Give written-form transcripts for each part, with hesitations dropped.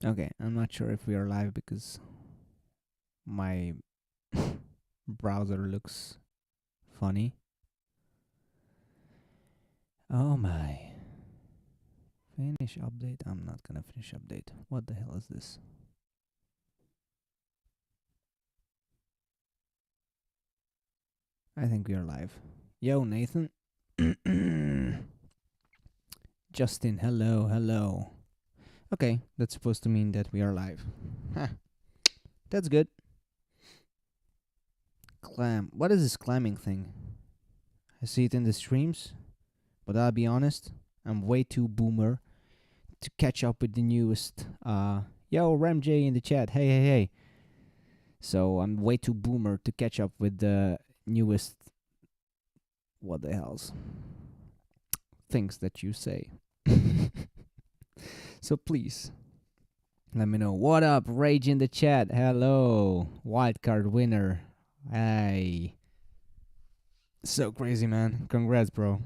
Okay, I'm not sure if we are live because my browser looks funny. Oh my. Finish update. I'm not gonna finish update. What the hell is this? I think we are live. Yo, Nathan. Justin, hello, hello. Okay, that's supposed to mean that we are live. Huh. That's good. Clam. What is this clamming thing? I see it in the streams, but I'll be honest, I'm way too boomer to catch up with the newest. Yo, RamJ in the chat. Hey, hey, hey. So I'm way too boomer to catch up with the newest. What the hell's things that you say. So please, let me know. What up, Rage in the chat? Hello, Wildcard winner. Hey. So crazy, man. Congrats, bro.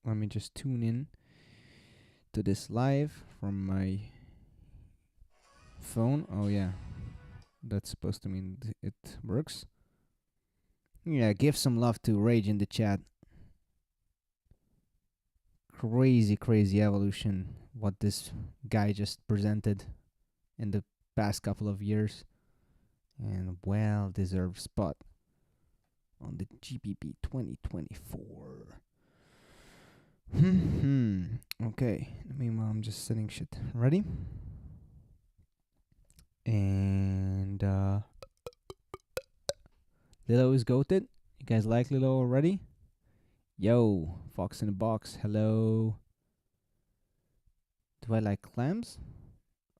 Let me just tune in to this live from my phone. Oh, yeah. That's supposed to mean it works. Yeah, give some love to Rage in the chat. Crazy, crazy evolution. What this guy just presented in the past couple of years. And well-deserved spot on the GBB 2024. Okay. Meanwhile, I'm just setting shit. Ready? And Lilo is goated. You guys like Lilo already? Yo, Fox in the Box. Hello. Do I like clams?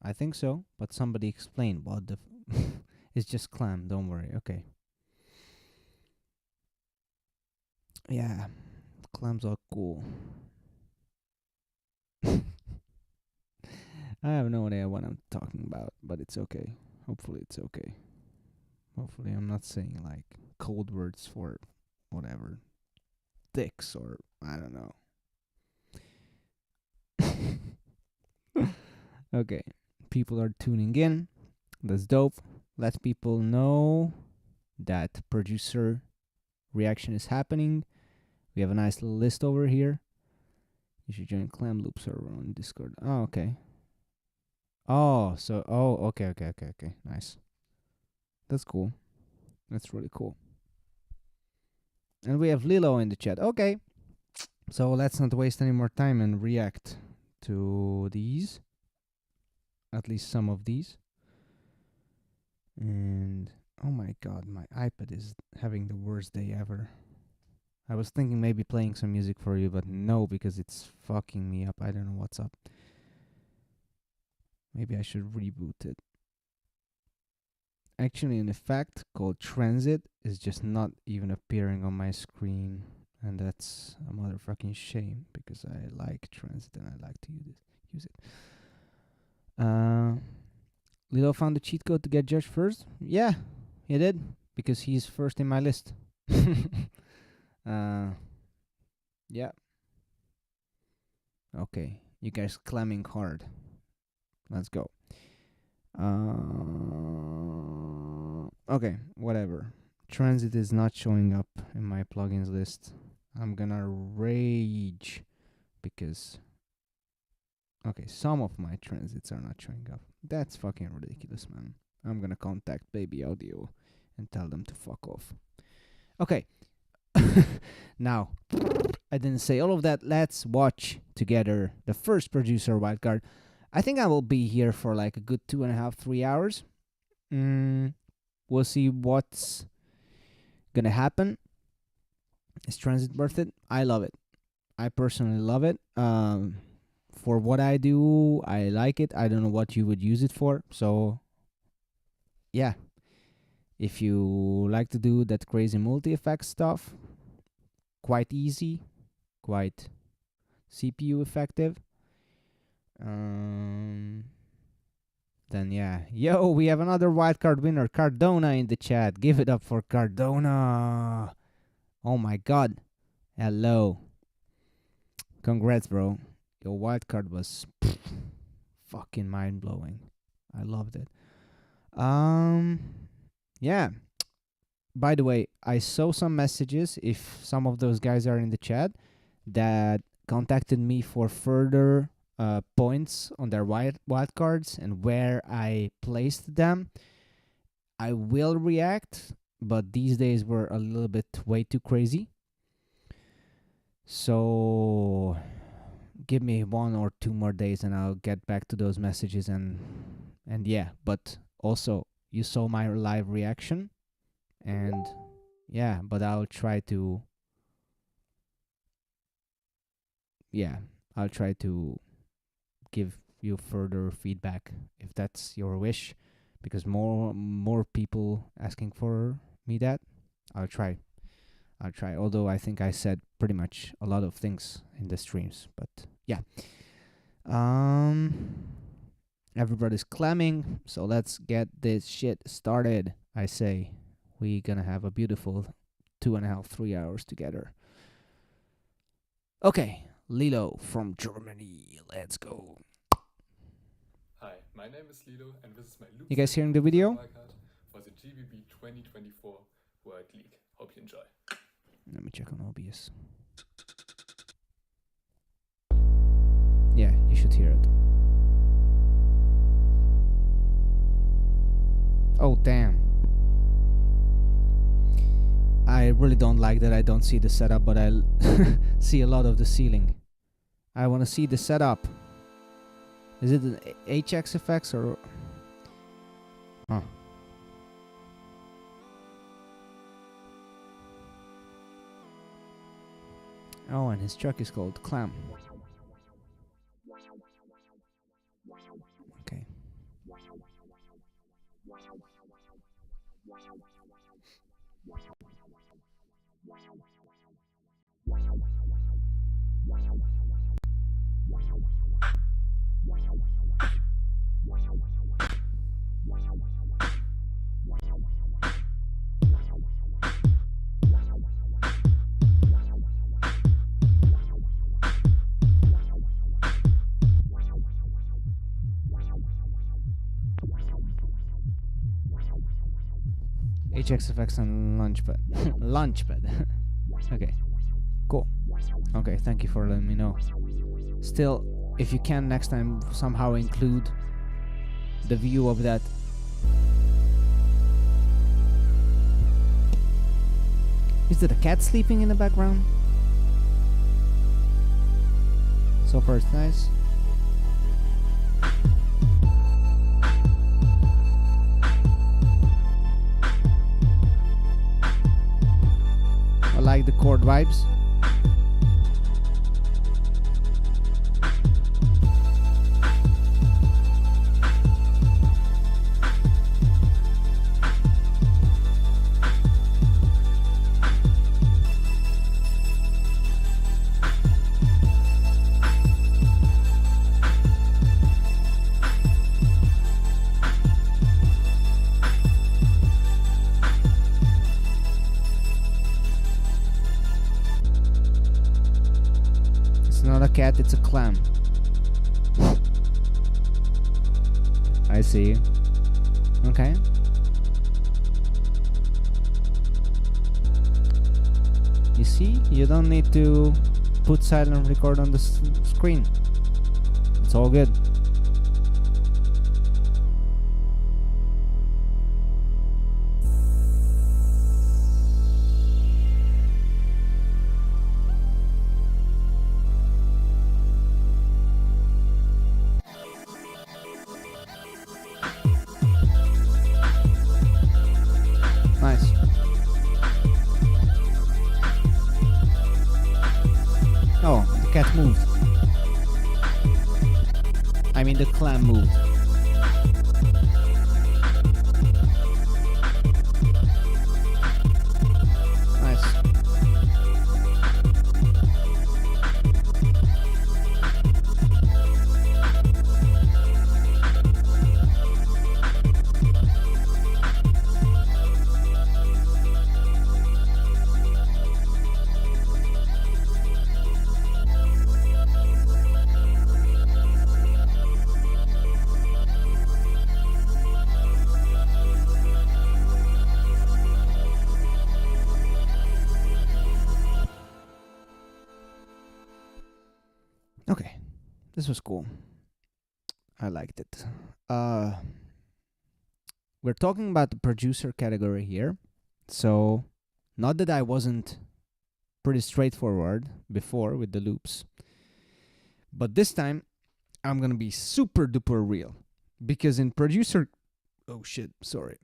I think so, but somebody explain what the it's just clam, don't worry. Okay. Yeah. Clams are cool. I have no idea what I'm talking about, but it's okay. Hopefully it's okay. Hopefully I'm not saying like code words for whatever. Dicks or I don't know. Okay. People are tuning in. That's dope. Let people know that producer reaction is happening. We have a nice little list over here. You should join Clam Loop server on Discord. Oh, okay. Oh, so okay. Nice. That's cool. That's really cool. And we have Lilo in the chat. Okay. So let's not waste any more time and react to these. At least some of these. And oh my god, my iPad is having the worst day ever. I was thinking maybe playing some music for you, but no, because it's fucking me up. I don't know what's up. Maybe I should reboot it. Actually, an effect called Transit is just not even appearing on my screen. And that's a motherfucking shame, because I like Transit and I like to use it. Lilo found the cheat code to get judged first? Yeah, he did, because he's first in my list. Yeah. Okay, you guys clamming hard. Let's go. Okay, whatever. Transit is not showing up in my plugins list. I'm gonna rage because okay, some of my transits are not showing up. That's fucking ridiculous, man. I'm gonna contact Baby Audio and tell them to fuck off. Okay. Now, I didn't say all of that. Let's watch together the first producer wildcard. I think I will be here for like a good 2.5, 3 hours. We'll see what's gonna happen. Is Transit worth it? I love it. I personally love it. For what I do, I like it. I don't know what you would use it for. So, yeah. If you like to do that crazy multi-effect stuff, quite easy, quite CPU effective. Then yeah. Yo, we have another wildcard winner, Cardona in the chat. Give it up for Cardona. Oh my god. Hello. Congrats, bro. your wildcard was fucking mind blowing. I loved it. Yeah. By the way, I saw some messages, if some of those guys are in the chat, that contacted me for further points on their wildcards and where I placed them. I will react, but these days were a little bit way too crazy. So give me 1 or 2 more days and I'll get back to those messages and yeah. But also, you saw my live reaction, and yeah, but I'll try to give you further feedback if that's your wish, because more people asking for me that. I'll try. Although I think I said pretty much a lot of things in the streams, but yeah. Everybody's clamming, so let's get this shit started. I say we gonna have a beautiful 2.5, 3 hours together. Okay, Lilo from Germany. Let's go. Hi, my name is Lilo, and this is my Loopstation. You guys hearing the video? Wildcard for the GBB 2024 World League. Hope you enjoy. Let me check on OBS. Yeah, you should hear it. Oh, damn. I really don't like that I don't see the setup, but I see a lot of the ceiling. I want to see the setup. Is it an HX effects or... Huh. Oh, and his truck is called Clam. Okay. HX effects and launchpad. Launchpad. Okay. Cool. Okay, thank you for letting me know. Still, if you can next time somehow include the view of that. Is that a cat sleeping in the background? So far it's nice. I like the chord vibes. Cat, it's a clam. I see. Okay. You see, you don't need to put silent record on the screen. It's all good. The clam moved. Nice. this was cool. I liked it. We're talking about the producer category here. So, not that I wasn't pretty straightforward before with the loops, but this time I'm gonna be super duper real. Because in producer... Oh shit, sorry.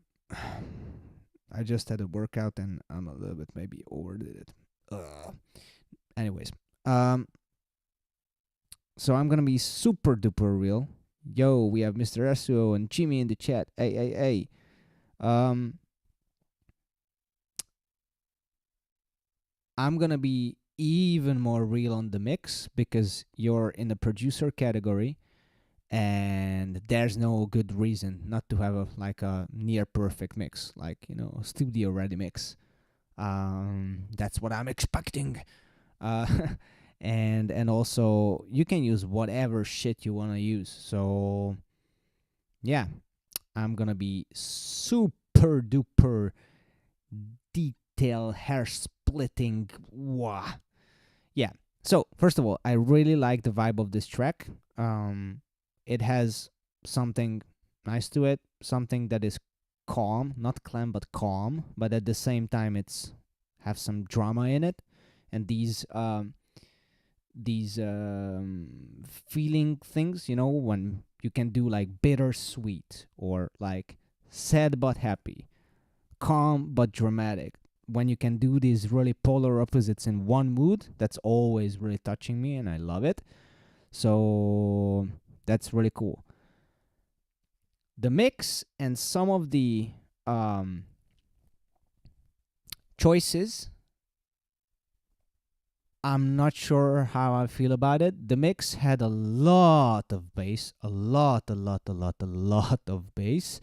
I just had a workout and I'm a little bit maybe overdid it. Anyways, so I'm gonna be super duper real. Yo, we have Mr. Esuo and Jimmy in the chat. Hey. I'm gonna be even more real on the mix because you're in the producer category, and there's no good reason not to have a near perfect mix, like studio ready mix. That's what I'm expecting. And also you can use whatever shit you want to use. So yeah, I'm gonna be super duper detail hair splitting. Wow. Yeah. So first of all, I really like the vibe of this track. It has something nice to it, something that is calm, not clam but calm, but at the same time it's have some drama in it, and these feeling things, when you can do like bittersweet or like sad but happy, calm but dramatic. When you can do these really polar opposites in one mood, that's always really touching me, and I love it. So that's really cool. The mix and some of the choices, I'm not sure how I feel about it. The mix had a lot of bass, a lot of bass.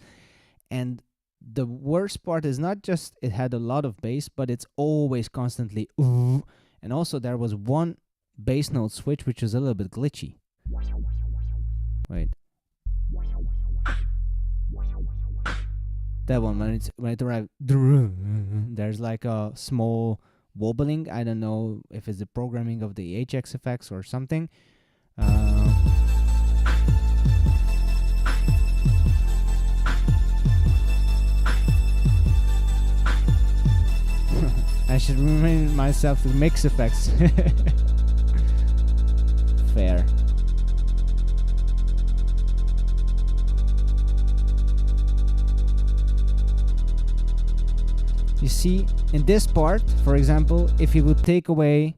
And the worst part is not just it had a lot of bass, but it's always constantly ooh. And also there was one bass note switch which was a little bit glitchy. Wait. That one, when it arrived, there's like a small wobbling. I don't know if it's the programming of the HX effects or something. I should remind myself to mix effects. Fair. You see, in this part, for example, if you would take away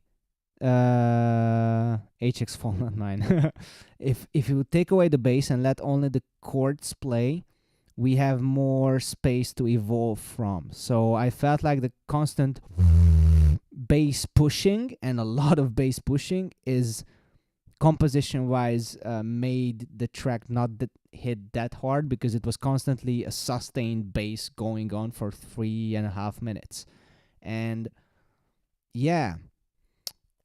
HX fall, not mine. if you would take away the bass and let only the chords play, we have more space to evolve from. So I felt like the constant bass pushing and a lot of bass pushing is composition-wise made the track not hit that hard, because it was constantly a sustained bass going on for 3.5 minutes. And yeah,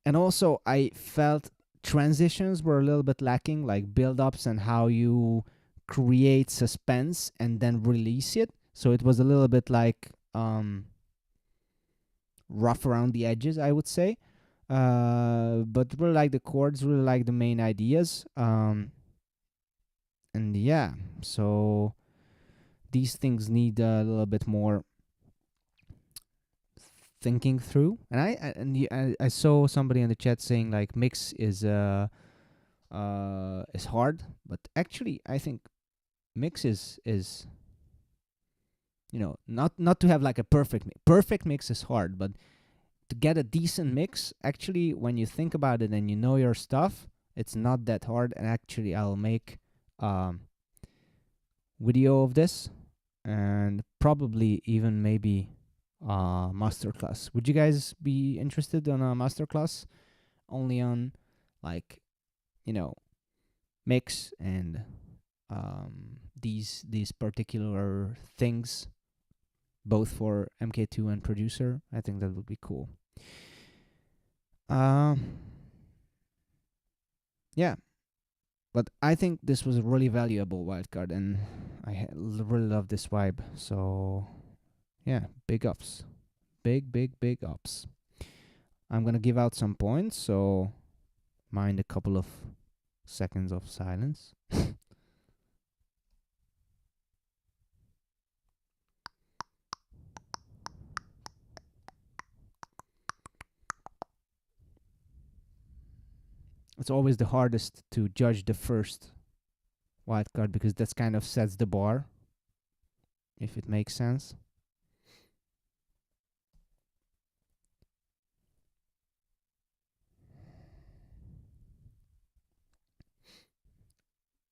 and also I felt transitions were a little bit lacking, like build-ups and how you create suspense and then release it. So it was a little bit like rough around the edges, I would say. But really like the chords, really like the main ideas. And yeah, so these things need a little bit more thinking through. And I saw somebody in the chat saying like mix is hard, but actually I think mix is not to have like a perfect mix is hard, but to get a decent mix, actually, when you think about it and you know your stuff, it's not that hard. And actually, I'll make video of this, and probably even maybe masterclass. Would you guys be interested in a masterclass only on like mix and these particular things, both for MK2 and producer? I think that would be cool. Yeah, but I think this was a really valuable wildcard, and I really love this vibe. So yeah, big ups, big ups. I'm gonna give out some points, so mind a couple of seconds of silence. It's always the hardest to judge the first wildcard because that's kind of sets the bar, if it makes sense.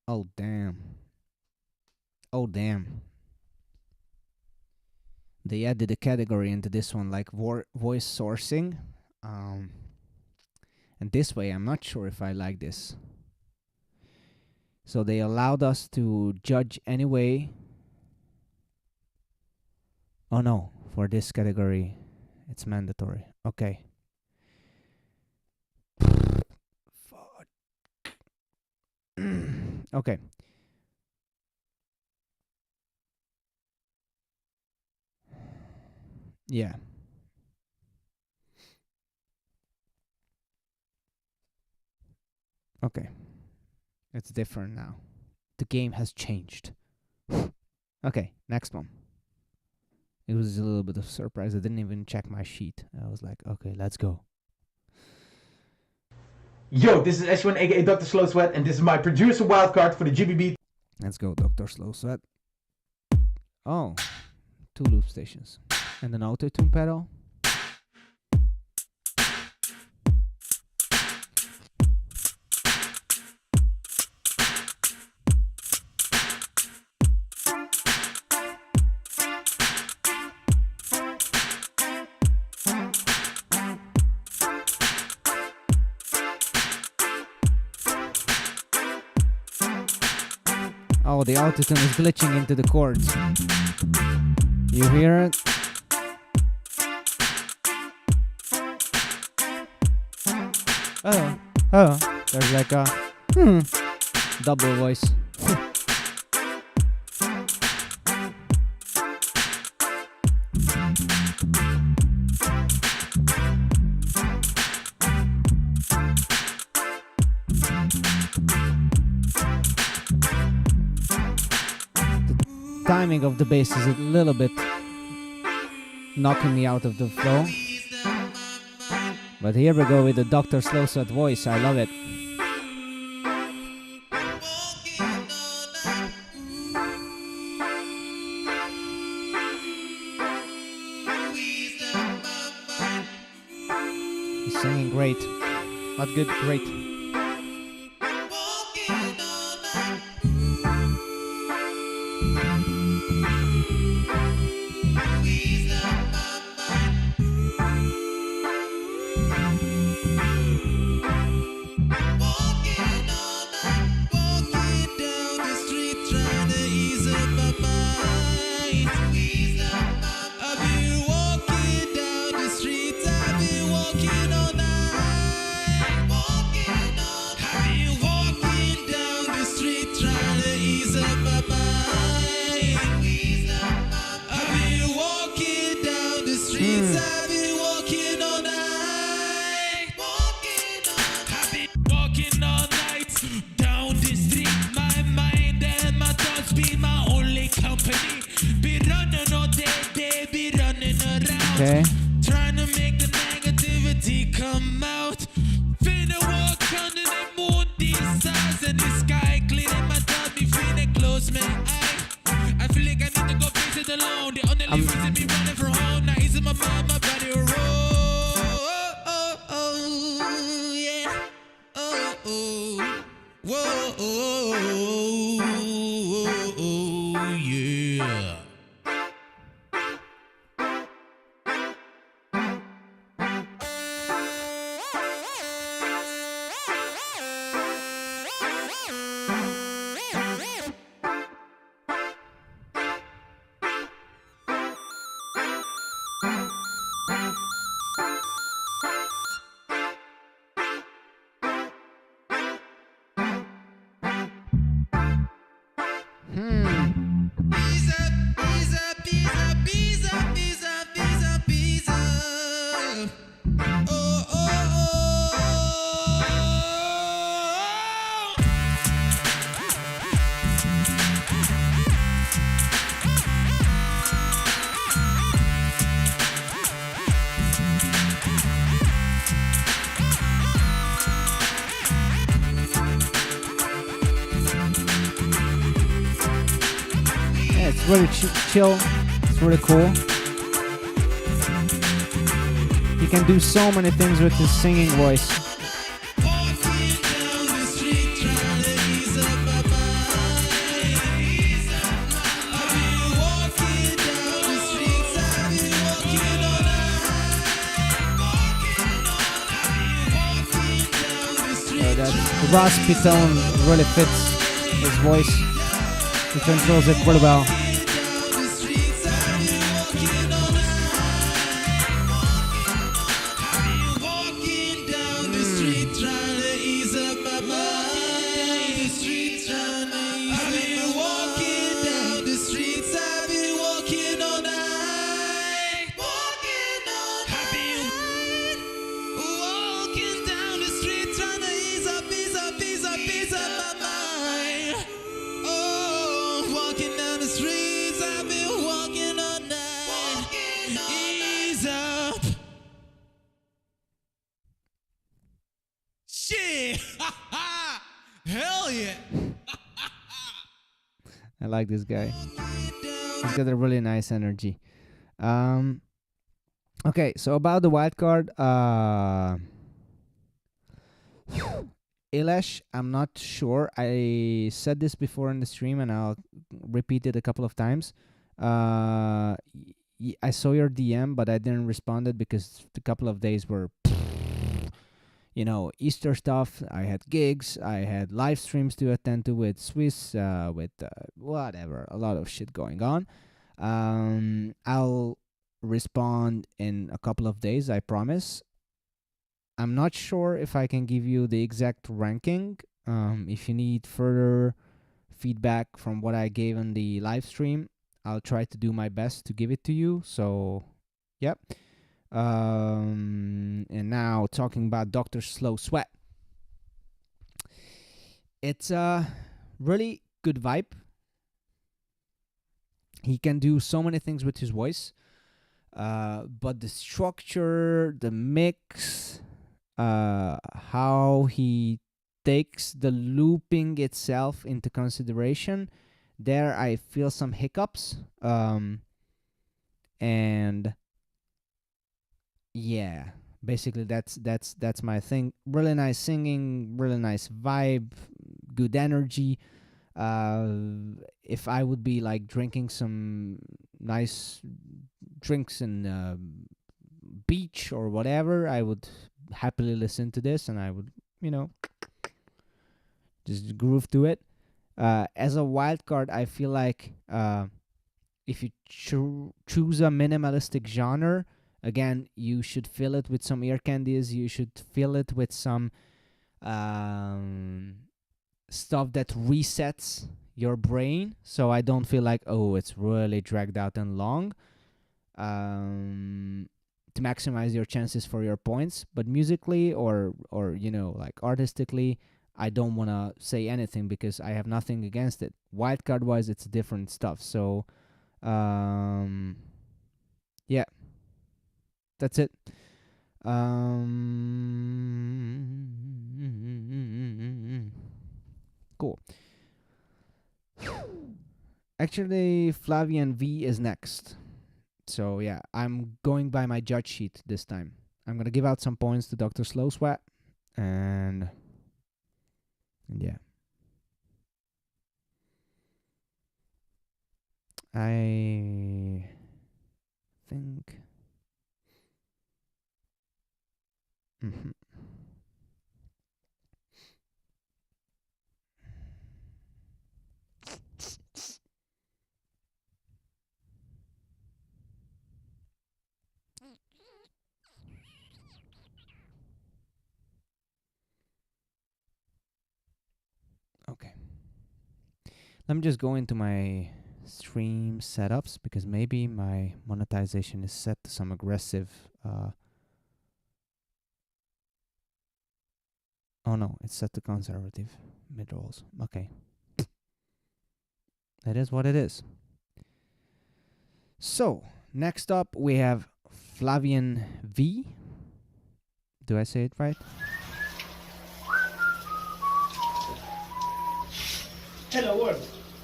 Oh damn. Oh damn. They added a category into this one like voice sourcing. And this way, I'm not sure if I like this. So they allowed us to judge anyway. Oh no, for this category, it's mandatory. Okay. Fuck. Okay. Yeah. Okay. It's different now. The game has changed. Okay, next one. It was a little bit of a surprise. I didn't even check my sheet. I was like, okay, let's go. Yo, this is S1 aka Dr. Slow Sweat, and this is my producer wildcard for the GBB. Let's go, Dr. Slow Sweat. Oh, 2 loop stations. And an auto-tune pedal. Oh, the autotune is glitching into the chords. You hear it? Oh, there's like a double voice. Timing of the bass is a little bit knocking me out of the flow. But here we go with the Dr. Slow Sweat voice. I love it. He's singing great. Not good, great. Okay. Trying to make the negativity come out. Finna walk under the moon, these stars and the sky cleaning my thought. Me finna close my eye. I feel like I need to go face it alone. The only reason me running for home now is my mind, my body roll. Oh, yeah. Oh, whoa, yeah. really chill. It's really cool. He can do so many things with his singing voice. That raspy tone really fits his voice. He controls it really well. I like this guy. He's got a really nice energy. Okay, so about the wildcard, Ilesh, I'm not sure. I said this before in the stream, and I'll repeat it a couple of times. I saw your DM, but I didn't respond it because a couple of days were, you know, Easter stuff. I had gigs. I had live streams to attend to with Swiss, with whatever, a lot of shit going on. I'll respond in a couple of days, I promise. I'm not sure if I can give you the exact ranking. If you need further feedback from what I gave in the live stream, I'll try to do my best to give it to you. So, yep. And now talking about Dr. Slow Sweat. It's a really good vibe. He can do so many things with his voice. But the structure, the mix, how he takes the looping itself into consideration, there I feel some hiccups. And yeah, basically that's my thing. Really nice singing, really nice vibe, good energy. If I would be like drinking some nice drinks in beach or whatever, I would happily listen to this, and I would, you know, just groove to it. As a wild card, I feel like if you choose a minimalistic genre, again, you should fill it with some ear candies. You should fill it with some stuff that resets your brain, so I don't feel like, oh, it's really dragged out and long, to maximize your chances for your points. But musically or you know, like artistically, I don't want to say anything because I have nothing against it. Wildcard wise, it's different stuff. So yeah, that's it. Cool. Actually, Flavian V is next. So yeah, I'm going by my judge sheet this time. I'm gonna give out some points to Dr. Slow Sweat, and yeah, I think. Okay. Let me just go into my stream setups because maybe my monetization is set to some aggressive. Oh no, it's set to conservative mid rolls. Okay. It is what it is. So, next up we have Flavian V. Do I say it right? Hello world.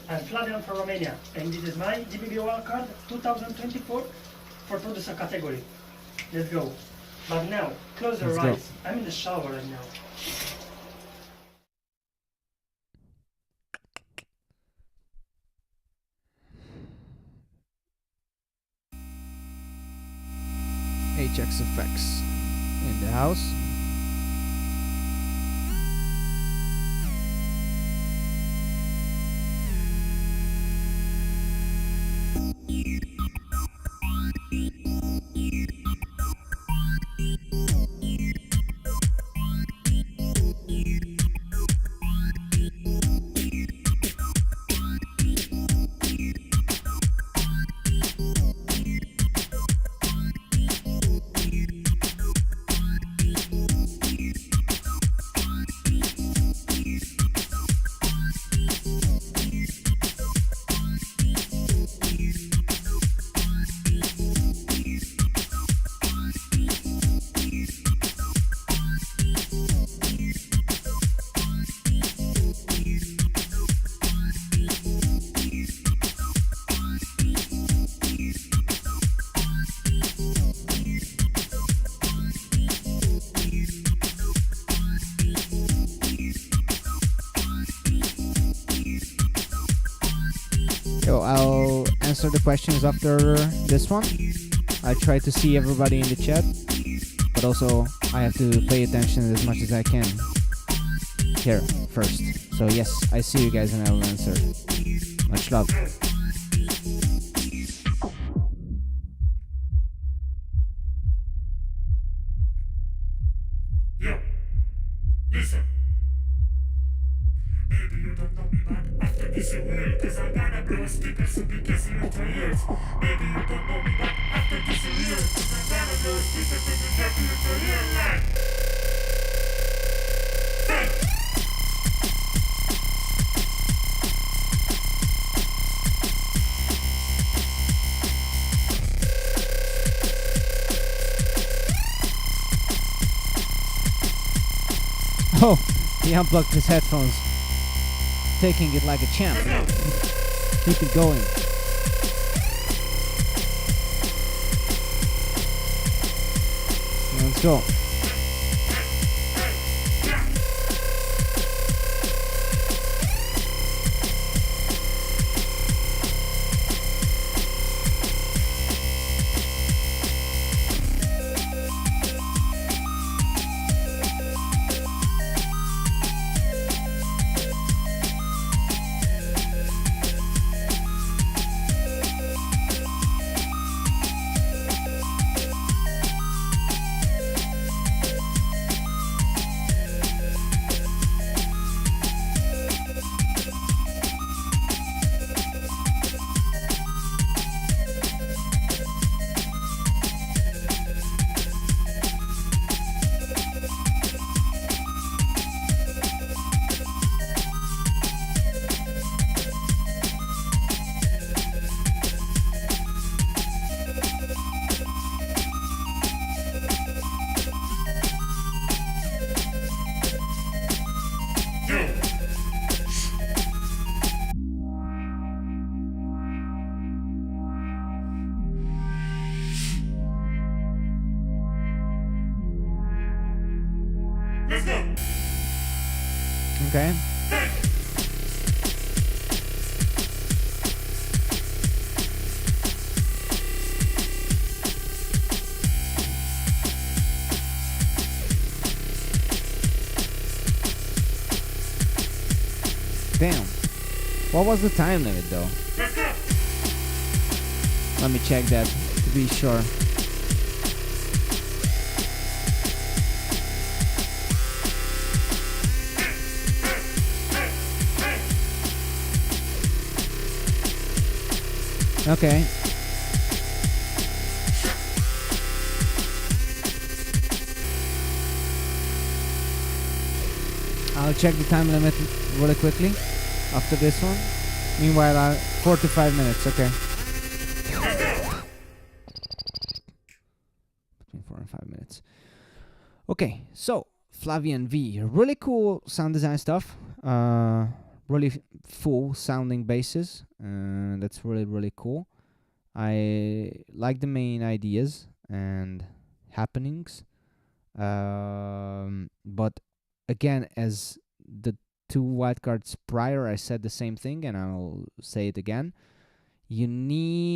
I'm Flavian from Romania, and this is my GBB Wildcard 2024 for producer category. Let's go. But now, close your eyes. I'm in the shower right now. HXFX in the house. I'll answer the questions after this one. I try to see everybody in the chat, but also I have to pay attention as much as I can here first. So yes, I see you guys and I will answer. Much love. Yo, listen. Maybe you don't know me, but after this you will, cause I'm gonna blow speakers so big as your ears. Maybe you don't know me, but after this you will, cause I'm gonna blow speakers so big as your ears. Like, hey! Oh, he unplugged his headphones. Taking it like a champ. Keep it going. Let's go. Okay. Damn. What was the time limit though? Let me check that to be sure. Okay. I'll check the time limit really quickly after this one. Meanwhile, 4 to 5 minutes, okay. Between 4 and 5 minutes. Okay, so Flavian V. Really cool sound design stuff. really full sounding basses. That's really cool. I like the main ideas and happenings. But again, as the 2 wildcards prior, I said the same thing, and I'll say it again. You need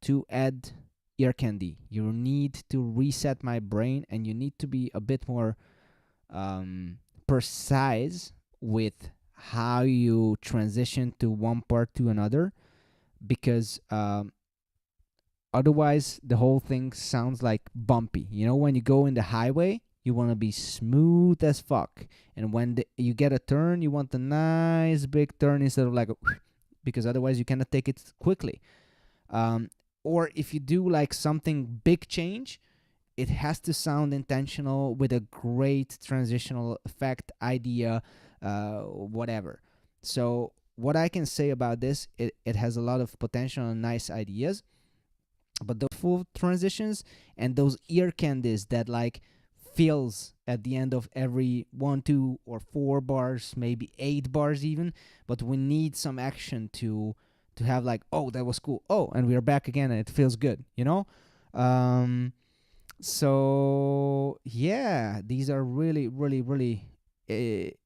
to add ear candy. You need to reset my brain, and you need to be a bit more precise with how you transition to one part to another, because otherwise the whole thing sounds like bumpy. You know, when you go in the highway, you want to be smooth as fuck, and when you get a turn, you want a nice big turn instead of like a because otherwise you cannot take it quickly. Or if you do like something big change, it has to sound intentional with a great transitional effect, idea, whatever. So what I can say about this, it has a lot of potential and nice ideas, but the full transitions and those ear candies that like fills at the end of every 1, 2, or 4 bars, maybe 8 bars even, but we need some action to have like, oh, that was cool, oh, and we're back again and it feels good, you know. So yeah, these are really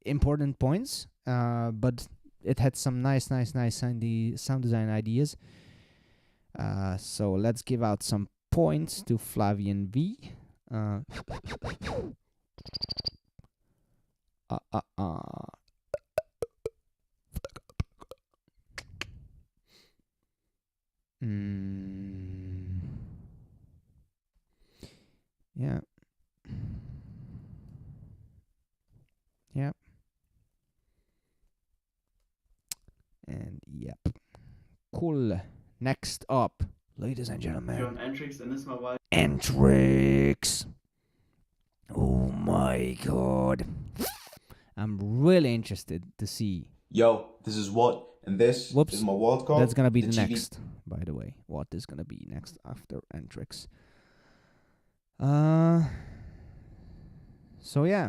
important points, but it had some nice sound design ideas. So let's give out some points to Flavian V. Yeah. Yep. And yep. Cool. Next up, ladies and gentlemen, Entrix, and this is my wife. Entrix. Oh my god. I'm really interested to see. Yo, this is What, and this is my wildcard. That's gonna be the next, by the way. What is gonna be next after Entrix? So yeah.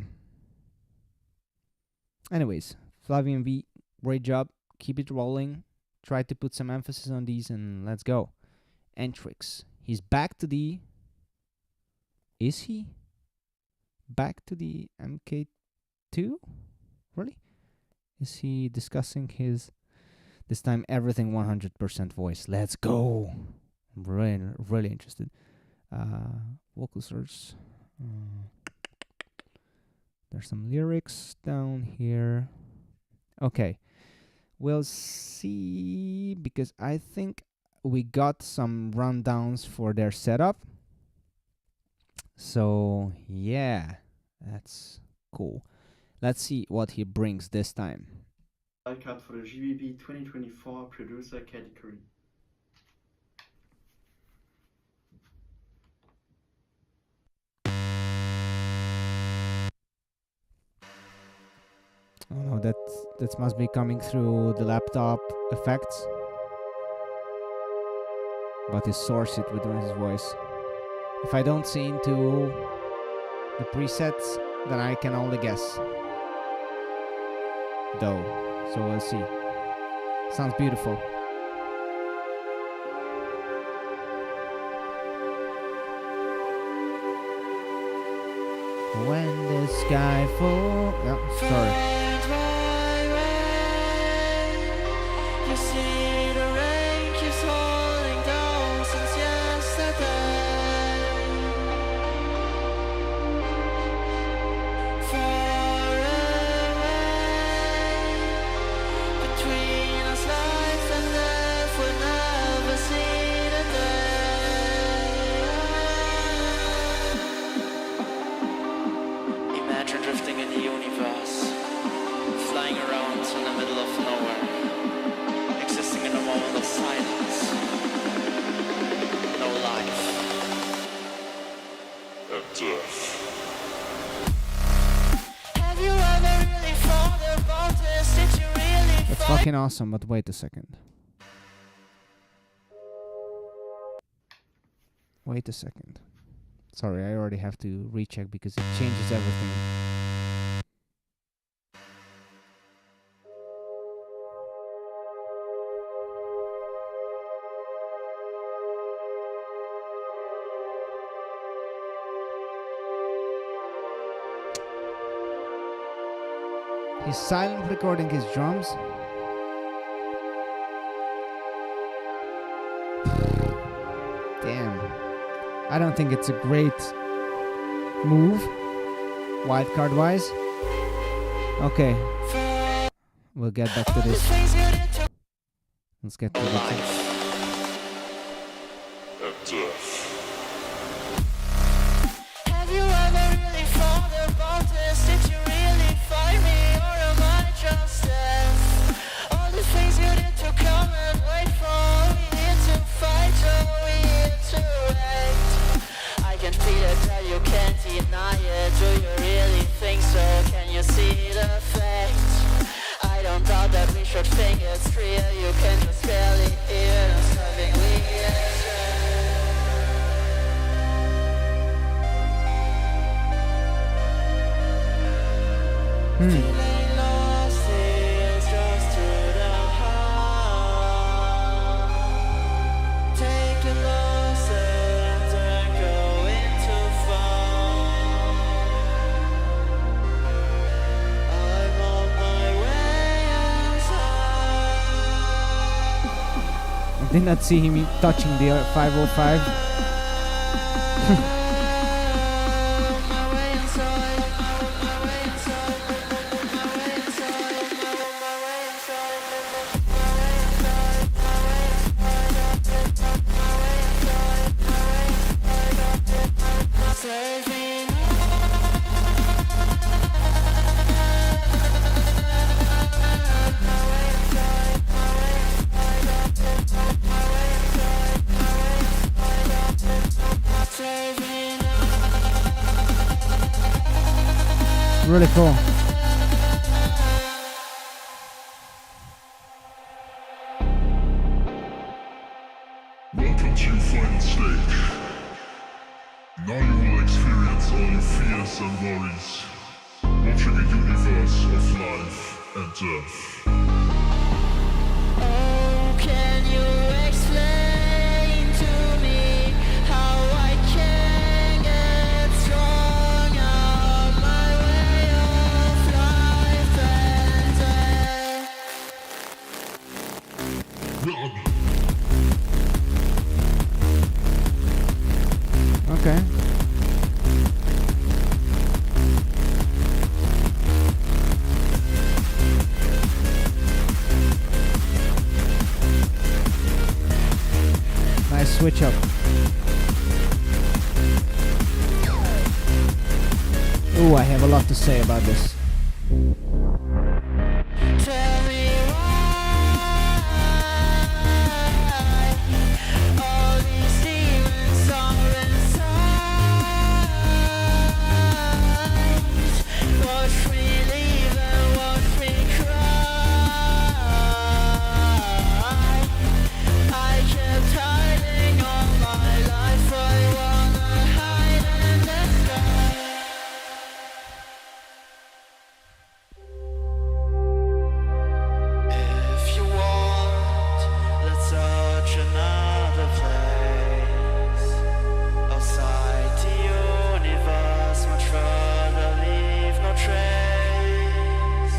Anyways, Flavian V, great job. Keep it rolling. Try to put some emphasis on these and let's go. Entrix. He's back to the... Is he? Back to the MK2? Really? Is he discussing his... This time everything 100% voice. Let's go. I'm really interested. Vocal source. There's some lyrics down here. Okay. We'll see, because I think we got some rundowns for their setup. So yeah, that's cool. Let's see what he brings this time. Wildcard for the GBB 2024 producer category. Oh no, that must be coming through the laptop effects. But he sourced it with his voice. If I don't see into the presets, then I can only guess. Though, so we'll see. Sounds beautiful. When the sky falls... Oh, sorry. You see the rain keeps falling down since yesterday. Far away, between us life and death, we'll never see the day. Imagine drifting in the universe, flying around in the middle of nowhere. In a moment of silence, no life, and death. Have you ever really thought about this? Did you really? That's fucking awesome, but wait a second. Wait a second. Sorry, I already have to recheck because it changes everything. He's silent recording his drums. Damn. I don't think it's a great move, wildcard wise. Okay. We'll get back to this. Let's get to this. Have you ever really thought about this? Did you really find me, or am I just deaf? All the things you did to come and wait for, we here to fight, or we here to wait. I can feel it, tell you can't deny it. Do you really think so? Can you see the fate? I don't doubt that we should think it's real. You can just barely hear something weird. Feeling lost is just to the heart. Take the losses and go into fun. I'm on my way inside. I did not see him touching the 505. Really cool. Welcome to your final stage. Now you will experience all your fears and worries, watching a universe of life and death. Oh, can you explain to me how I can get strong out my way of life and death? Run! Okay. Nice switch up. Ooh, I have a lot to say about this. Tell me why all these demons are inside. Watch me leave and watch me cry. I kept hiding all my life. I wanna hide in the sky. If you want, let's search another place. Outside the universe, much further, leave no trace.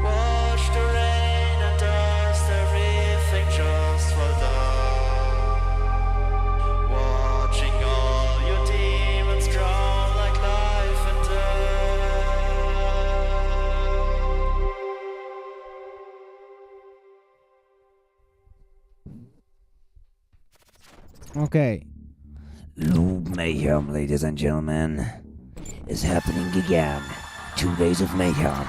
Watch the rain and dust, everything just fall down. Watching all your demons drown like life and death. Okay. Loop Mayhem, ladies and gentlemen, is happening again. 2 days of mayhem.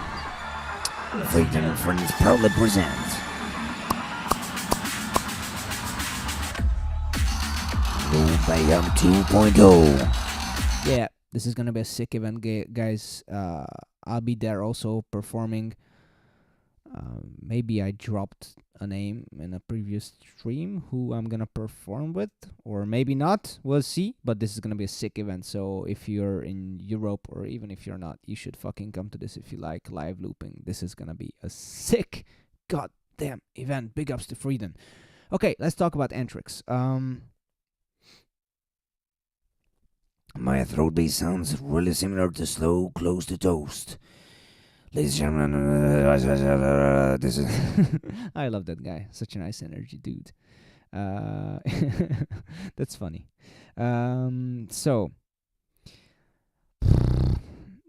Freedom and Friends proudly presents Loop Mayhem 2.0. Yeah, this is gonna be a sick event, guys. I'll be there also performing. Maybe I dropped a name in a previous stream who I'm gonna perform with, or maybe not. We'll see. But this is gonna be a sick event. So if you're in Europe, or even if you're not, you should fucking come to this if you like live looping. This is gonna be a sick goddamn event. Big ups to Freedom. Okay, let's talk about Entrix. My throat bass sounds really similar to Slow Close to Toast. Ladies and gentlemen, this is. I love that guy. Such a nice energy dude. That's funny. So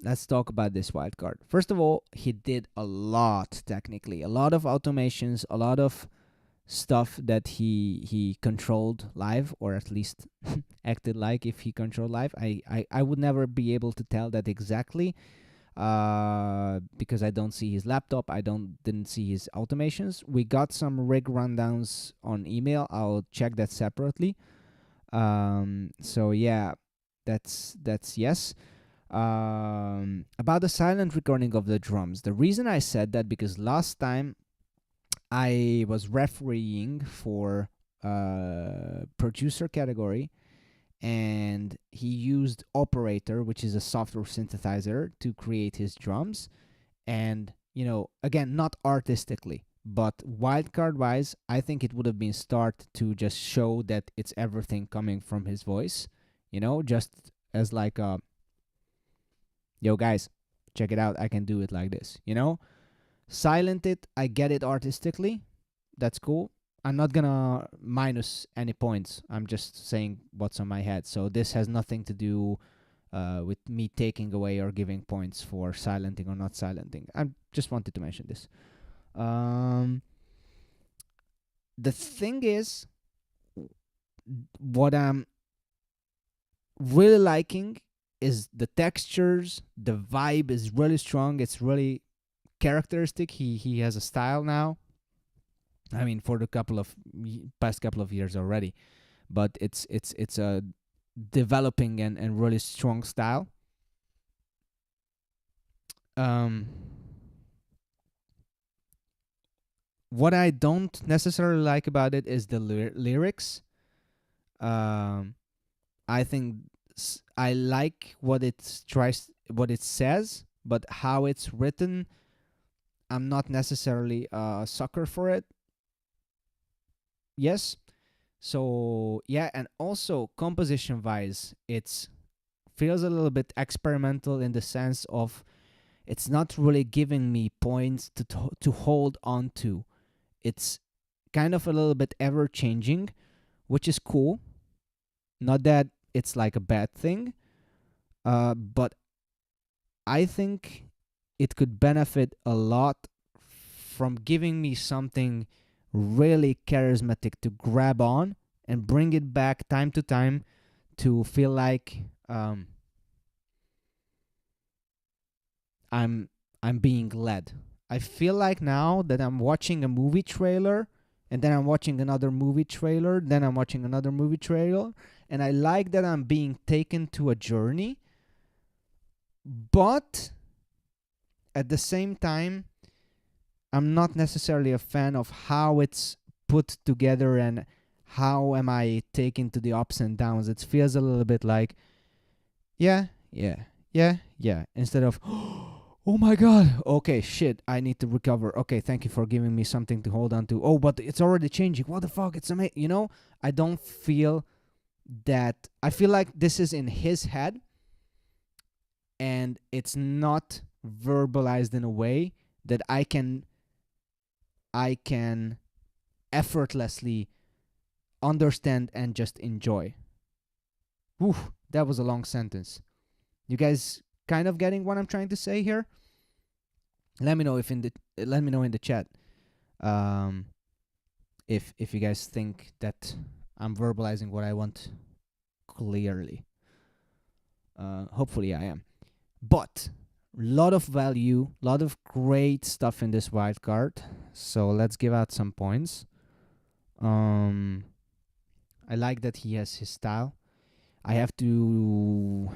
let's talk about this wildcard. First of all, he did a lot technically, a lot of automations, a lot of stuff that he controlled live, or at least acted like if he controlled live. I would never be able to tell that exactly, because I don't see his laptop. I didn't see his automations. We got some rig rundowns on email. I'll check that separately. So yeah, that's yes. About the silent recording of the drums. The reason I said that, because last time I was refereeing for producer category, and he used Operator, which is a software synthesizer, to create his drums. And, you know, again, not artistically, but wildcard wise, I think it would have been start to just show that it's everything coming from his voice, you know, just as like a, yo guys, check it out, I can do it like this, you know. Silent it, I get it artistically, that's cool. I'm not gonna minus any points. I'm just saying what's on my head. So this has nothing to do with me taking away or giving points for silenting or not silenting. I just wanted to mention this. The thing is, what I'm really liking is the textures. The vibe is really strong. It's really characteristic. He has a style now. I mean, for the past couple of years already, but it's a developing and really strong style. What I don't necessarily like about it is the lyrics. I think I like what it says, but how it's written, I'm not necessarily a sucker for it. Yes. So yeah, and also composition wise, it's feels a little bit experimental in the sense of it's not really giving me points to hold on to. It's kind of a little bit ever changing, which is cool. Not that it's like a bad thing, but I think it could benefit a lot from giving me something really charismatic to grab on and bring it back time to time to feel like I'm being led. I feel like now that I'm watching a movie trailer, and then I'm watching another movie trailer, then I'm watching another movie trailer, and I like that I'm being taken to a journey, but at the same time, I'm not necessarily a fan of how it's put together and how am I taken to the ups and downs. It feels a little bit like, yeah, instead of, oh my god, okay, shit, I need to recover. Okay, thank you for giving me something to hold on to. Oh, but it's already changing. What the fuck? It's amazing. You know, I don't feel that. I feel like this is in his head and it's not verbalized in a way that I can effortlessly understand and just enjoy. Whew, that was a long sentence. You guys kind of getting what I'm trying to say here? Let me know in the chat if you guys think that I'm verbalizing what I want clearly. Hopefully I am. But lot of value, lot of great stuff in this wildcard. So let's give out some points. I like that he has his style. I have to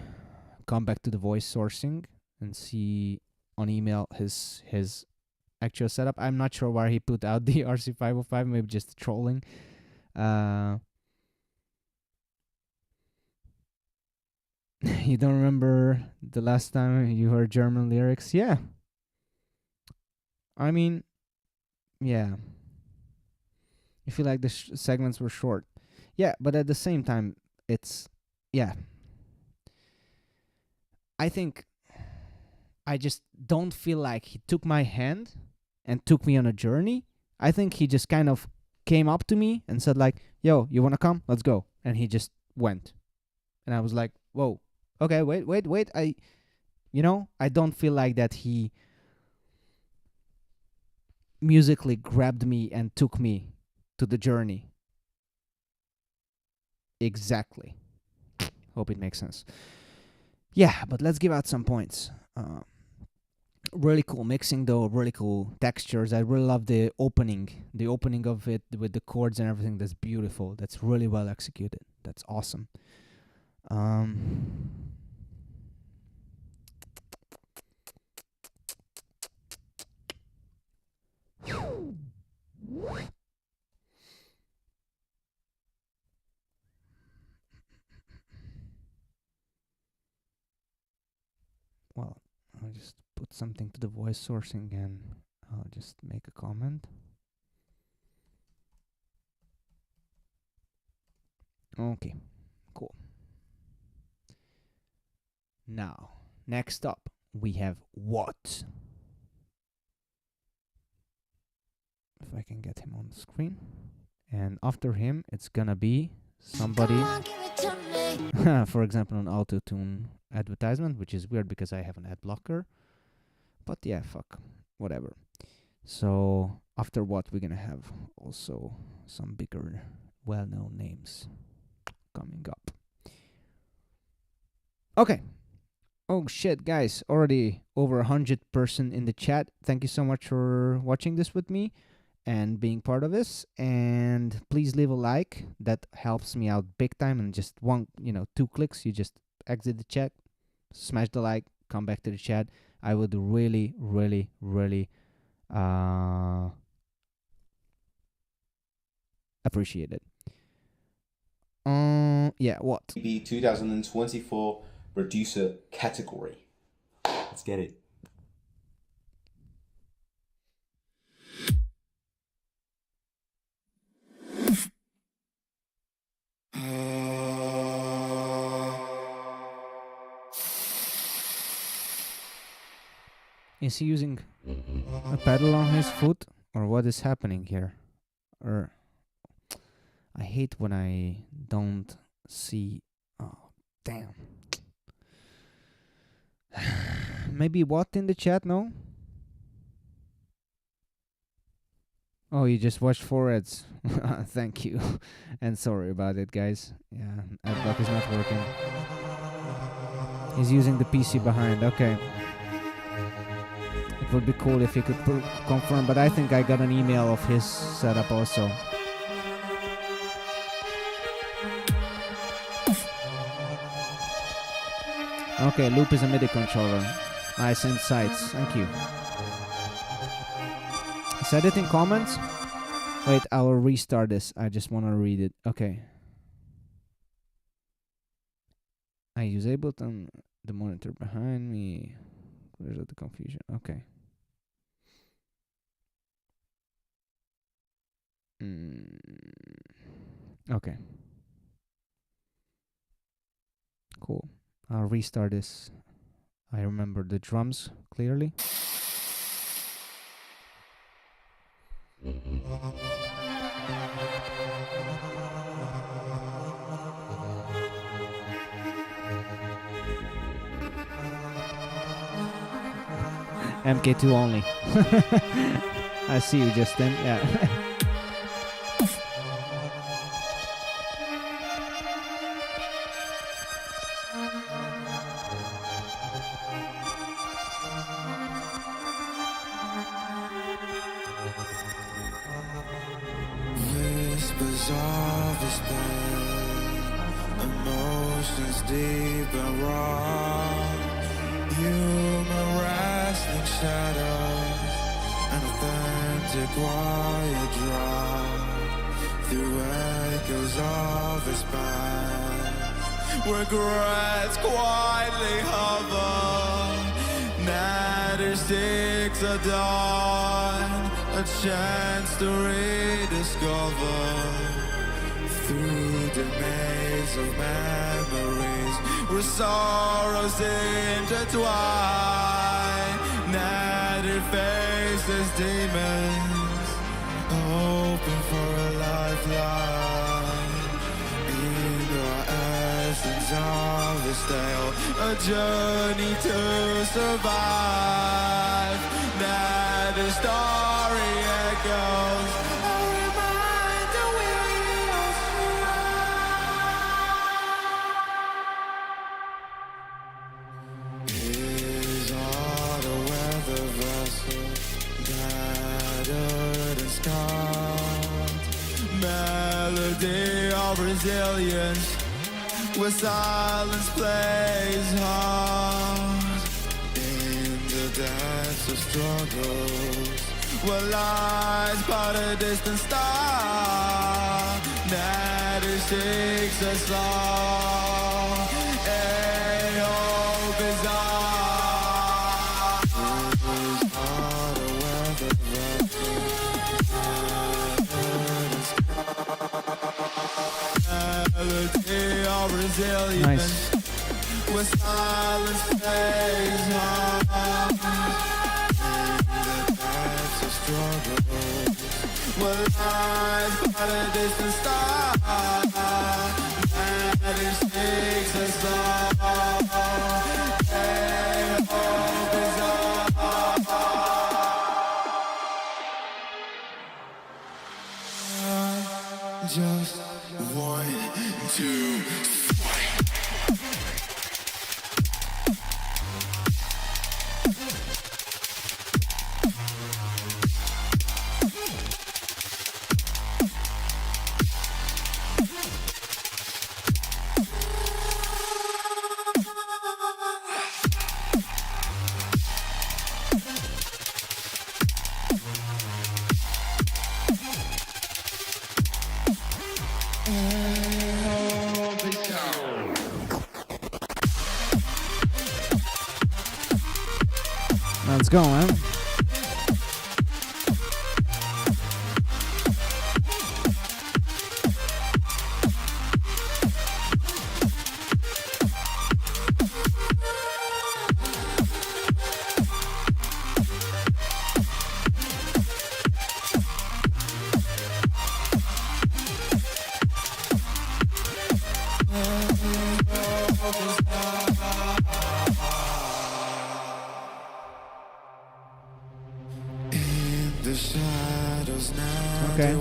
come back to the voice sourcing and see on email his actual setup. I'm not sure why he put out the RC505, maybe just trolling. You don't remember the last time you heard German lyrics? Yeah. I mean, yeah. I feel like the segments were short. Yeah, but at the same time, it's, yeah. I think I just don't feel like he took my hand and took me on a journey. I think he just kind of came up to me and said like, yo, you want to come? Let's go. And he just went. And I was like, whoa, okay, wait. I don't feel like that he musically grabbed me and took me to the journey. Exactly. Hope it makes sense. Yeah, but let's give out some points. Really cool mixing though, really cool textures. I really love the opening of it with the chords and everything. That's beautiful. That's really well executed. That's awesome. Well, I'll just put something to the voice sourcing and I'll just make a comment. Okay, cool. Now, next up, we have what? If I can get him on the screen. And after him, it's gonna be somebody, for example, an auto-tune advertisement, which is weird because I have an ad blocker. But yeah, fuck, whatever. So after what, we're gonna have also some bigger, well-known names coming up. Okay. Oh shit, guys, already over 100 person in the chat. Thank you so much for watching this with me and being part of this. And please leave a like. That helps me out big time. And just 2 clicks, you just exit the chat, smash the like, come back to the chat. I would really, really, really appreciate it. Yeah, what? GBB 2024 producer category. Let's get it. Is he using a pedal on his foot, or what is happening here? Or I hate when I don't see. Oh, damn. Maybe what in the chat? No. Oh, you just watched 4 ads. Thank you, and sorry about it, guys. Yeah, adblock is not working. He's using the PC behind. Okay. It would be cool if he could confirm, but I think I got an email of his setup also. Okay, Loop is a MIDI controller. Nice insights, thank you. Said it in comments? Wait, I'll restart this. I just want to read it. Okay. I use Ableton, the monitor behind me. Clears out the confusion. Okay. Okay. Cool. I'll restart this. I remember the drums clearly. MK2 only. I see you, Justin. Yeah. Whispers of despair, emotions deep and raw, human wrestling shadows, an authentic quiet draw through echoes of his past. Regrets quietly hover, natter sticks of dawn, a chance to rediscover through the maze of memories where sorrows intertwine. Natter faces demons, hoping for a lifeline. In your essence of this tale, a journey to survive. Natter story echoes, a reminder we all survive. His heart a weather vessel, battered and scarred. Melody of resilience, where silence plays hard. In the depths of struggles, where lies but a distant star. Natter seeks us all, a hope is ours. His heart a weather vessel, melody of resilience. Nice. Where silence plays hard. In the depths of struggle, where lies but a distant star. Natter seeks us all, a hope is ours. Just 1, 2, 3. Let's go, man. Okay.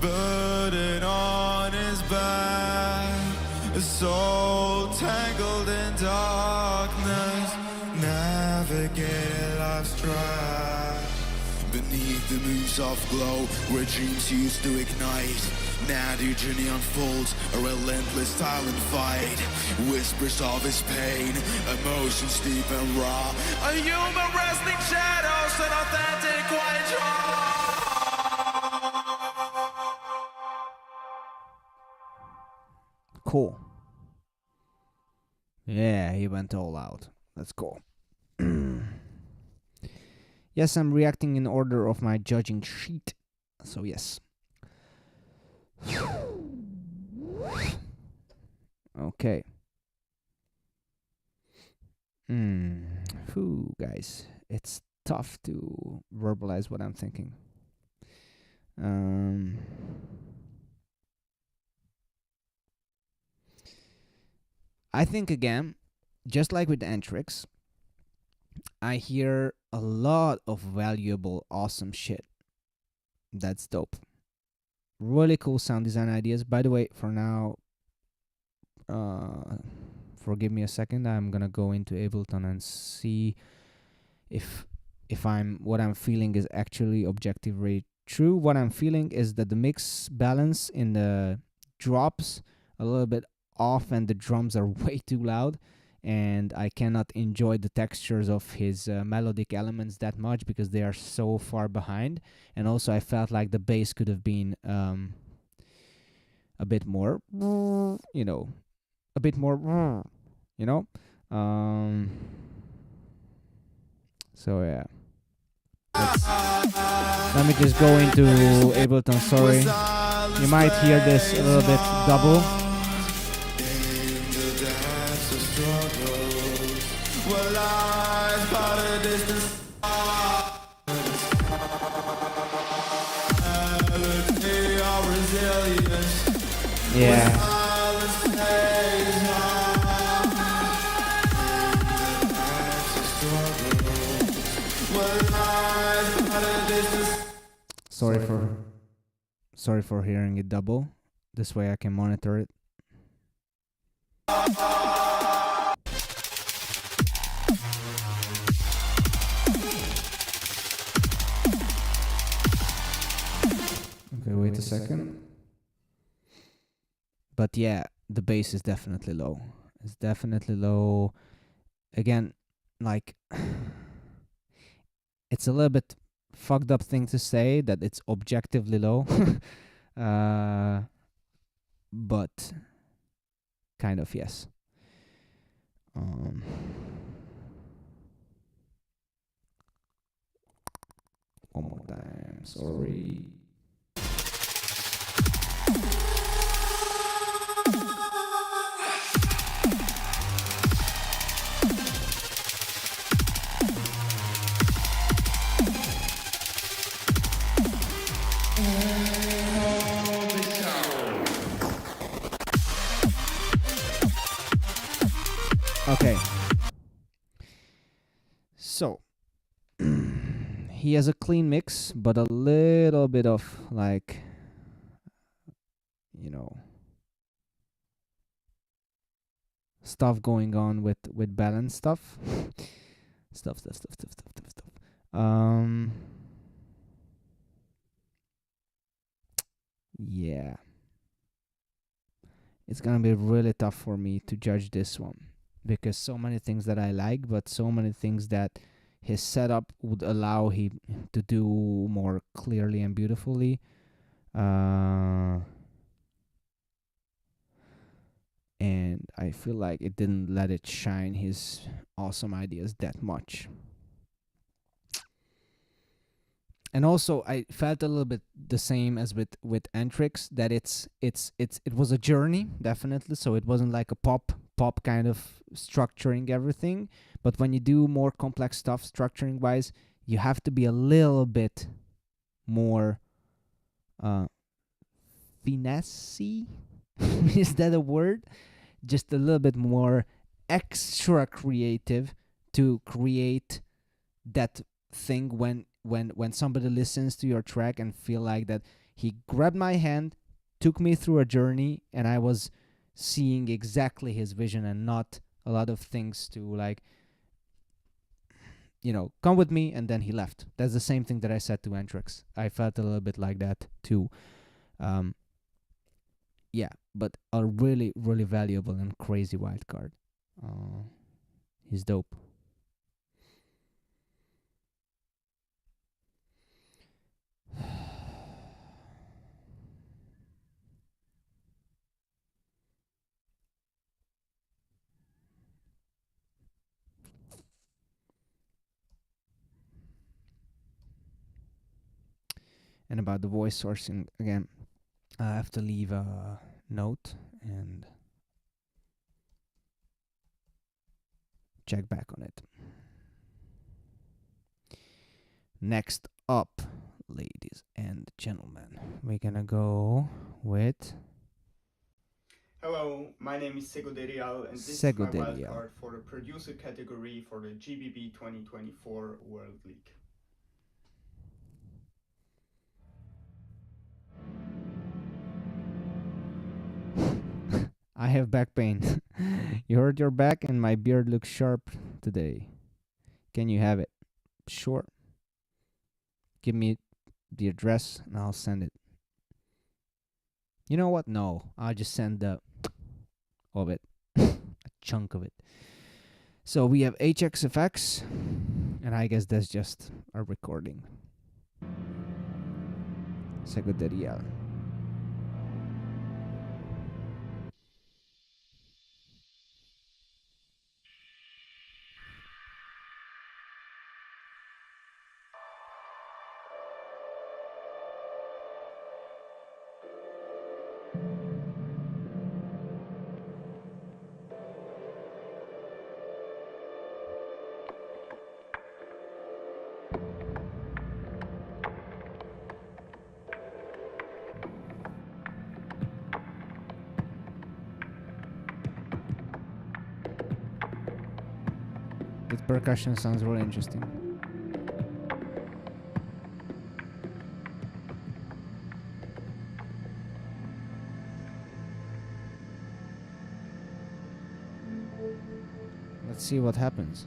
Burden on his back, a soul tangled in darkness, navigate life's track. Beneath the moon's soft glow, where dreams used to ignite, now the journey unfolds, a relentless silent fight. Whispers of his pain, emotions deep and raw, a human wrestling shadows, an authentic quiet draw. Cool. Yeah, he went all out. That's cool. Yes, I'm reacting in order of my judging sheet. So yes. Okay. Whew, guys. It's tough to verbalize what I'm thinking. I think, again, just like with the Entrix, I hear a lot of valuable, awesome shit. That's dope. Really cool sound design ideas. By the way, for now, forgive me a second. I'm gonna go into Ableton and see if what I'm feeling is actually objectively true. What I'm feeling is that the mix balance in the drops a little bit off and the drums are way too loud, and I cannot enjoy the textures of his melodic elements that much because they are so far behind. And also I felt like the bass could have been a bit more, you know, a bit more, you know. So yeah, let me just go into Ableton. Sorry, you might hear this a little bit double. Well, I spotted distance. Yeah. Sorry for hearing it double. This way I can monitor it. Okay, wait a second. But yeah, the bass is definitely low. It's definitely low. Again, like, it's a little bit fucked up thing to say that it's objectively low. But kind of, yes. One more time, sorry. Okay. So, he has a clean mix, but a little bit of, like, you know, stuff going on with balance stuff. stuff. Yeah. It's gonna be really tough for me to judge this one, because so many things that I like, but so many things that his setup would allow him to do more clearly and beautifully. And I feel like it didn't let it shine his awesome ideas that much. And also, I felt a little bit the same as with Entrix, that it was a journey, definitely. So it wasn't like a pop kind of structuring everything. But when you do more complex stuff structuring wise, you have to be a little bit more finessey. Is that a word? Just a little bit more extra creative to create that thing when somebody listens to your track and feel like that he grabbed my hand, took me through a journey, and I was seeing exactly his vision and not a lot of things to, like, you know, come with me, and then he left. That's the same thing that I said to Entrix. I felt a little bit like that too. Yeah, but a really, really valuable and crazy wildcard. He's dope. And about the voice sourcing, again, I have to leave a note and check back on it. Next up, ladies and gentlemen, we're gonna go with... Hello, my name is Sego Derial, and this is my wildcard for the producer category for the GBB 2024 World League. I have back pain. You hurt your back and my beard looks sharp today. Can you have it? Sure. Give me the address and I'll send it. You know what? No, I'll just send the of it. A chunk of it. So we have HXFX, and I guess that's just a recording. Secretarial. With percussion sounds really interesting. Let's see what happens.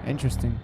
Interesting.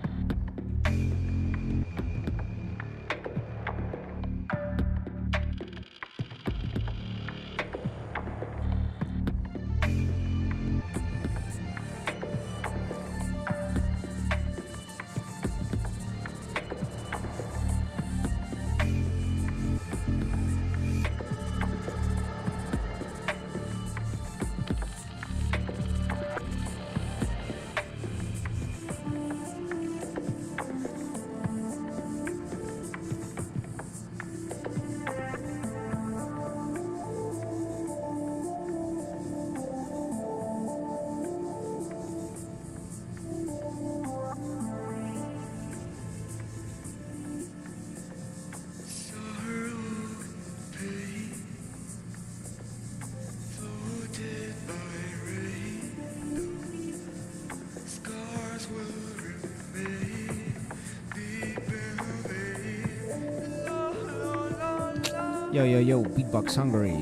Yo, Beatbox Hungary.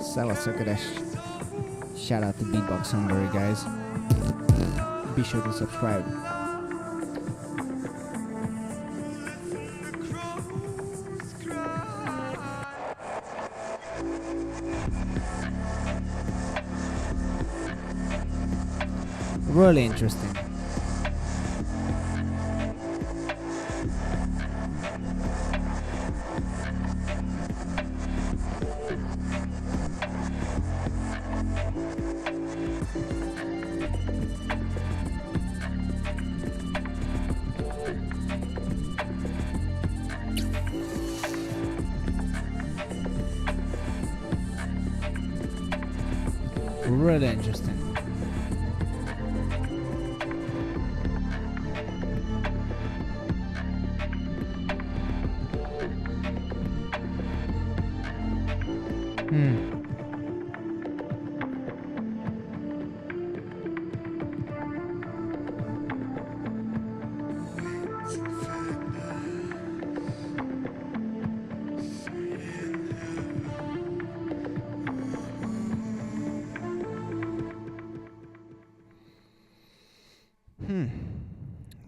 Sala Circudesh. Shout out to Beatbox Hungary, guys. Be sure to subscribe. Really interesting. Really interesting.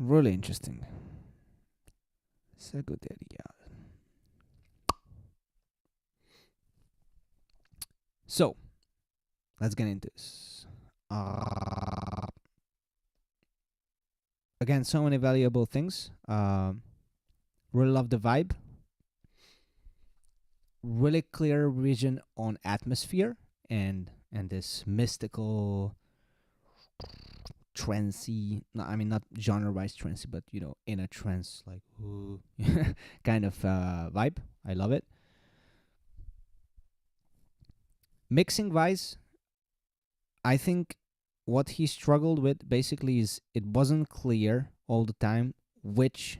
Really interesting. So, let's get into this. Again, so many valuable things. Really love the vibe. Really clear vision on atmosphere and this mystical, trancey, I mean not genre-wise trancey, but you know, in a trance, like ooh, kind of vibe. I love it. Mixing-wise, I think what he struggled with basically is it wasn't clear all the time which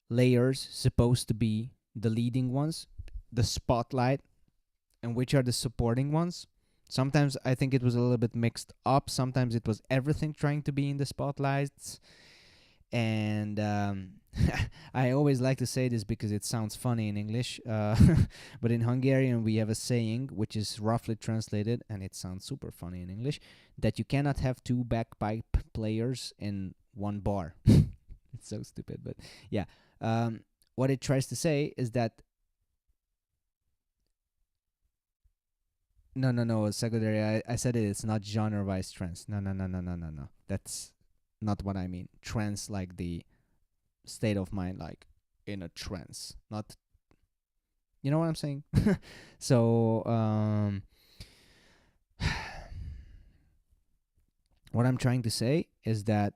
layers supposed to be the leading ones, the spotlight, and which are the supporting ones. Sometimes I think it was a little bit mixed up. Sometimes it was everything trying to be in the spotlights. And I always like to say this because it sounds funny in English. But in Hungarian, we have a saying, which is roughly translated, and it sounds super funny in English, that you cannot have two bagpipe players in one bar. It's so stupid, but yeah. What it tries to say is that No, secondary. I said it's not genre-wise trance. No. That's not what I mean. Trance, like the state of mind, like in a trance. Not, you know what I'm saying? So, what I'm trying to say is that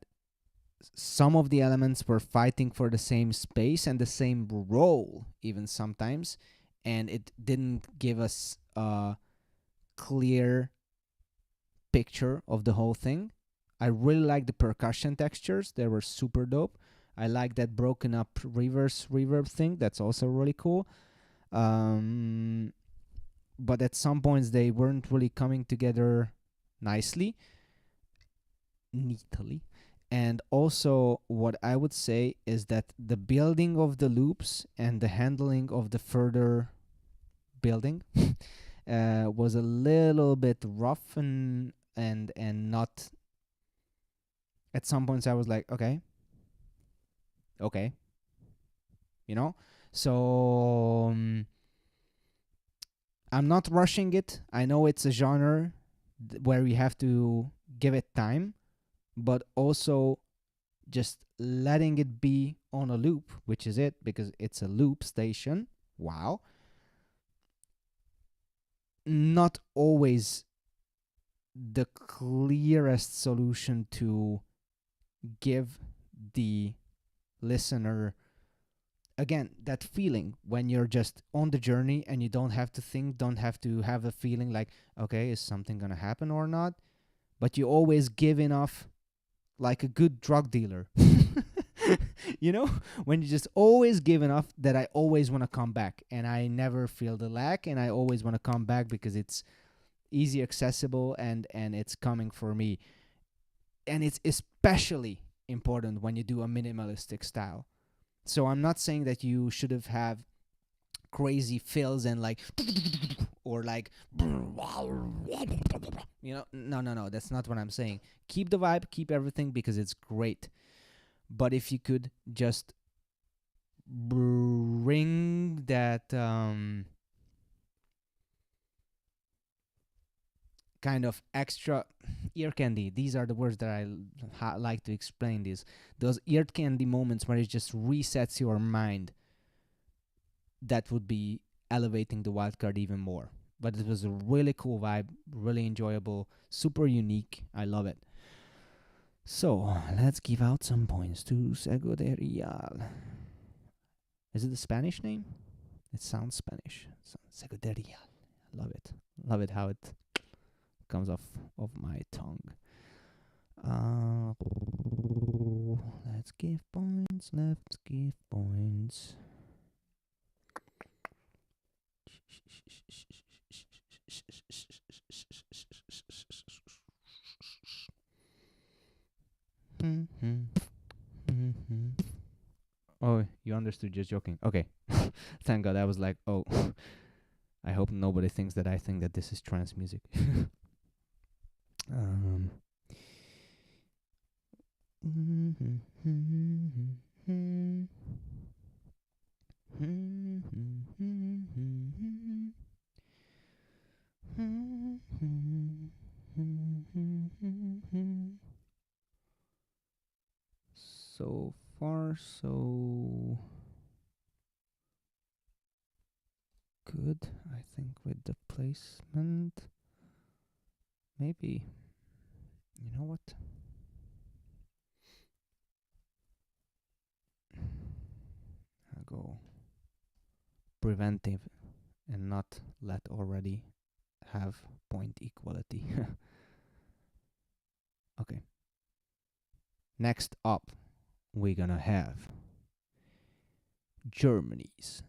some of the elements were fighting for the same space and the same role, even sometimes, and it didn't give us a clear picture of the whole thing. I really like the percussion textures. They were super dope. I like that broken up reverse reverb thing. That's also really cool. But at some points they weren't really coming together nicely, neatly. And also what I would say is that the building of the loops and the handling of the further building was a little bit rough and not. At some points I was like, okay, you know. So I'm not rushing it. I know it's a genre where we have to give it time, but also just letting it be on a loop, which is it, because it's a loop station. Wow. Not always the clearest solution to give the listener, again, that feeling when you're just on the journey and you don't have to think, don't have to have a feeling like, okay, is something gonna happen or not? But you always give enough, like a good drug dealer. You know, when you just always give enough that I always want to come back and I never feel the lack, and I always want to come back because it's easy, accessible, and it's coming for me. And it's especially important when you do a minimalistic style. So I'm not saying that you should have crazy fills and like, or like, you know, no, that's not what I'm saying. Keep the vibe, keep everything, because it's great. But if you could just bring that kind of extra ear candy, these are the words that I like to explain this, those ear candy moments where it just resets your mind, that would be elevating the wildcard even more. But it was a really cool vibe, really enjoyable, super unique. I love it. So let's give out some points to Sego de Real. Is it the Spanish name? It sounds Spanish. Sego de Real. Love it. Love it how it comes off of my tongue. Let's give points. Let's give points. Oh, you understood, just joking. Okay. Thank God. I was like, oh, I hope nobody thinks that I think that this is trance music. So far, so good, I think, with the placement. Maybe, you know what? I'll go preventive and not let already have point equality. Okay. Next up, we're gonna have Germany's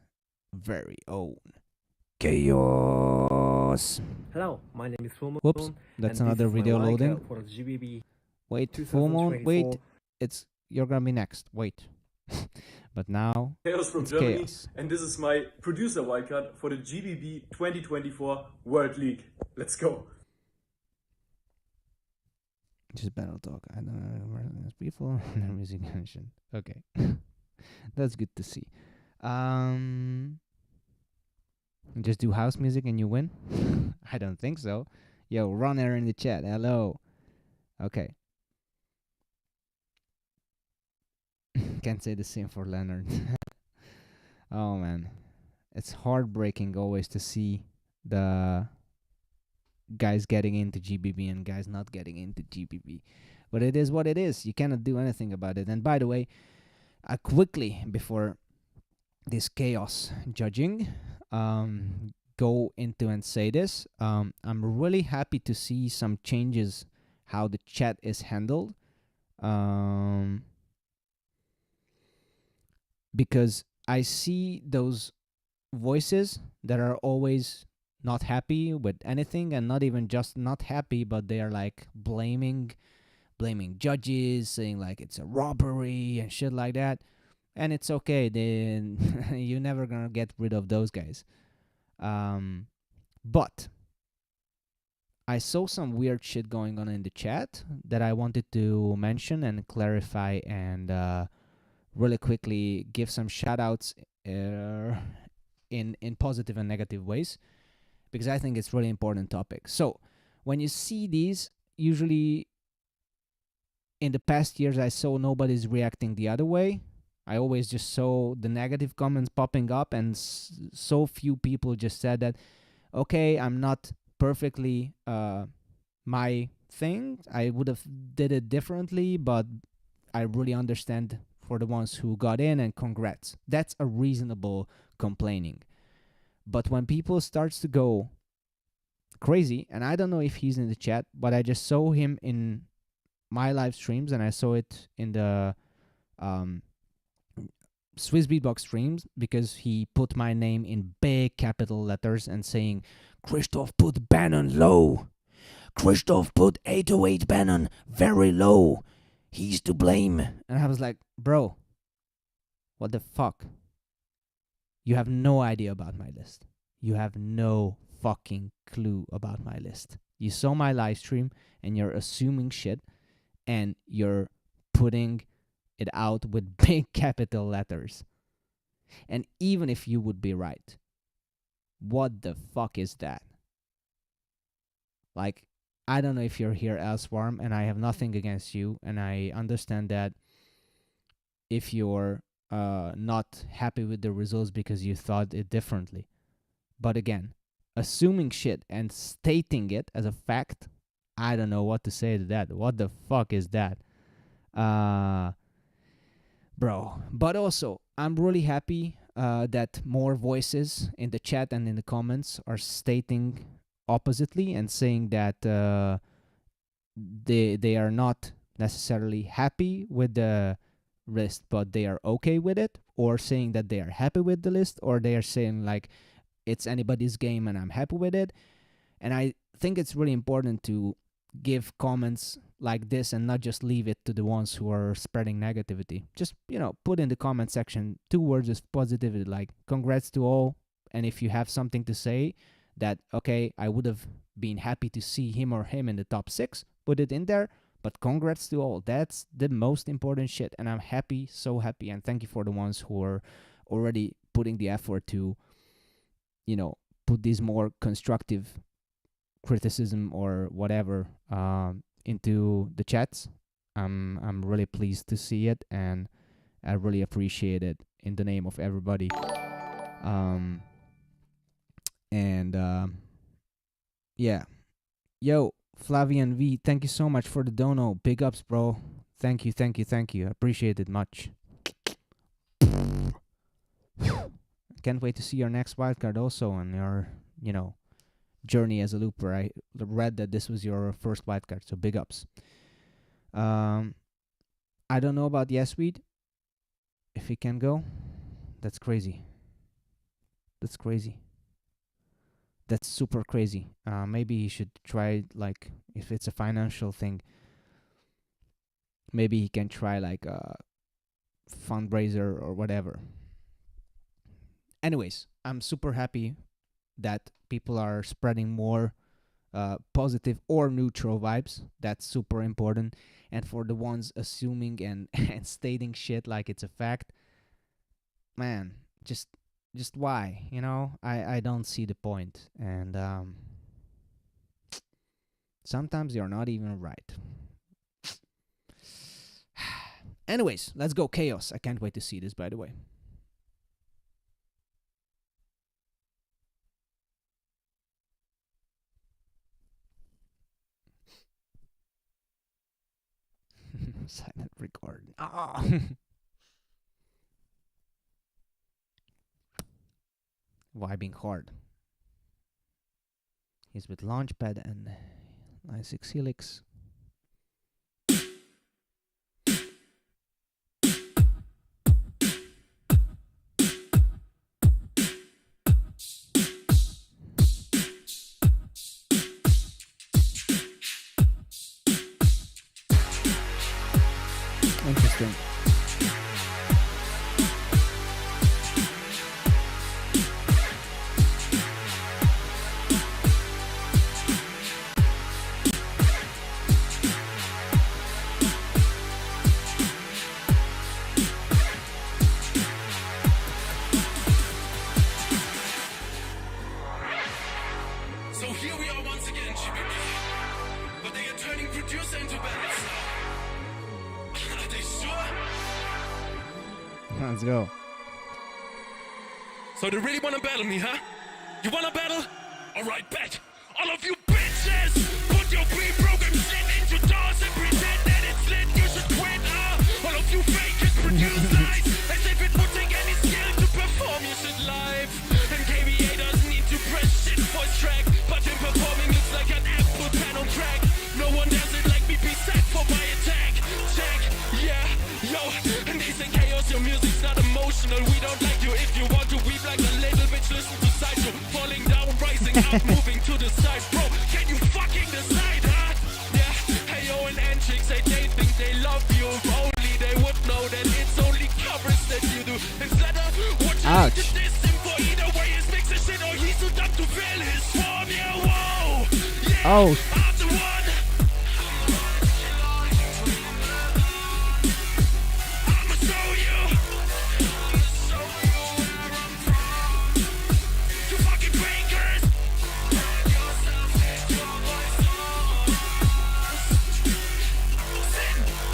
very own Chaos. Hello, my name is Foron. Whoops, that's another video loading. For GBB wait, Foron, wait, you're gonna be next. Wait. But now Chaos from Germany, Chaos. And this is my producer wildcard for the GBB 2024 World League. Let's go. Just battle talk. I don't know where there's people. No music mentioned. Okay. That's good to see. Just do house music and you win. I don't think so. Yo, Runner in the chat. Hello. Okay. Can't say the same for Leonard. Oh man, it's heartbreaking always to see the guys getting into GBB and guys not getting into GBB. But it is what it is. You cannot do anything about it. And by the way, quickly before this chaos judging, go into and say this. I'm really happy to see some changes how the chat is handled. Because I see those voices that are always not happy with anything, and not even just not happy, but they are like blaming judges, saying like it's a robbery and shit like that. And it's okay, then you're never gonna get rid of those guys. But I saw some weird shit going on in the chat that I wanted to mention and clarify, and really quickly give some shout outs in positive and negative ways, because I think it's really important topic. So when you see these, usually in the past years I saw nobody's reacting the other way. I always just saw the negative comments popping up, and so few people just said that, okay, I'm not perfectly my thing, I would have did it differently, but I really understand for the ones who got in, and congrats. That's a reasonable complaining. But when people starts to go crazy, and I don't know if he's in the chat, but I just saw him in my live streams, and I saw it in the Swiss Beatbox streams, because he put my name in big capital letters and saying, Kristof put Bannon low. Kristof put 808 Bannon very low. He's to blame. And I was like, bro, what the fuck? You have no idea about my list. You have no fucking clue about my list. You saw my live stream and you're assuming shit, and you're putting it out with big capital letters. And even if you would be right, what the fuck is that? Like, I don't know if you're here elsewhere, and I have nothing against you, and I understand that if you're not happy with the results because you thought it differently. But again, assuming shit and stating it as a fact, I don't know what to say to that. What the fuck is that? Bro. But also, I'm really happy that more voices in the chat and in the comments are stating oppositely and saying that they are not necessarily happy with the list, but they are okay with it, or saying that they are happy with the list, or they are saying like it's anybody's game and I'm happy with it. And I think it's really important to give comments like this and not just leave it to the ones who are spreading negativity. Just, put in the comment section 2 words of positivity, like congrats to all, and if you have something to say that, okay, I would have been happy to see him or him in the top 6, put it in there, but congrats to all. That's the most important shit, and I'm happy, so happy, and thank you for the ones who are already putting the effort to, put these more constructive criticism or whatever into the chats. I'm really pleased to see it, and I really appreciate it in the name of everybody. Yeah. Yo, Flavian V, thank you so much for the dono. Big ups, bro. Thank you. I appreciate it much. Can't wait to see your next wildcard also on your, journey as a looper. I read that this was your first wildcard, so big ups. I don't know about Yesweed. If he can go, that's crazy. That's super crazy. Maybe he should try, like, if it's a financial thing, maybe he can try like a fundraiser or whatever. Anyways, I'm super happy that people are spreading more positive or neutral vibes. That's super important. And for the ones assuming and stating shit like it's a fact, man, just why? I don't see the point. And Sometimes you're not even right. Anyways, let's go Chaos. I can't wait to see this, by the way. Silent record. Ah. Vibing hard. He's with Launchpad and 96 Helix. Interesting. So here we are once again, GBB. But they are turning producer into battles now. Are they sure? Let's go. So they really wanna battle me, huh? You wanna battle? Alright, bet. All of you bitches, put your pre-programmed shit into doors and pretend that it's lit. You should quit, all of you fakers produce lies as if it would take any skill to perform your shit live. And KBA doesn't need to press shit voice track, but in performing it's like an Apple pen on track. No one does it like me, be set for my attack. Check, yeah, yo. And they say chaos, your music's not emotional. We don't like you if you want to weep like a little bitch. Listen to Sideshow, falling down, rising up, moving to the side. Bro, can you fucking decide, huh? Yeah, hey yo, and Entrix say they think they love you. If only they would know that it's only covers that you do. And Slather, what you need to diss him for either way is mix of shit or he's too dumb to fill his form. Yeah, whoa, yeah, I'm the one. I'ma show you. You fucking breakers.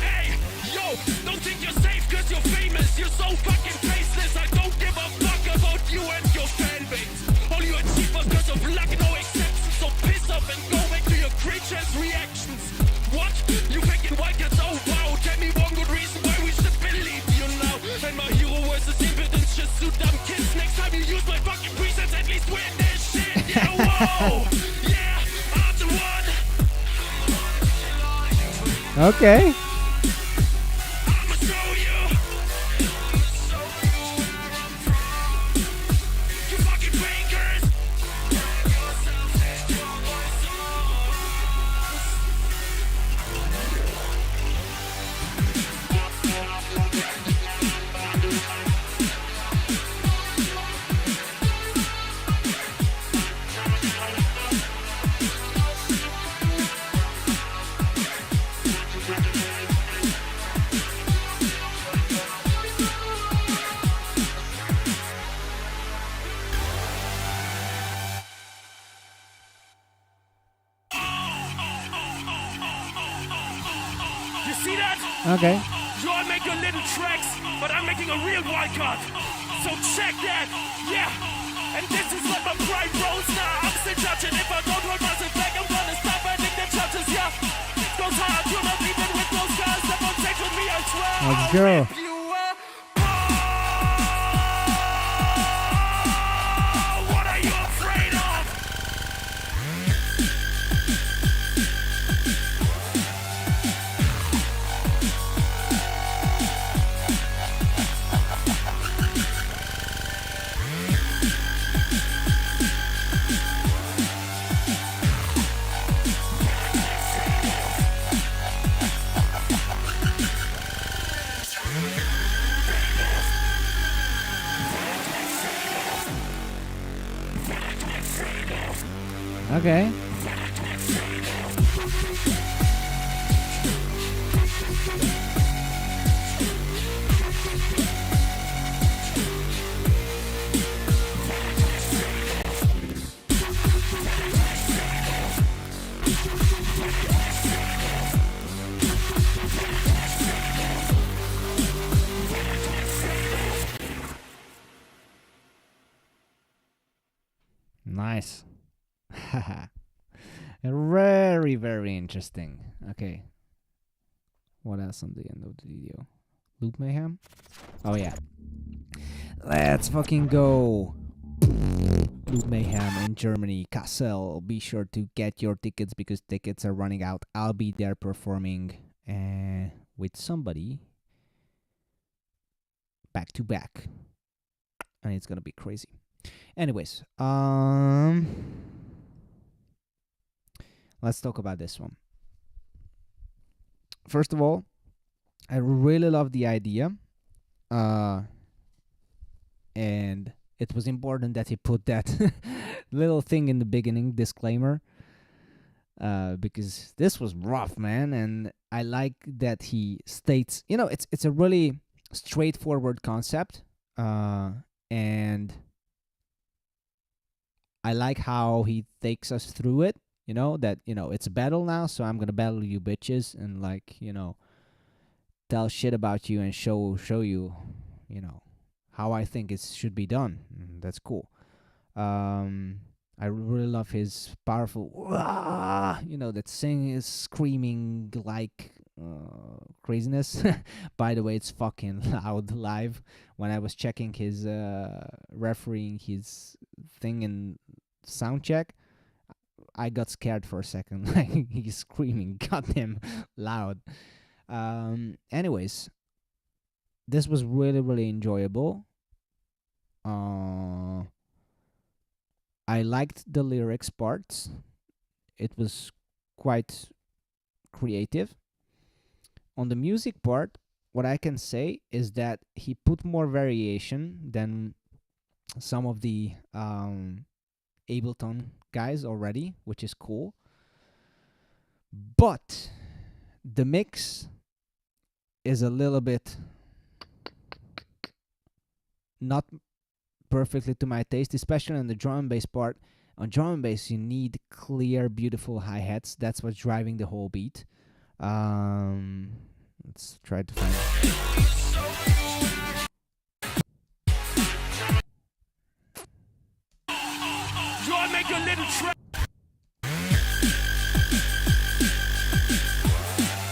Hey, yo, don't think you're safe cause you're famous. You're so fucking faceless. I don't give a fuck about you and your fan base. All you achieve was cause of luck, no exceptions. So piss off and go back to your creatures' reactions. What? You thinking Wildcards? Oh wow, tell me one good reason why we should believe you now. And my hero versus impotence, just two dumb kids. Next time you use my fucking presets, at least win this shit. Yeah, whoa, yeah, I'm the one. Okay. I'ma show you. You fucking breakers. You see that? Okay. You all make your little tracks, but I'm making a real wildcard. So check that, yeah. And this is what my pride rolls now. I'm still judging. If I don't hold myself back, I'm gonna stop ending the judges, yeah. It goes hard, you're not even with those guys. Step on stage with me, I swear. Let's go. What are you afraid of? Okay. Nice. Very, very interesting. Okay. What else on the end of the video? Loop Mayhem? Oh, yeah. Let's fucking go. Loop Mayhem in Germany, Kassel. Be sure to get your tickets because tickets are running out. I'll be there performing with somebody back to back. And it's gonna be crazy. Anyways, let's talk about this one. First of all, I really love the idea. And it was important that he put that little thing in the beginning, disclaimer. Because this was rough, man. And I like that he states, you know, it's a really straightforward concept. And I like how he takes us through it. You know, that, you know, it's a battle now, so I'm gonna battle you bitches and, like, you know, tell shit about you and show you, you know, how I think it should be done. That's cool. I really love his powerful, you know, that sing is screaming like craziness. By the way, it's fucking loud live. When I was checking his refereeing his thing in sound check, I got scared for a second. Like, he's screaming goddamn loud. Anyways, this was really, really enjoyable. I liked the lyrics parts. It was quite creative. On the music part, what I can say is that he put more variation than some of the Ableton guys already, which is cool. But the mix is a little bit not perfectly to my taste, especially on the drum and bass part. On drum and bass, you need clear, beautiful hi-hats. That's what's driving the whole beat. Let's try to find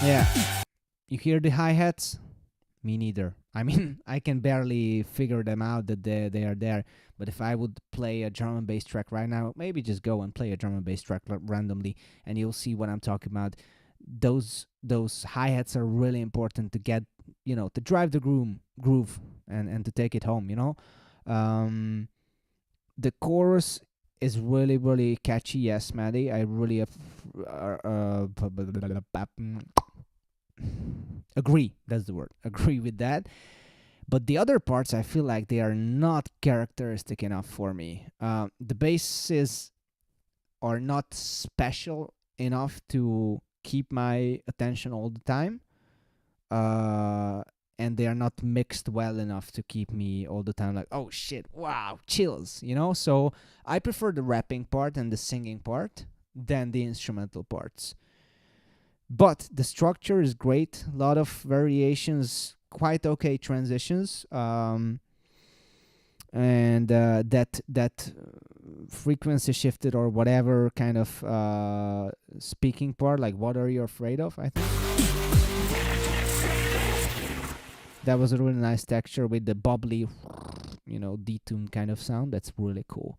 Yeah. You hear the hi-hats? Me neither. I mean, I can barely figure them out that they are there. But if I would play a drum and bass track right now, maybe just go and play a drum and bass track randomly, and you'll see what I'm talking about. Those hi-hats are really important to get, you know, to drive the groove and to take it home, you know. The chorus is really, really catchy. Yes, Maddie, I really agree. That's the word. Agree with that. But the other parts, I feel like they are not characteristic enough for me. The basses are not special enough to keep my attention all the time. And they are not mixed well enough to keep me all the time like, oh shit, wow, chills, you know? So I prefer the rapping part and the singing part than the instrumental parts. But the structure is great. A lot of variations, quite okay transitions. And that frequency shifted or whatever kind of speaking part, like what are you afraid of, I think. That was a really nice texture with the bubbly, you know, detuned kind of sound. That's really cool.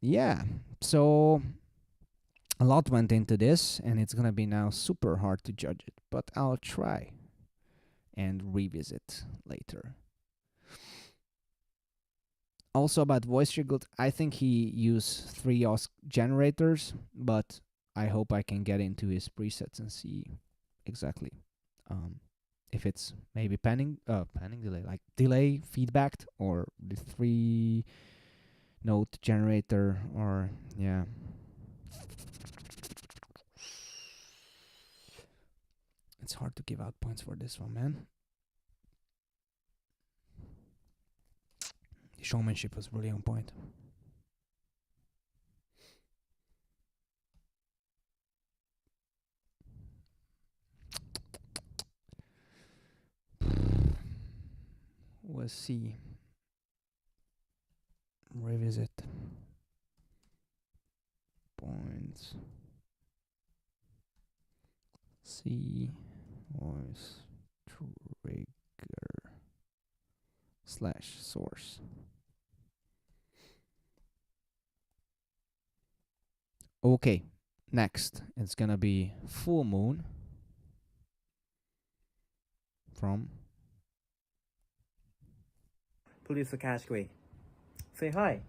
Yeah, so a lot went into this, and it's gonna be now super hard to judge it, but I'll try and revisit later. Also about voice triggers, I think he used 3 OS generators, but I hope I can get into his presets and see exactly if it's maybe panning delay, like delay feedbacked, or the 3 note generator, or yeah. It's hard to give out points for this one, man. The showmanship was really on point. Let's see. revisit points. C voice trigger / source. Okay, next it's gonna be full moon from Producer category. Say hi.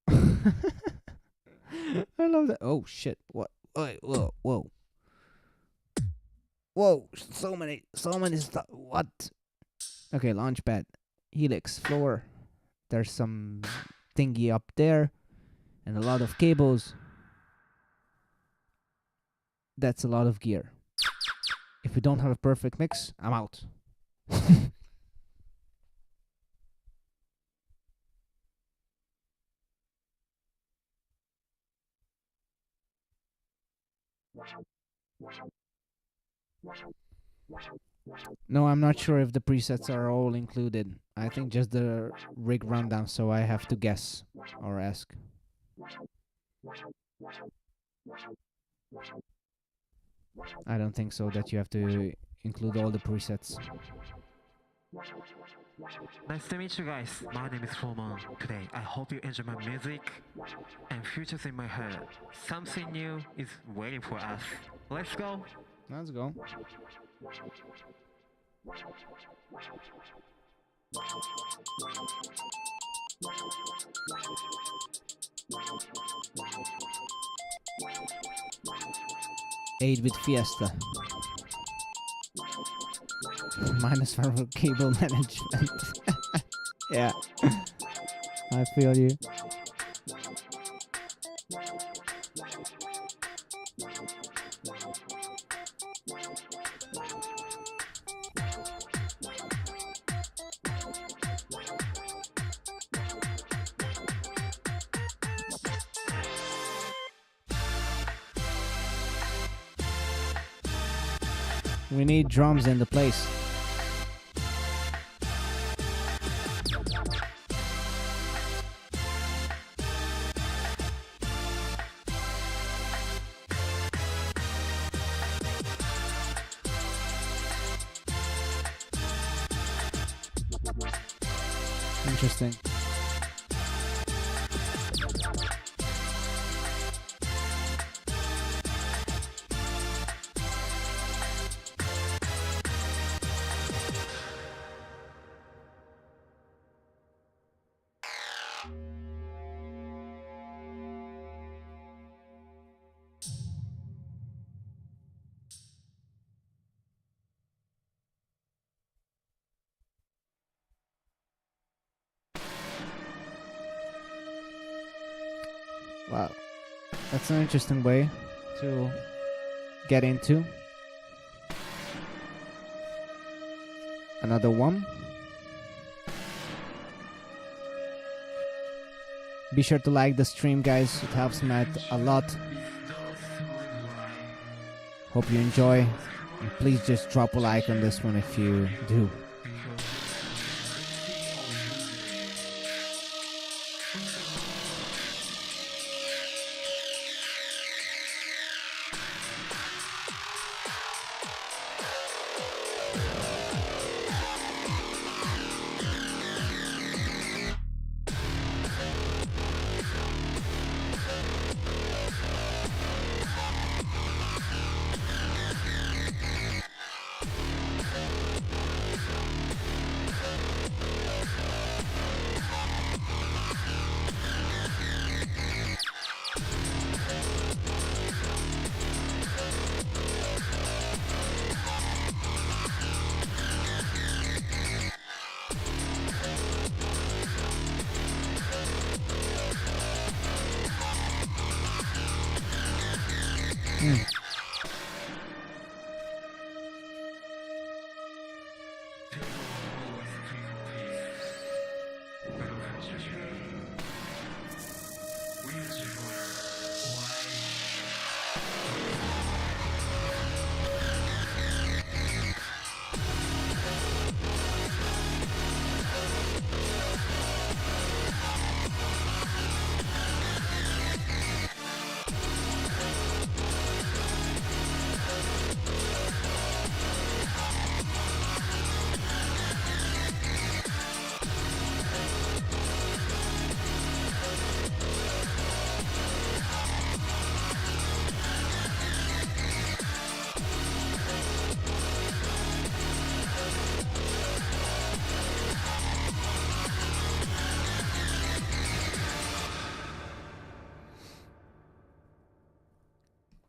I love that. Oh shit! What? Wait, whoa, whoa, whoa! So many stuff. What? Okay, launchpad, helix, floor. There's some thingy up there, and a lot of cables. That's a lot of gear. If we don't have a perfect mix, I'm out. No, I'm not sure if the presets are all included. I think just the rig rundown, so I have to guess or ask. I don't think so that you have to include all the presets. Nice to meet you guys. My name is Foron. Today, I hope you enjoy my music and futures in my head. Something new is waiting for us. Let's go. Let's go. 8-bit Fiesta. Minus firewall cable management. Yeah. I feel you. We need drums in the place. Interesting. Wow, that's an interesting way to get into. Another one. Be sure to like the stream, guys. It helps me out a lot. Hope you enjoy. And please just drop a like on this one if you do.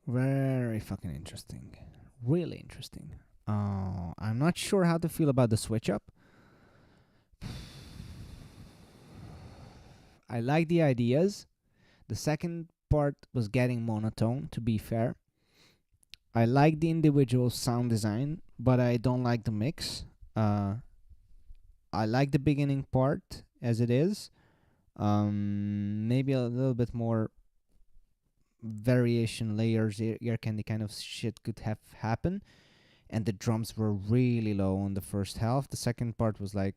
Very fucking interesting. Really interesting. I'm not sure how to feel about the switch up. I like the ideas. The second part was getting monotone, to be fair. I like the individual sound design, but I don't like the mix. I like the beginning part as it is. Maybe a little bit more variation layers, ear candy kind of shit could have happened. And the drums were really low in the first half. The second part was like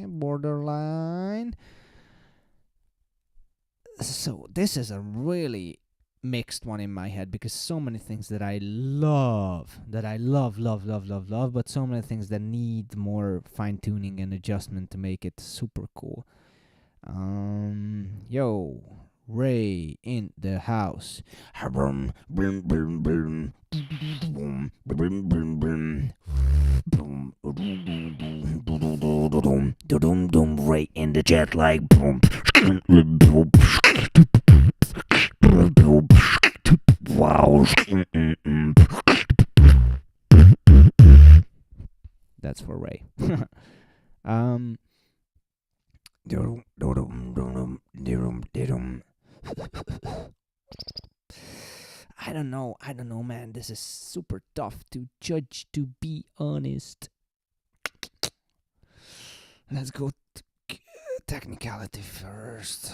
borderline. So this is a really mixed one in my head, because so many things that I love, but so many things that need more fine tuning and adjustment to make it super cool. Yo, Ray in the house. Ray in the chat like wow. That's for Ray. I don't know, man. This is super tough to judge, to be honest. Let's go technicality first.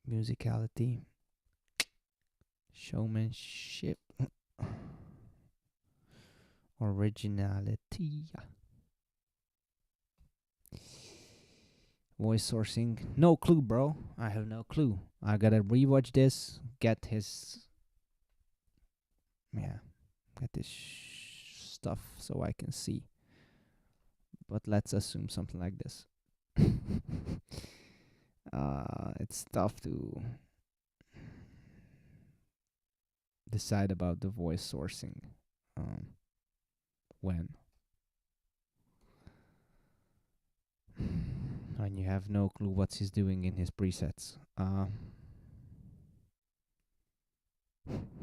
Musicality. Showmanship. Originality. Voice sourcing. No clue, bro. I have no clue. I gotta rewatch this. Get his... Yeah. Get this stuff so I can see. But let's assume something like this. It's tough to decide about the voice sourcing. When you have no clue what he's doing in his presets.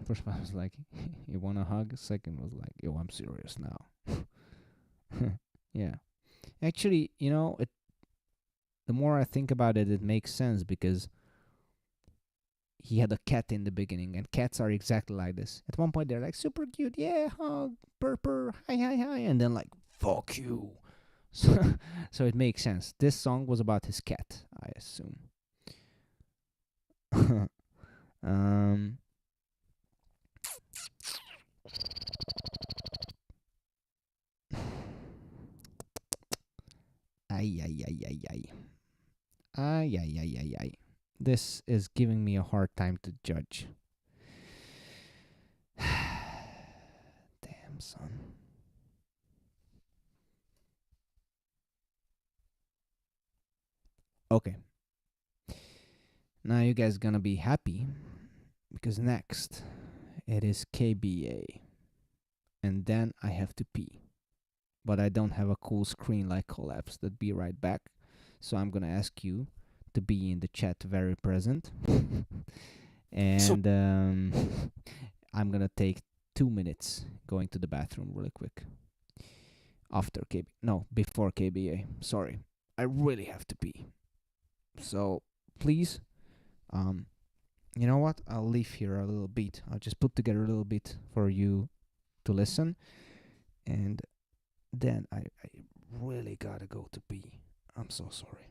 First one was like, you want a hug? Second was like, yo, I'm serious now. Yeah. Actually, you know, the more I think about it, it makes sense, because he had a cat in the beginning, and cats are exactly like this. At one point, they're like, super cute, yeah, hug, purr, hi, and then like, fuck you. So it makes sense. This song was about his cat, I assume. Ay. This is giving me a hard time to judge. Damn, son. Okay. Now you guys gonna be happy, because next it is KBA. And then I have to pee. But I don't have a cool screen like Collapse. That be right back. So I'm gonna ask you to be in the chat very present. And I'm gonna take 2 minutes going to the bathroom really quick. Before KBA. Sorry. I really have to pee. So please, you know what? I'll leave here a little bit. I'll just put together a little bit for you to listen. And then I really gotta go to pee. I'm so sorry.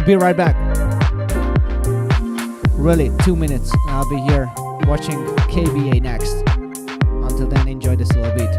Be right back. Really, 2 minutes, and I'll be here watching KBA next. Until then, enjoy this little beat.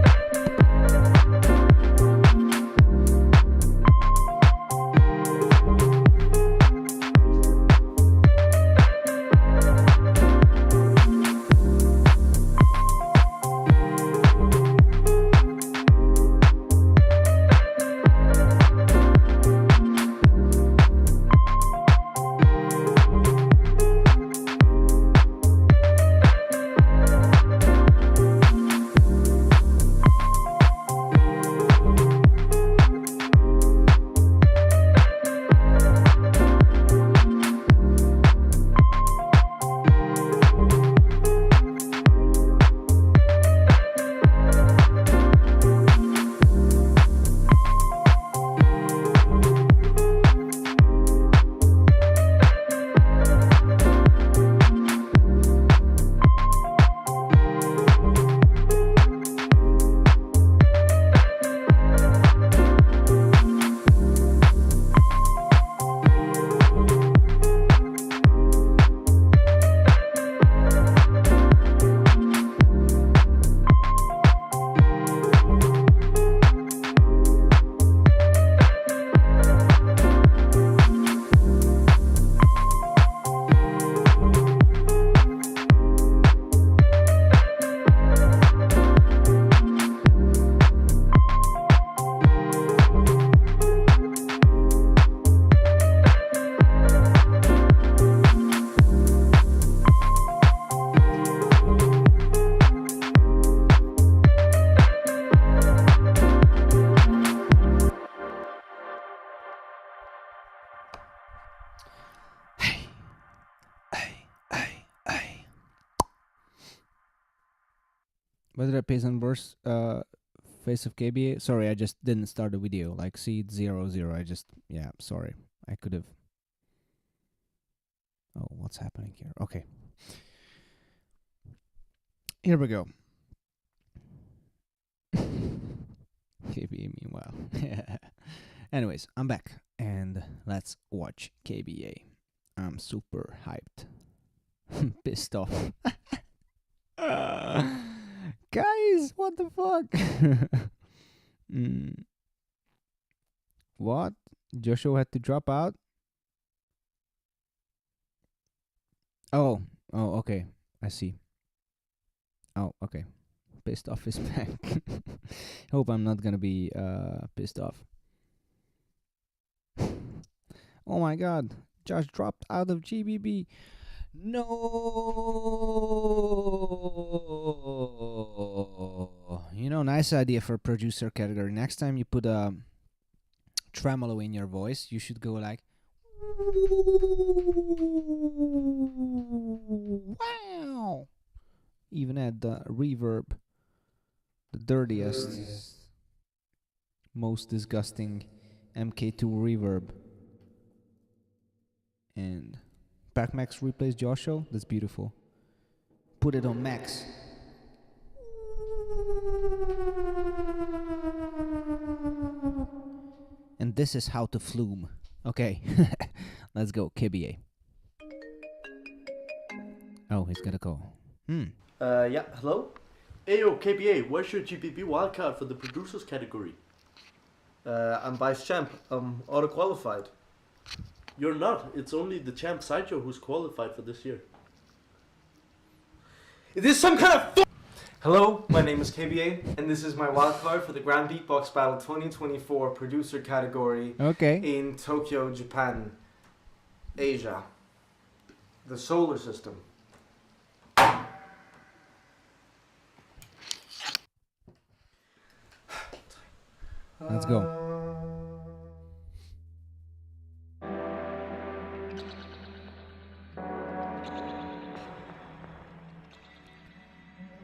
What did I paste on verse? Face of KBA? Sorry, I just didn't start the video. Like, see, 0, 0. I just, yeah, sorry. I could have. Oh, what's happening here? Okay. Here we go. KBA, meanwhile. Anyways, I'm back. And let's watch KBA. I'm super hyped. Pissed off. Guys, what the fuck? What? Joshua had to drop out? Oh, okay. I see. Oh, okay. Pissed off is back. Hope I'm not gonna be pissed off. Oh my god. Josh dropped out of GBB. No. You know, nice idea for producer category. Next time you put a tremolo in your voice, you should go like, wow. Even add the reverb, the dirtiest, most disgusting MK2 reverb. And Pac Max replace Joshua. That's beautiful. Put it on max. And this is how to flume. Okay, let's go. KBA. Oh, he's gonna go. Yeah, hello? Ayo, KBA, where's your GBB wildcard for the producers category? I'm vice champ. I'm auto qualified. You're not. It's only the champ Sideshow who's qualified for this year. Is this some kind of Hello, my name is KBA, and this is my wildcard for the Grand Beatbox Battle 2024 producer category in Tokyo, Japan, Asia, the solar system. Let's go.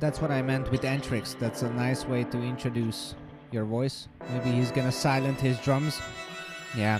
That's what I meant with Entrix. That's a nice way to introduce your voice. Maybe he's gonna silent his drums. Yeah.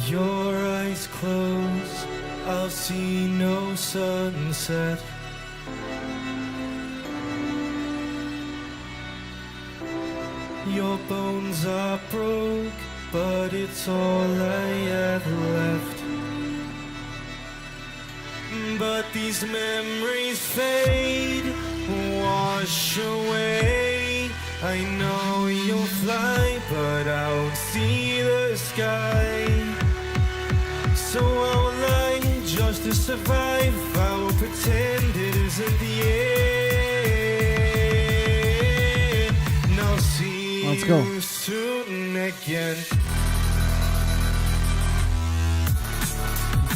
your eyes close, I'll see no sunset. Your bones are broke, but it's all I have left. But these memories fade, wash away. I know you'll fly, but I won't see the sky. So how will I, just to survive, I will pretend it isn't the end. Now see Let's go. you soon again.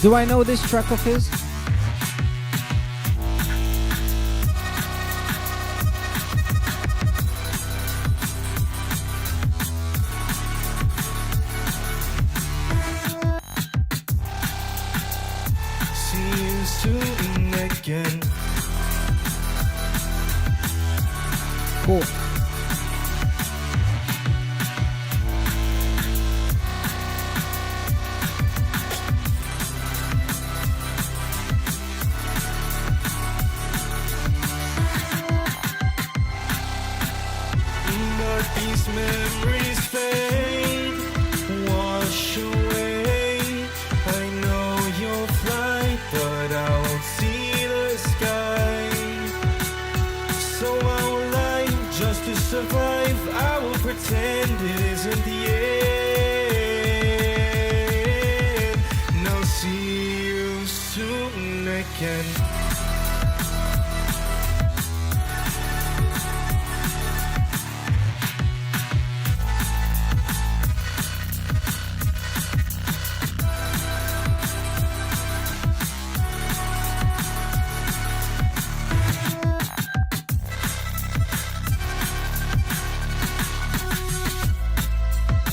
Do I know this track of his? Soon again. Cool. But these memories fade, wash away. I know you'll fly, but I won't see the sky. So how will I, just to survive, I will pretend it isn't the end. Now see you soon again.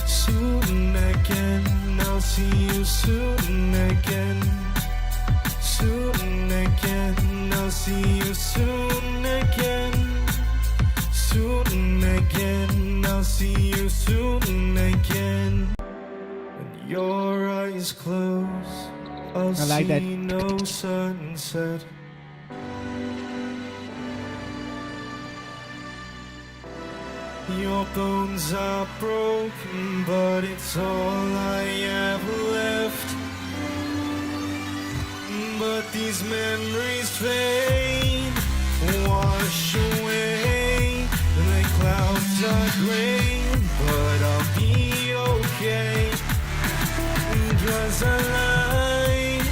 Soon again, I'll see you soon again. Soon again, I'll see you soon again. Soon again, I'll see you soon again. When your eyes close, I'll I like that. see no sunset. Your bones are broken, but it's all I have left. But these memories fade, wash away. The clouds are gray, but I'll be okay. 'Cause I lied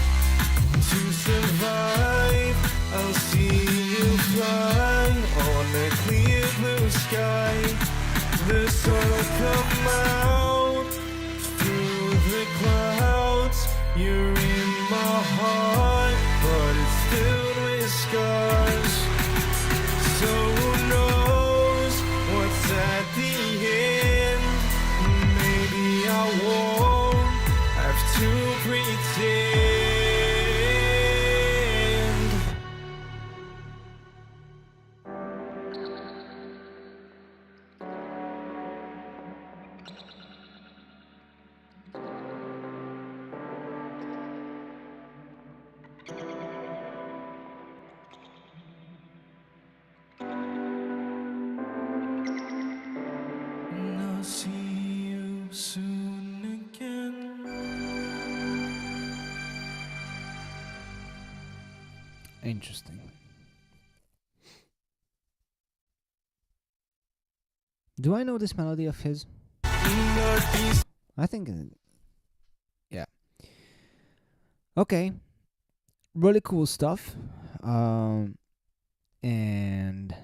to survive. I'll see you fly on a clear blue sky. The sun will come out through the clouds. You're in my heart, but it's filled with scars. So who knows what's at the end? Maybe I won't have to pretend. I'll see you soon again. Interesting. Do I know this melody of his? I think, yeah. Okay, really cool stuff. And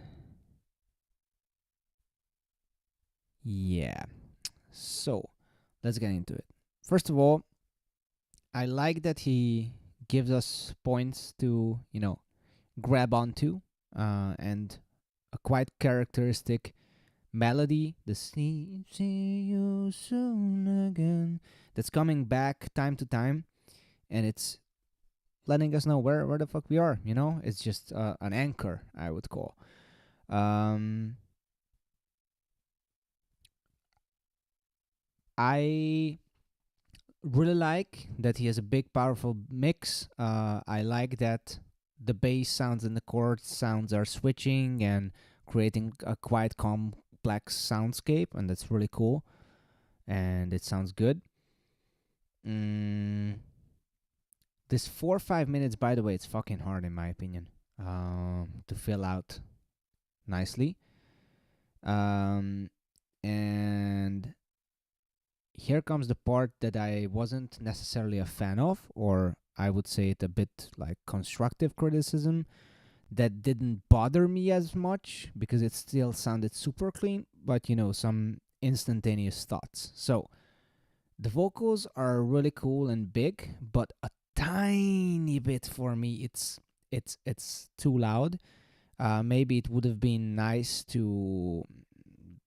yeah, so let's get into it. First of all, I like that he gives us points to, you know, grab onto, and a quite characteristic melody, the see you soon again, that's coming back time to time, and it's letting us know where the fuck we are, you know? It's just an anchor, I would call. I really like that he has a big, powerful mix. I like that the bass sounds and the chord sounds are switching and creating a quite complex soundscape, and that's really cool. And it sounds good. This 4 or 5 minutes, by the way, it's fucking hard in my opinion to fill out nicely. And here comes the part that I wasn't necessarily a fan of, or I would say it a bit like constructive criticism that didn't bother me as much because it still sounded super clean, but you know, some instantaneous thoughts. So the vocals are really cool and big, but a tiny bit for me it's too loud. Maybe it would have been nice to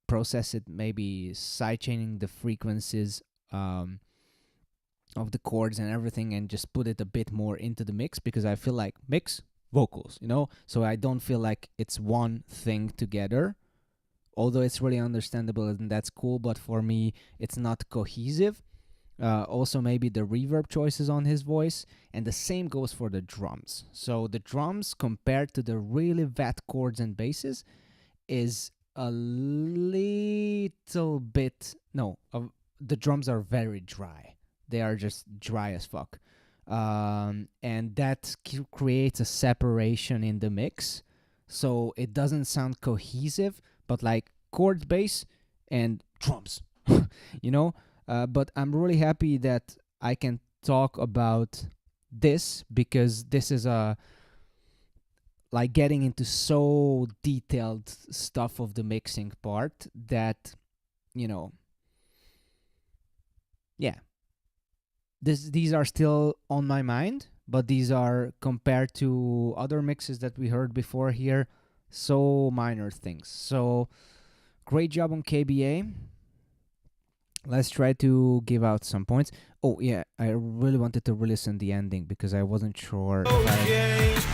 process it, maybe sidechaining the frequencies of the chords and everything, and just put it a bit more into the mix, because I feel like mix vocals, you know, so I don't feel like it's one thing together, although it's really understandable and that's cool, but for me it's not cohesive. Also maybe the reverb choices on his voice, and the same goes for the drums. So the drums compared to the really wet chords and basses is a little bit, the drums are very dry. They are just dry as fuck. And that creates a separation in the mix, so it doesn't sound cohesive, but like chord, bass, and drums, you know? But I'm really happy that I can talk about this, because this is like getting into so detailed stuff of the mixing part that, you know, yeah. These are still on my mind, but these are, compared to other mixes that we heard before here, so minor things. So great job on KBA. Let's try to give out some points. Oh yeah, I really wanted to listen the ending because I wasn't sure if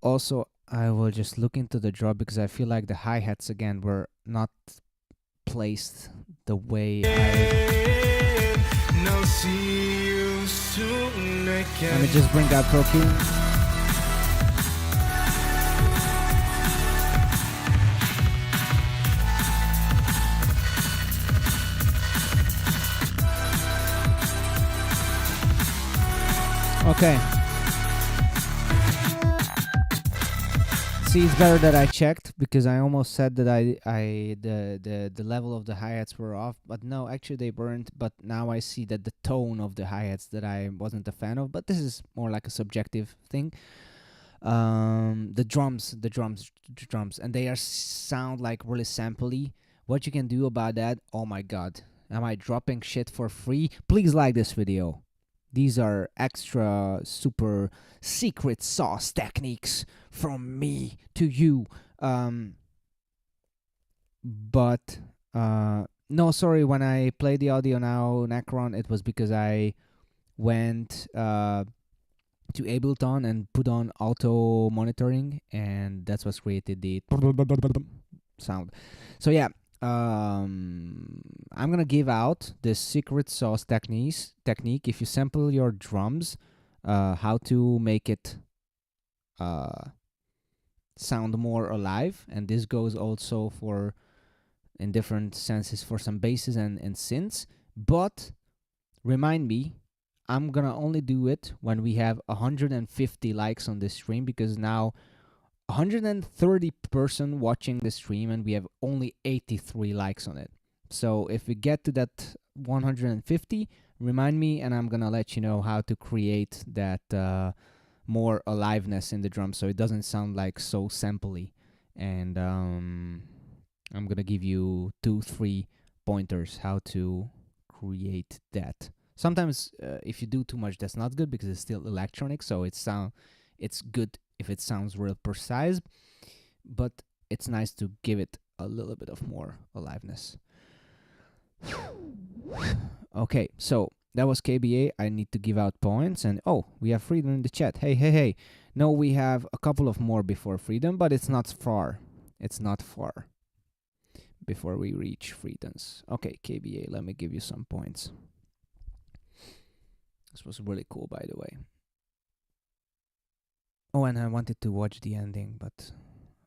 Also, I will just look into the drop because I feel like the hi-hats again were not placed the way Let me just bring out Pro Q. Okay. See, it's better that I checked, because I almost said that the level of the hi-hats were off, but no, actually they weren't. But now I see that the tone of the hi-hats that I wasn't a fan of, but this is more like a subjective thing. The drums, and they sound like really sampley. What you can do about that? Oh my god, am I dropping shit for free? Please like this video. These are extra super secret sauce techniques from me to you. But no, sorry, when I play the audio now, Necron, it was because I went to Ableton and put on auto monitoring, and that's what's created the sound. So yeah. I'm gonna give out the secret sauce technique. If you sample your drums, how to make it sound more alive, and this goes also for, in different senses, for some basses and synths. But remind me, I'm gonna only do it when we have 150 likes on this stream, because now 130 person watching the stream and we have only 83 likes on it. So if we get to that 150, remind me, and I'm gonna let you know how to create that more aliveness in the drum, so it doesn't sound like so sampley. And I'm gonna give you 2-3 pointers how to create that. Sometimes if you do too much, that's not good, because it's still electronic, so it's good if it sounds real precise, but it's nice to give it a little bit of more aliveness. Okay, so That was KBA. I need to give out points. And oh, we have Freedom in the chat. Hey, hey, hey. No, we have a couple of more before Freedom, but it's not far. It's not far before we reach Freedoms. Okay, KBA, let me give you some points. This was really cool, by the way. Oh, and I wanted to watch the ending, but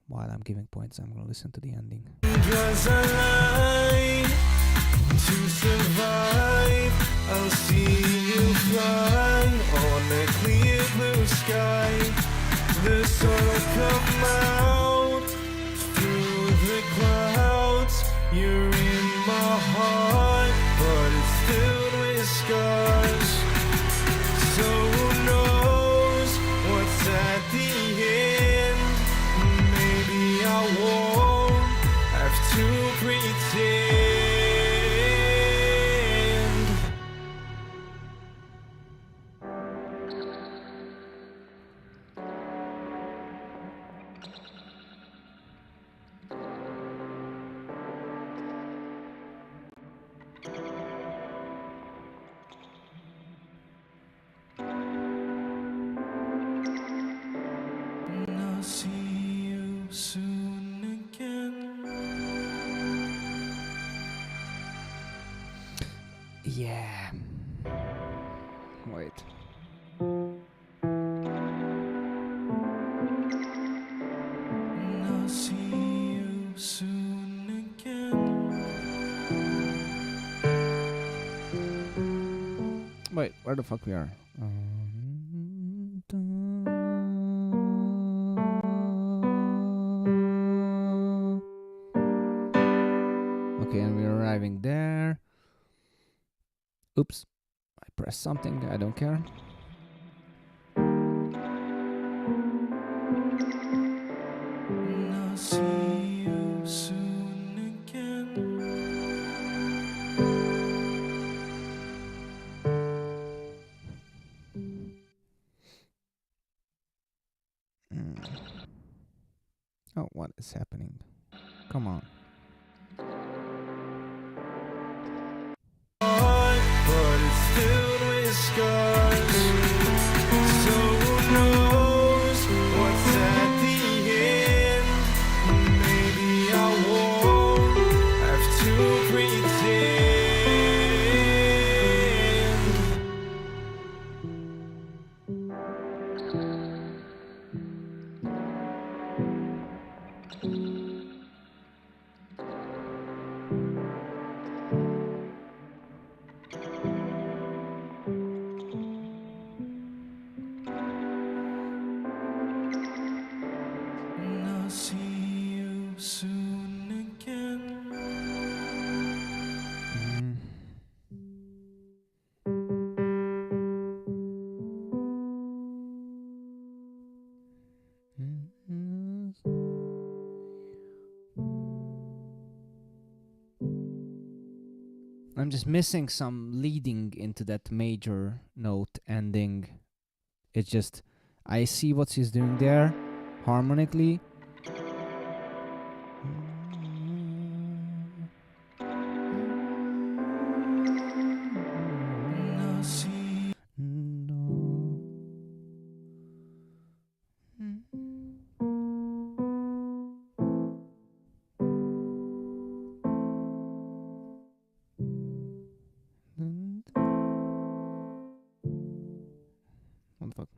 while I'm giving points, I'm gonna listen to the ending. Because I like to survive, I'll see you fly on a clear blue sky. The sun will come out through the clouds. You're in my heart, but it's filled with scars. So who knows what's at the end? Maybe I won't have to pretend. And I'll see you soon again. Yeah. Wait. And I'll see you soon again. Wait, where the fuck we are? Okay, and we're arriving there. Oops. I pressed something, I don't care. And I'll see you soon again. Oh, what is happening? Come on. But it's filled with scars. So who knows what's at the end? Maybe I won't have to And I'll see you soon again. I'm just missing some leading into that major note ending. It's just, I see what she's doing there, harmonically. And I'll see What the fuck?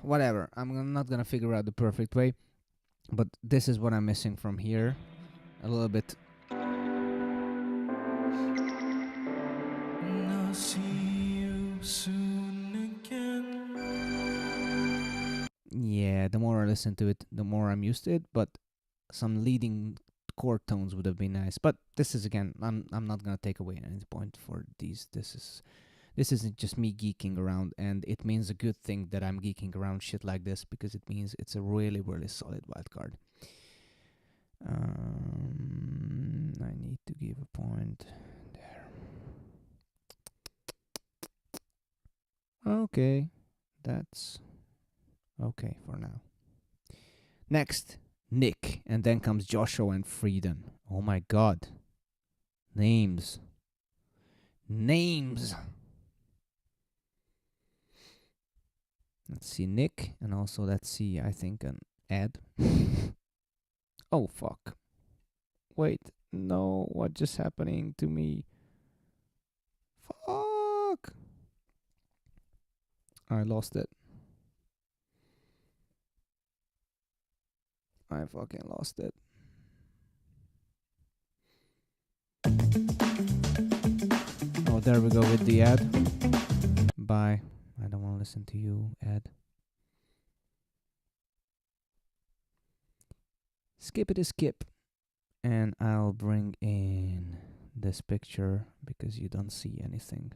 Whatever. I'm not gonna figure out the perfect way, but this is what I'm missing from here. A little bit. And I'll see you soon again. Yeah, the more I listen to it, the more I'm used to it, but some leading chord tones would have been nice. But this is, again, I'm not gonna take away any point for these. This isn't just me geeking around, and it means a good thing that I'm geeking around shit like this, because it means it's a really, really solid wildcard. I need to give a point there. Okay, that's okay for now. Next, Nick, and then comes Joshua and Frieden. Oh my god. Names. Names. Let's see Nick, and also let's see, I think, an Ed. Oh fuck. Wait, no, what just happening to me? Fuck. I lost it. I fucking lost it. Oh, there we go with the ad. Bye. I don't want to listen to you, ad. Skip it a skip. And I'll bring in this picture because you don't see anything.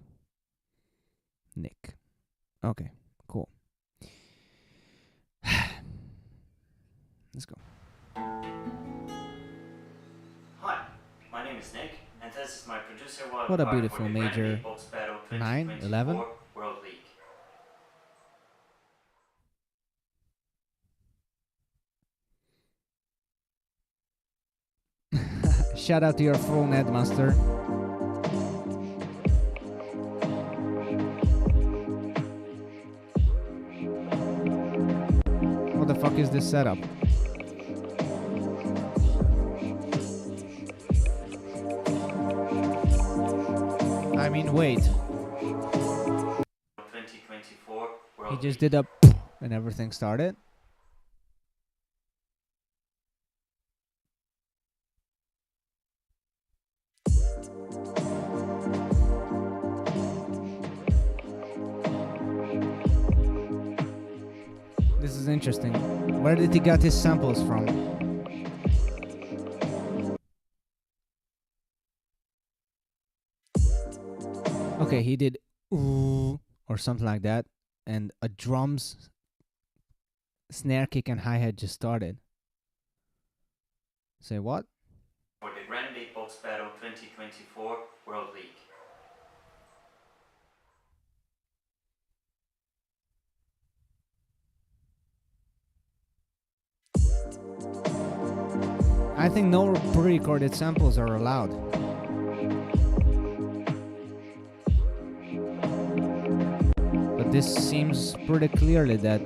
Nick. Okay, cool. Let's go. Hi, my name is Nick, and this is my producer Wildcard. What a beautiful for the major. Beatbox Battle 9, 11. World League. Shout out to your Foron headmaster. What the fuck is this setup? I mean, wait. 2024 World He just League. did a and everything started. This is interesting. Where did he get his samples from? Okay, he did ooh or something like that, and a drums, snare kick, and hi-hat just started. Say what? For the Grand Beatbox Battle 2024 World League. I think no pre-recorded samples are allowed. But this seems pretty clearly that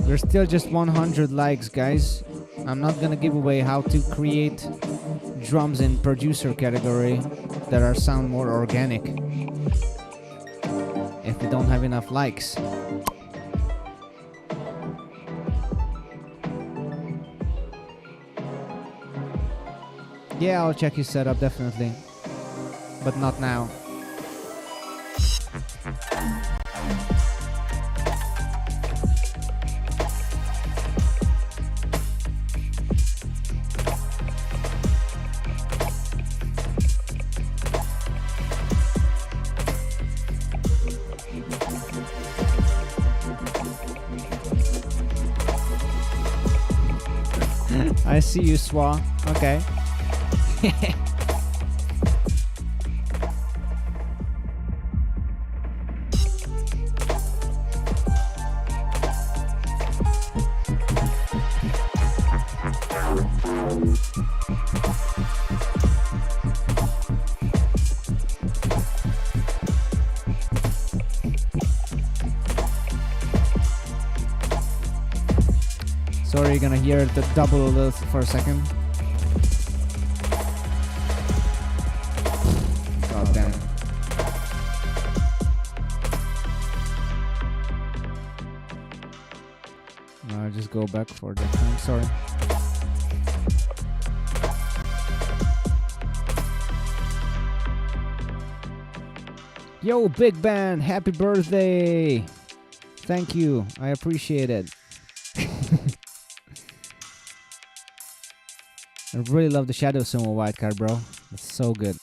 there's still just 100 likes, guys. I'm not gonna give away how to create drums in producer category that are sound more organic if we don't have enough likes. Yeah, I'll check his setup definitely, but not now. I see you, Swa. Okay. Sorry, you're gonna hear the double for a second. God damn. No, I'll just go back for that time. Sorry. Yo, Big Band, happy birthday! Thank you, I appreciate it. I really love the Shadow Sumo wildcard, bro. It's so good.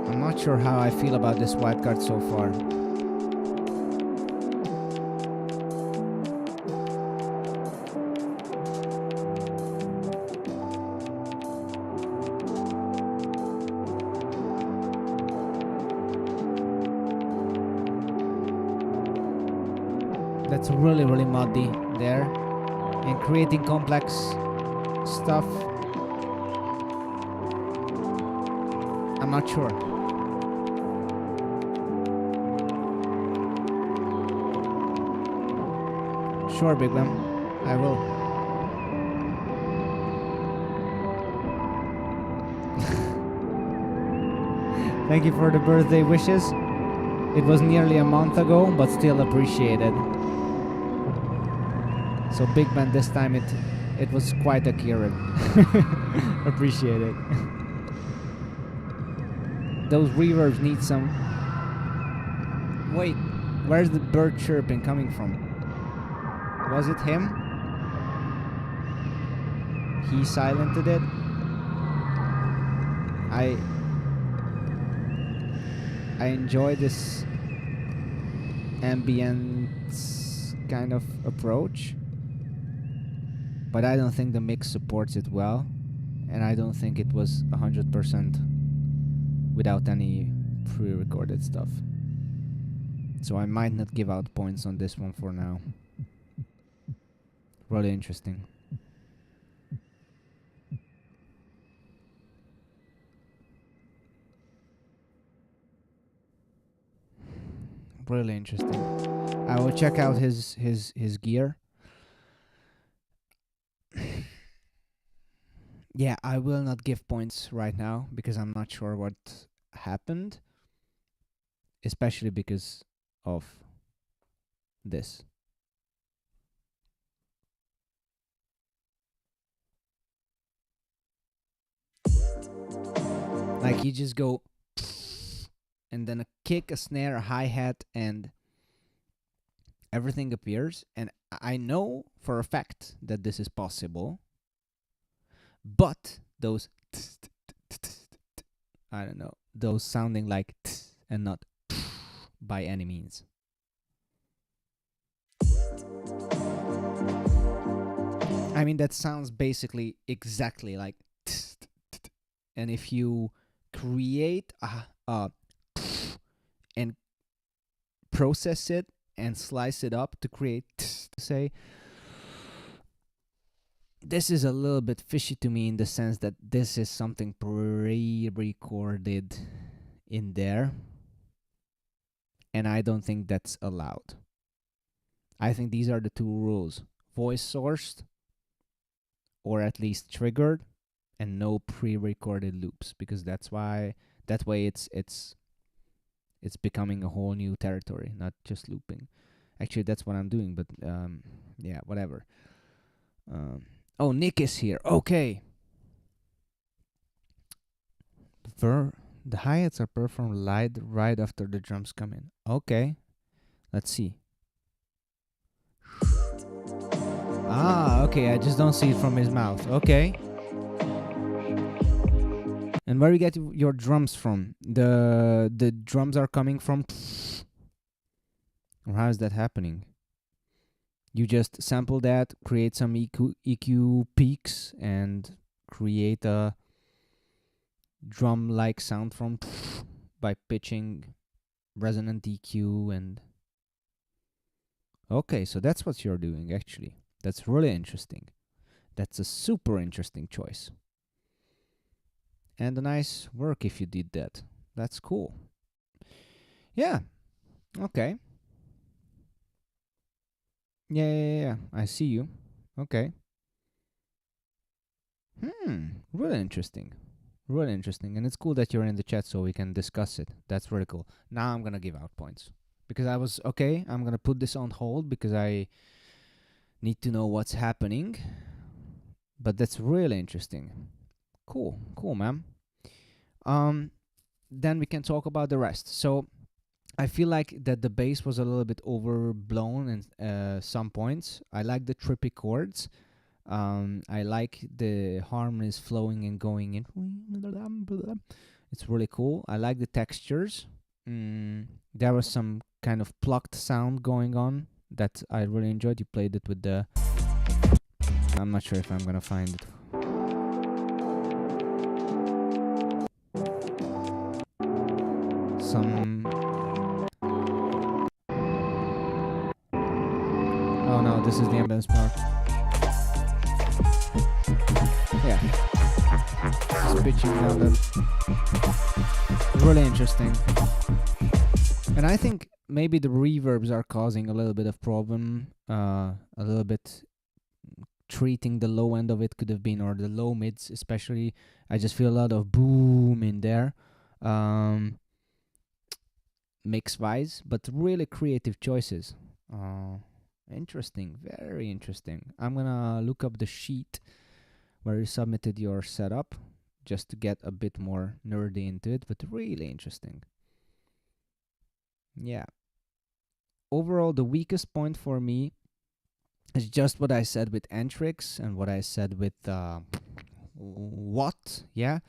I'm not sure how I feel about this wildcard so far. That's really, really muddy there. And creating complex stuff. I'm not sure. Sure, Big Man. I will. Thank you for the birthday wishes. It was nearly a month ago, but still appreciated. So Big Man, this time it was quite accurate. Appreciate it. Those reverbs need some... Wait, where's the bird chirping coming from? Was it him? He silented it? I enjoy this ambience kind of approach, but I don't think the mix supports it well, and I don't think it was 100% without any pre-recorded stuff. So I might not give out points on this one for now. Really interesting. Really interesting. I will check out his gear. Yeah, I will not give points right now because I'm not sure what happened, especially because of this. Like you just go and then a kick, a snare, a hi-hat, and everything appears. And I know for a fact that this is possible, but those I don't know, those sounding like and not by any means. I mean, that sounds basically exactly like and if you create and process it and slice it up to create say, this is a little bit fishy to me in the sense that this is something pre-recorded in there, and I don't think that's allowed. I think these are the two rules: voice sourced, or at least triggered, and no pre-recorded loops, because that way it's becoming a whole new territory, not just looping. Actually, that's what I'm doing, but yeah, whatever. Oh, Nick is here. Okay. The hi-hats are performed right after the drums come in. Okay. Let's see. Ah, okay. I just don't see it from his mouth. Okay. And where you get your drums from? The drums are coming from... Or how is that happening? You just sample that, create some EQ peaks, and create a drum-like sound from by pitching resonant EQ and... Okay, so that's what you're doing, actually. That's really interesting. That's a super interesting choice. And a nice work if you did that. That's cool. Yeah. Okay. Yeah. I see you. Okay. Really interesting. Really interesting. And it's cool that you're in the chat so we can discuss it. That's really cool. Now I'm gonna give out points. Because I was, okay, I'm gonna put this on hold because I need to know what's happening. But that's really interesting. Cool, man. then we can talk about the rest. So I feel like that the bass was a little bit overblown in some points. I like the trippy chords. I like the harmonies flowing and going in. It's really cool. I like the textures. There was some kind of plucked sound going on that I really enjoyed. You played it with the... I'm not sure if I'm gonna find it. Some... Oh no, this is the ambience part. Yeah. Just pitching down that. Really interesting. And I think maybe the reverbs are causing a little bit of problem. A little bit treating the low end of it could have been, or the low mids especially. I just feel a lot of boom in there. Mix-wise, but really creative choices. Interesting, very interesting. I'm gonna look up the sheet where you submitted your setup just to get a bit more nerdy into it, but really interesting. Yeah. Overall, the weakest point for me is just what I said with Entrix and what I said with what, yeah?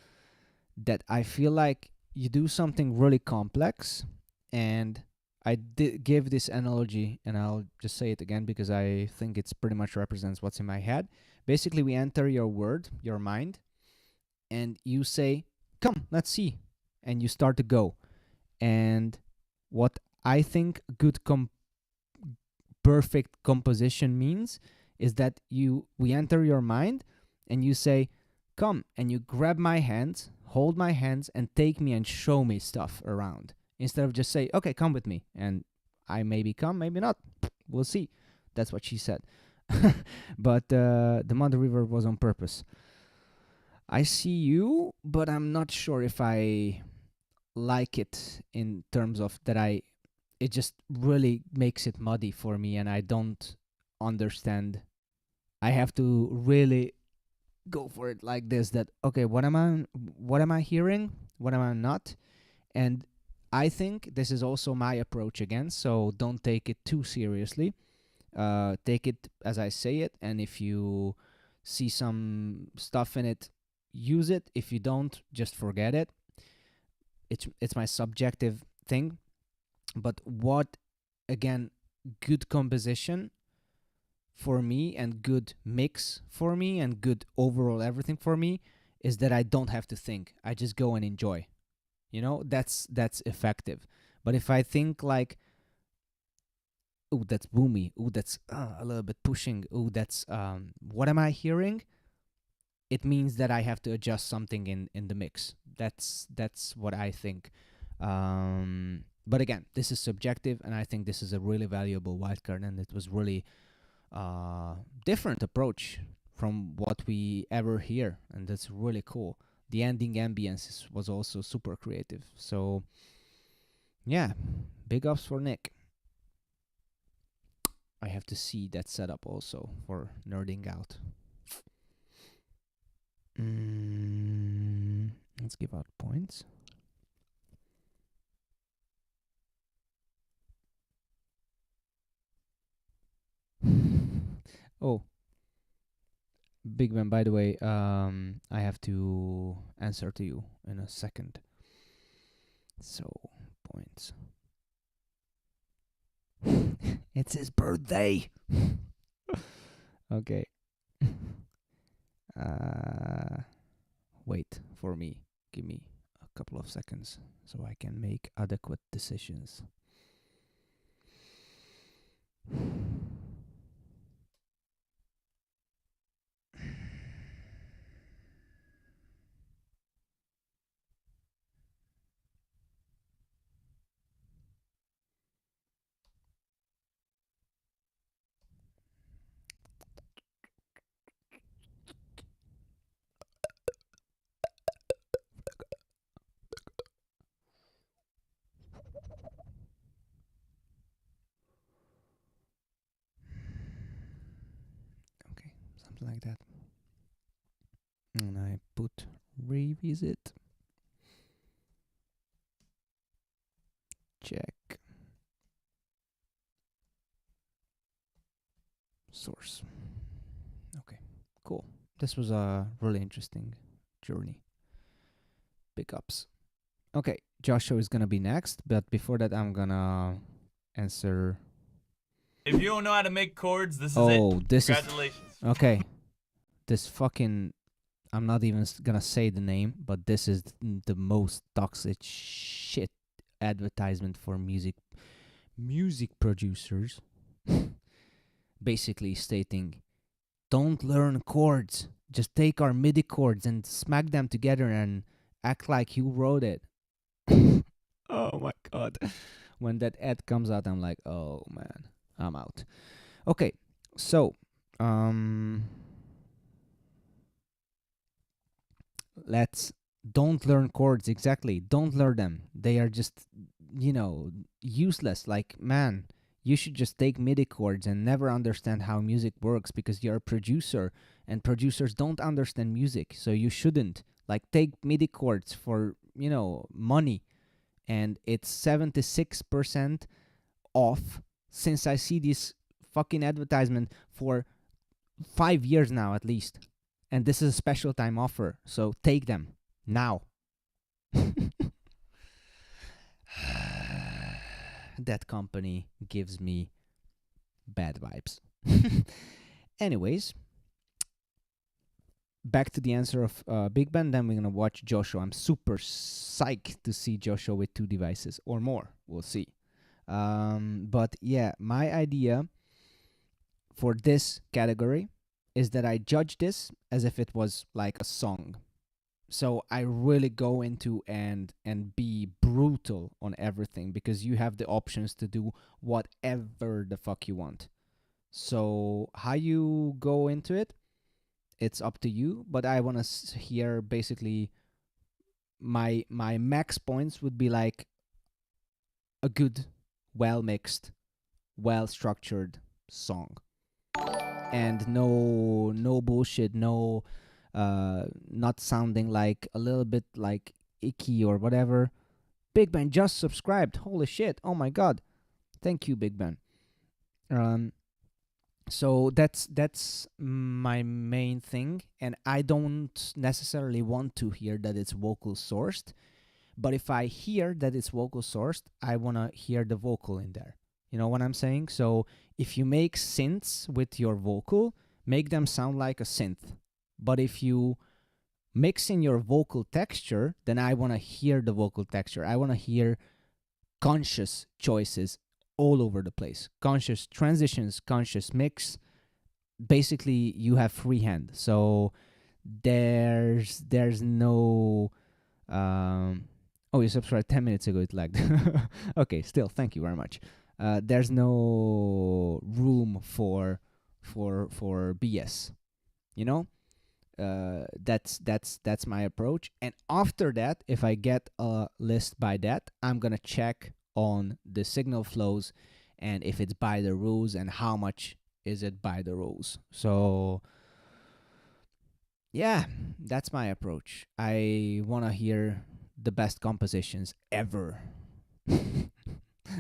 That I feel like you do something really complex, and I did give this analogy, and I'll just say it again because I think it's pretty much represents what's in my head. Basically, we enter your word, your mind, and you say, come, let's see. And you start to go. And what I think good perfect composition means is that we enter your mind and you say, come, and you grab my hands, hold my hands, and take me and show me stuff around. Instead of just say, okay, come with me. And I maybe come, maybe not. We'll see. That's what she said. But the mother reverb was on purpose. I see you, but I'm not sure if I like it in terms of that it just really makes it muddy for me, and I don't understand. I have to really go for it like this, that, okay, what am I hearing? What am I not? And I think this is also my approach again, so don't take it too seriously. Take it as I say it, and if you see some stuff in it, use it. If you don't, just forget it. It's my subjective thing. But what, again, good composition for me and good mix for me and good overall everything for me is that I don't have to think. I just go and enjoy. You know, that's effective. But if I think like, ooh, that's boomy, ooh, that's a little bit pushing, ooh, that's what am I hearing? It means that I have to adjust something in the mix. That's what I think. But again, this is subjective, and I think this is a really valuable wildcard, and it was really different approach from what we ever hear, and that's really cool. The ending ambience was also super creative. So, yeah, big ups for Nick. I have to see that setup also for nerding out. Let's give out points. Oh, Big Man, by the way, I have to answer to you in a second. So, points. It's his birthday! Okay. Wait for me. Give me a couple of seconds so I can make adequate decisions. Like that, and I put revisit. check. Source. Okay, cool. This was a really interesting journey. Big ups. Okay, Joshua is gonna be next, but before that, I'm gonna answer. If you don't know how to make chords, this is it. Oh, this Congratulations. is okay. This fucking. I'm not even gonna say the name, but this is the most toxic shit advertisement for music producers. Basically stating, don't learn chords. Just take our MIDI chords and smack them together and act like you wrote it. Oh my god. When that ad comes out, I'm like, oh man, I'm out. Okay, so don't learn chords. Exactly, don't learn them. They are just, useless. Like, man, you should just take MIDI chords and never understand how music works because you're a producer and producers don't understand music, so you shouldn't. Like, take MIDI chords for, money, and it's 76% off since I see this fucking advertisement for 5 years now at least. And this is a special time offer, so take them now. That company gives me bad vibes. Anyways, back to the answer of Big Ben, then we're going to watch Joshua. I'm super psyched to see Joshua with 2 devices or more. We'll see. But yeah, my idea for this category is that I judge this as if it was like a song. So I really go into and be brutal on everything because you have the options to do whatever the fuck you want. So how you go into it, it's up to you. But I want to hear basically my max points would be like a good, well-mixed, well-structured song. And no bullshit, no not sounding like a little bit like icky or whatever. Big Ben just subscribed. Holy shit. Oh my god. Thank you, Big Ben. So that's my main thing, and I don't necessarily want to hear that it's vocal sourced, but if I hear that it's vocal sourced, I want to hear the vocal in there. You know what I'm saying? So if you make synths with your vocal, make them sound like a synth. But if you mix in your vocal texture, then I want to hear the vocal texture. I want to hear conscious choices all over the place. Conscious transitions, conscious mix. Basically, you have free hand. So there's no... oh, you subscribed 10 minutes ago, it lagged. Okay, still, thank you very much. There's no room for BS, you know. That's my approach. And after that, if I get a list by that, I'm gonna check on the signal flows and if it's by the rules and how much is it by the rules. So yeah, that's my approach. I wanna hear the best compositions ever.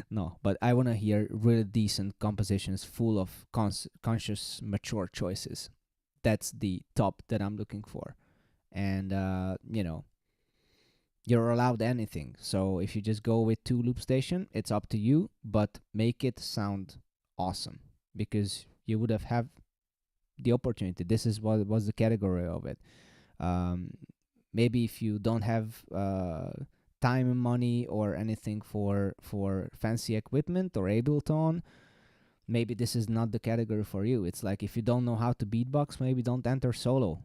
No, but I want to hear really decent compositions full of conscious, mature choices. That's the top that I'm looking for. And, you're allowed anything. So if you just go with 2 Loopstation, it's up to you, but make it sound awesome because you would have the opportunity. This is what was the category of it. Maybe if you don't have... time and money or anything for fancy equipment or Ableton, maybe this is not the category for you. It's like if you don't know how to beatbox, maybe don't enter solo.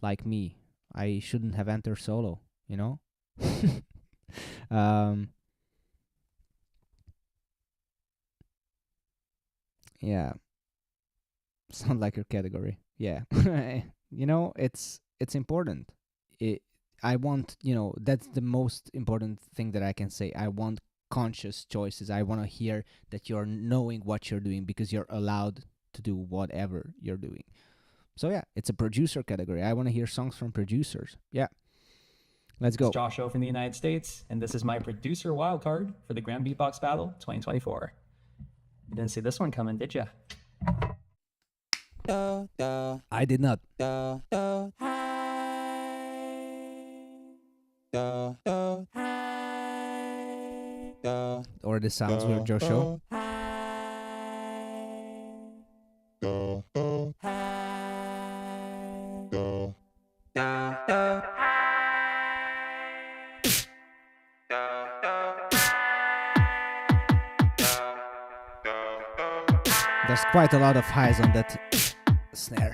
Like me, I shouldn't have entered solo, you know. Yeah, sound like your category. Yeah. You know, it's important. I want, that's the most important thing that I can say. I want conscious choices. I want to hear that you're knowing what you're doing because you're allowed to do whatever you're doing. So yeah, it's a producer category. I want to hear songs from producers. Yeah. Let's go. It's Josh O from the United States, and this is my producer wildcard for the Grand Beatbox Battle 2024. You didn't see this one coming, did ya? I did not. Or the sounds with Joshua. There's quite a lot of highs on that snare.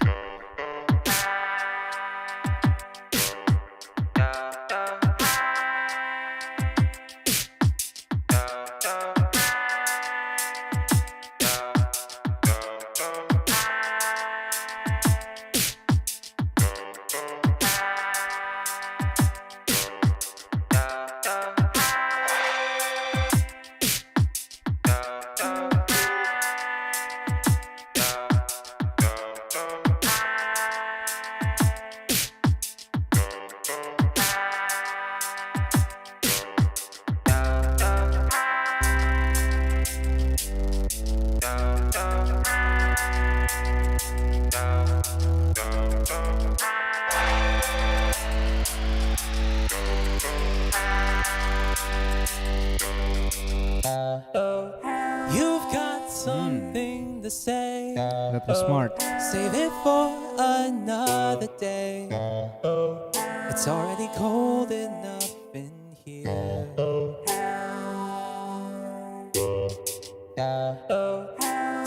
You've got something to say. That was smart. Save it for another day. It's already cold enough in here.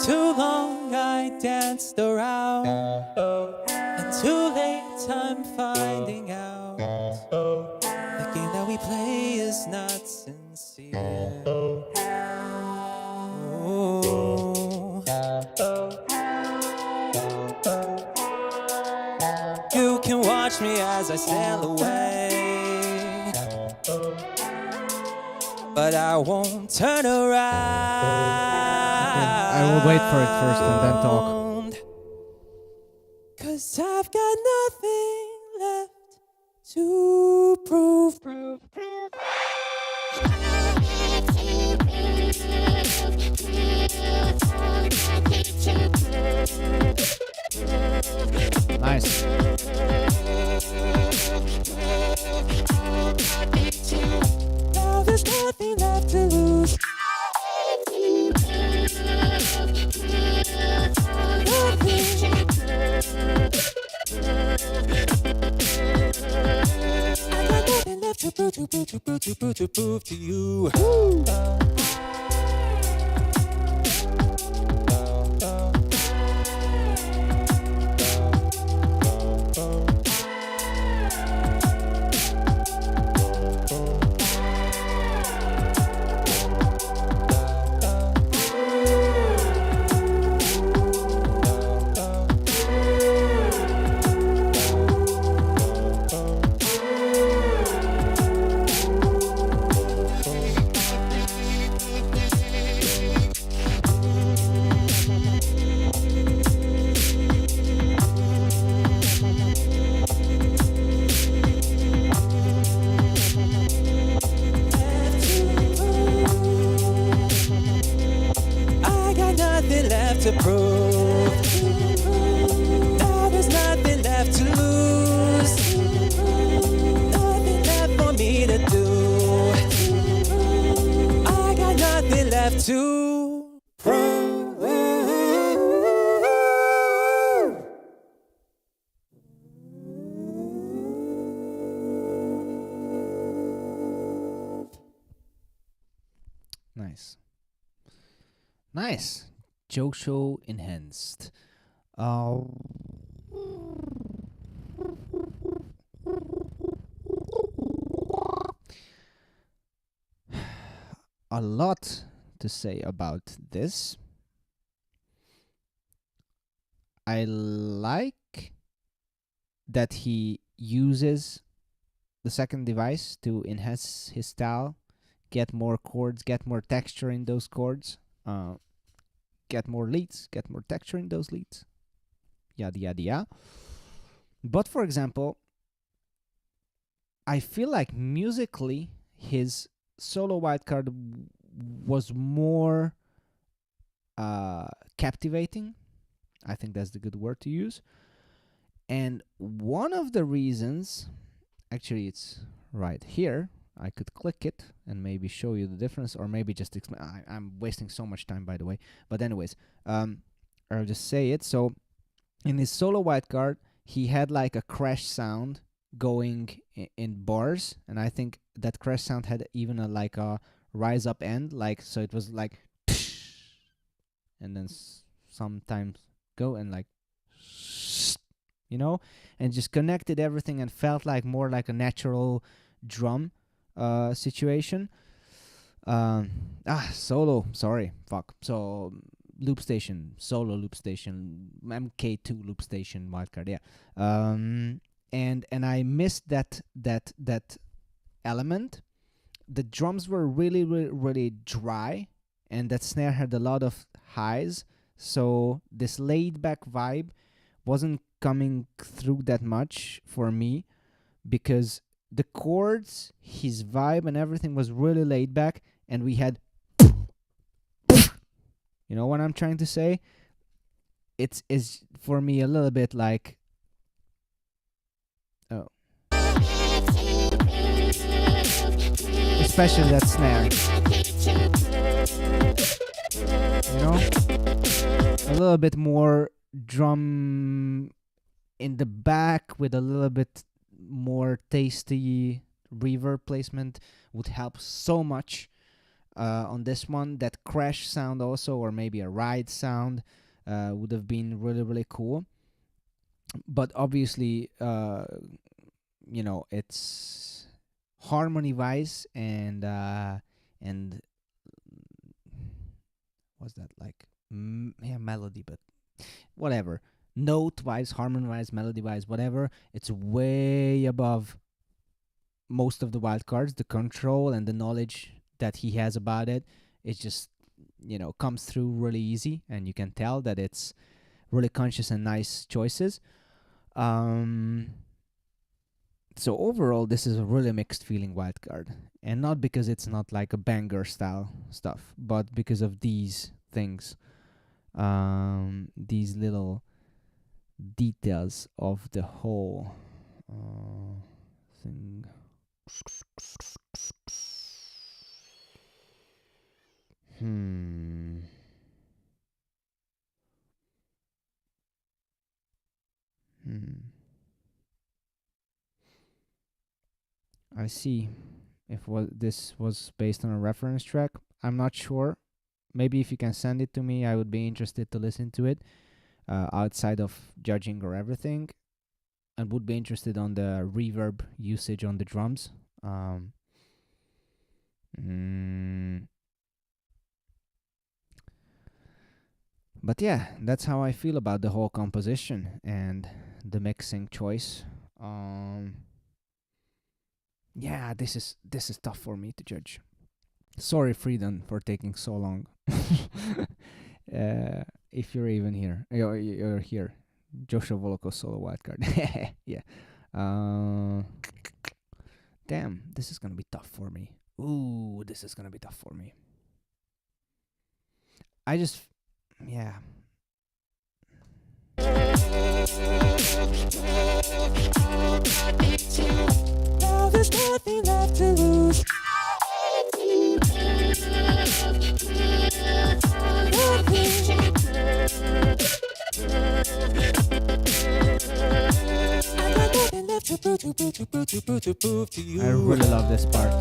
Too long I danced around, and too late I'm finding out the game that we play is not sincere. You can watch me as I sail away, but I won't turn around. I will wait for it first and then talk. 'Cause I've got nothing left to prove. Nice. Now there's nothing left to lose. I got nothing left to prove to you. To prove. Now there's nothing left to lose. Nothing left for me to do. I got nothing left to prove. Nice. Nice. Joke show enhanced. A lot to say about this. I like that he uses the second device to enhance his style, get more chords, get more texture in those chords. Get more leads, get more texture in those leads, yada yada yada. But for example, I feel like musically his solo wildcard was more captivating. I think that's the good word to use. And one of the reasons, actually it's right here, I could click it and maybe show you the difference, or maybe just explain. I'm wasting so much time, by the way. But anyways, I'll just say it. So in his solo wildcard, he had like a crash sound going in bars, and I think that crash sound had even like a rise up end, like, so it was like and then sometimes go and like, you know, and just connected everything and felt like more like a natural drum situation. Solo, sorry, fuck. So Loopstation, solo Loopstation, MK2 Loopstation wildcard, yeah. And I missed that element. The drums were really dry, and that snare had a lot of highs, so this laid back vibe wasn't coming through that much for me, because the chords, his vibe and everything was really laid back, and we had, you know what I'm trying to say? It's for me a little bit like, oh, especially that snare, you know, a little bit more drum in the back with a little bit more tasty reverb placement would help so much on this one. That crash sound also, or maybe a ride sound, would have been really cool. But obviously, you know, it's harmony wise and what's that like? Yeah, melody, but whatever. Note wise, harmony wise, melody wise, whatever. It's way above most of the wildcards. The control and the knowledge that he has about it, it just, you know, comes through really easy, and you can tell that it's really conscious and nice choices. So overall, this is a really mixed feeling wildcard, and not because it's not like a banger style stuff, but because of these things, these little details of the whole thing. I see. If this was based on a reference track, I'm not sure. Maybe if you can send it to me, I would be interested to listen to it, outside of judging or everything, and would be interested on the reverb usage on the drums. But yeah, that's how I feel about the whole composition and the mixing choice. Yeah, this is tough for me to judge. Sorry, Frieden, for taking so long. If you're even here, you're here. Joshua Voloko solo wildcard. Yeah. Damn, this is gonna be tough for me. Ooh, this is gonna be tough for me. Yeah. Now there's nothing left to lose. I really love this part.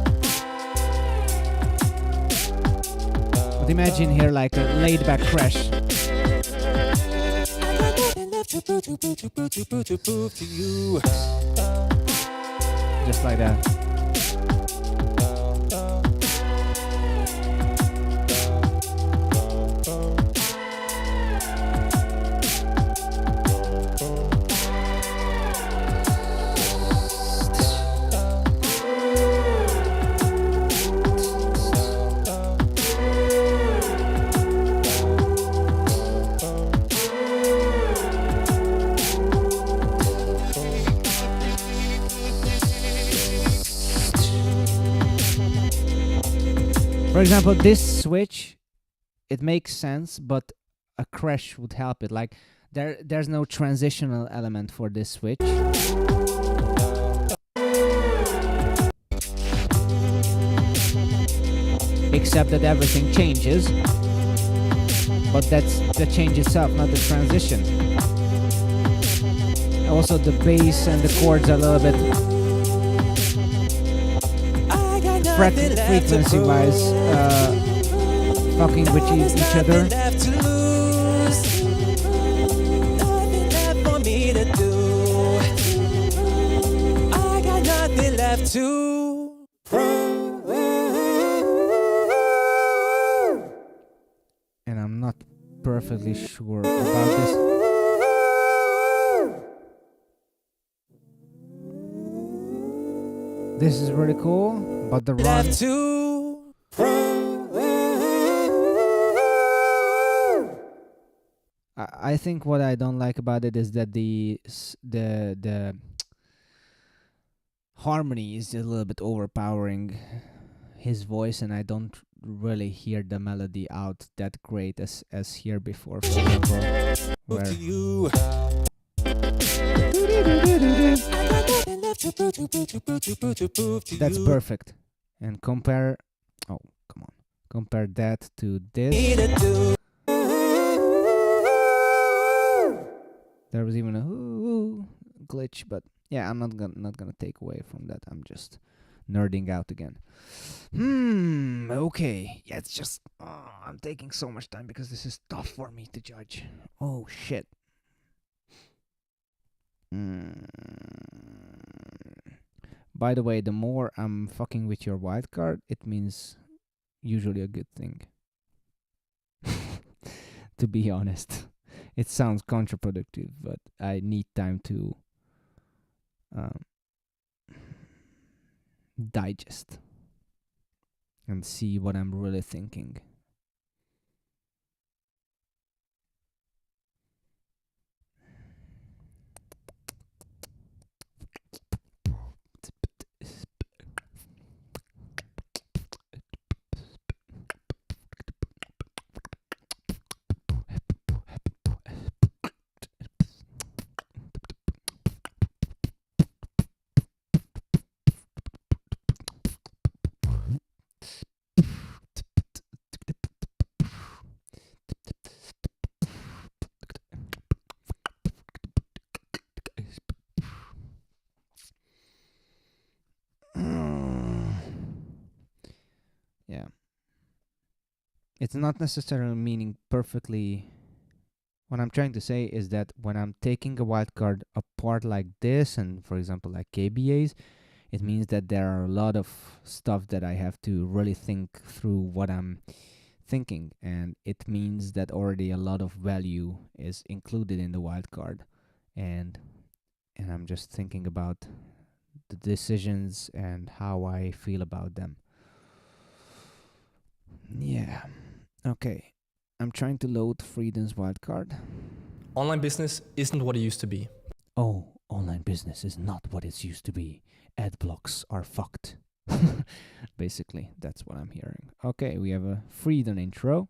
But imagine here like a laid back crash. Just like that. For example, this switch, it makes sense, but a crash would help it. Like there's no transitional element for this switch. Except that everything changes. But that's the change itself, not the transition. Also the bass and the chords are a little bit frequency wise fucking with each other. And I'm not perfectly sure about this. This is really cool, but the run. I think what I don't like about it is that the harmony is a little bit overpowering his voice, and I don't really hear the melody out that great as here before. For example, where that's perfect. And compare. Oh, come on. Compare that to this. There was even a glitch, but yeah, I'm not gonna take away from that. I'm just nerding out again. Okay. Yeah, it's just I'm taking so much time because this is tough for me to judge. Oh shit. By the way, the more I'm fucking with your wildcard, it means usually a good thing. To be honest. It sounds counterproductive, but I need time to digest and see what I'm really thinking. Yeah. It's not necessarily meaning perfectly. What I'm trying to say is that when I'm taking a wildcard apart like this, and for example like KBAs, it means that there are a lot of stuff that I have to really think through what I'm thinking, and it means that already a lot of value is included in the wildcard, and I'm just thinking about the decisions and how I feel about them. Yeah. Okay. I'm trying to load Freedom's wildcard. Online business isn't what it used to be. Oh, online business is not what it used to be. Ad blocks are fucked. Basically, that's what I'm hearing. Okay, we have a Freedom intro.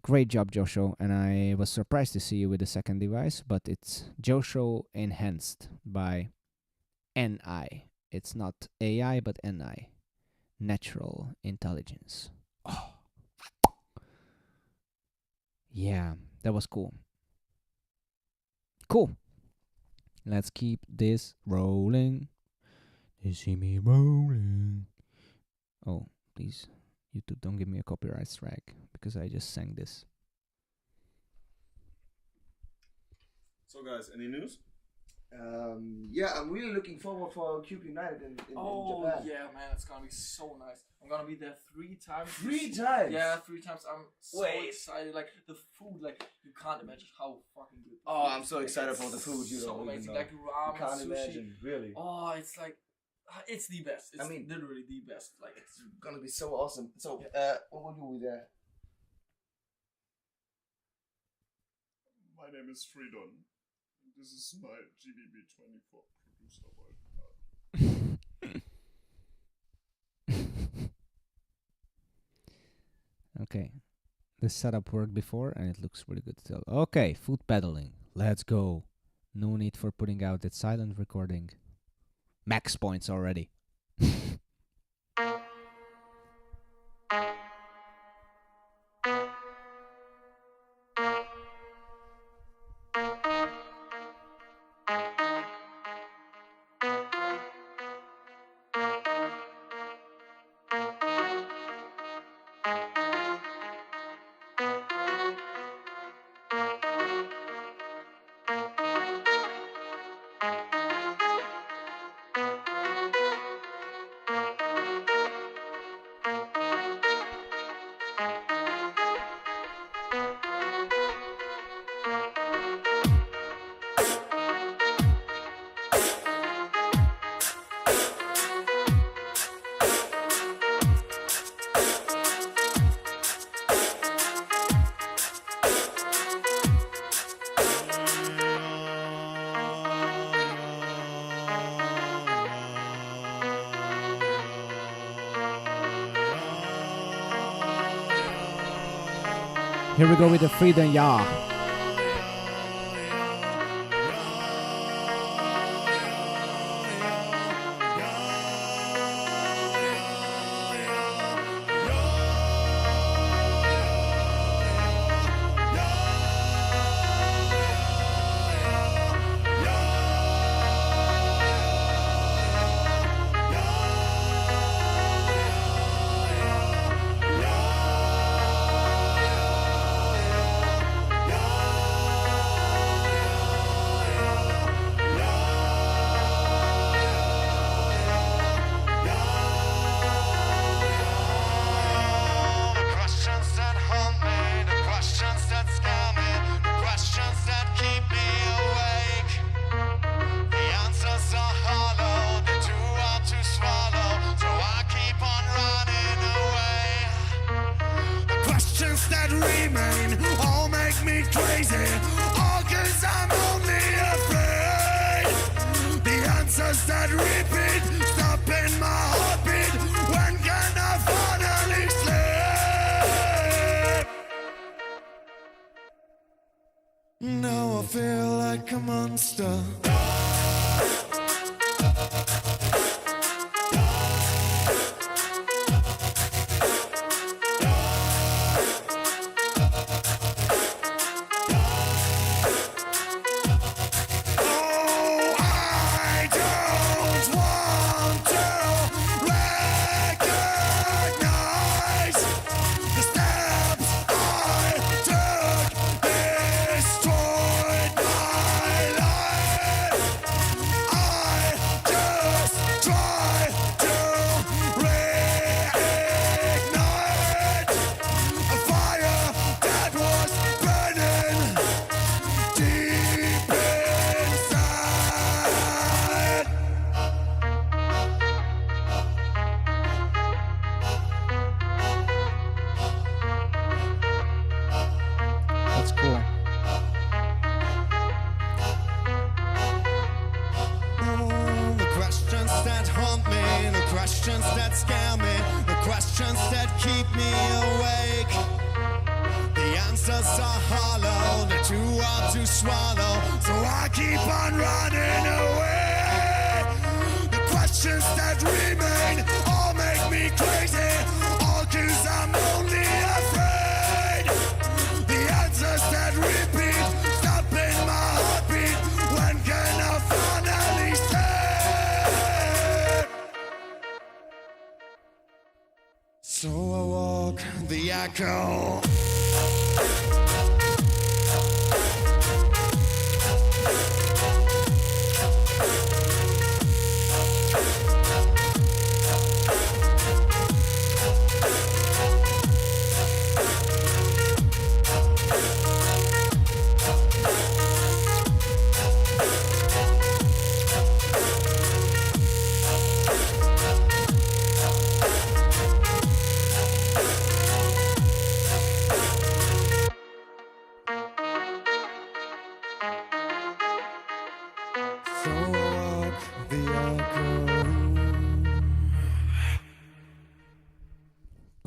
Great job, Joshua. And I was surprised to see you with the second device, but it's Joshua enhanced by NI. It's not AI, but NI. Natural intelligence. Oh. Yeah, that was cool. Cool. Let's keep this rolling. You see me rolling. Oh, please, YouTube, don't give me a copyright strike because I just sang this. So guys, any news? Yeah, I'm really looking forward for Cube United in Japan. Yeah, man, it's gonna be so nice. I'm gonna be there 3 times. 3 times? Yeah, 3 times. I'm so excited. Like the food, like you can't imagine how fucking good. Oh, I'm so excited for the food. You so know, amazing. Like ramen, can't sushi. imagine, really. Oh, it's like, it's the best. It's literally the best. Like it's gonna be so awesome. So, what will you do there? My name is Freedom. This is my GBB 24 producer wildcard. Okay. This setup worked before and it looks really good still. Okay, foot pedaling. Let's go. No need for putting out that silent recording. Max points already. Here we go with the freedom, yeah.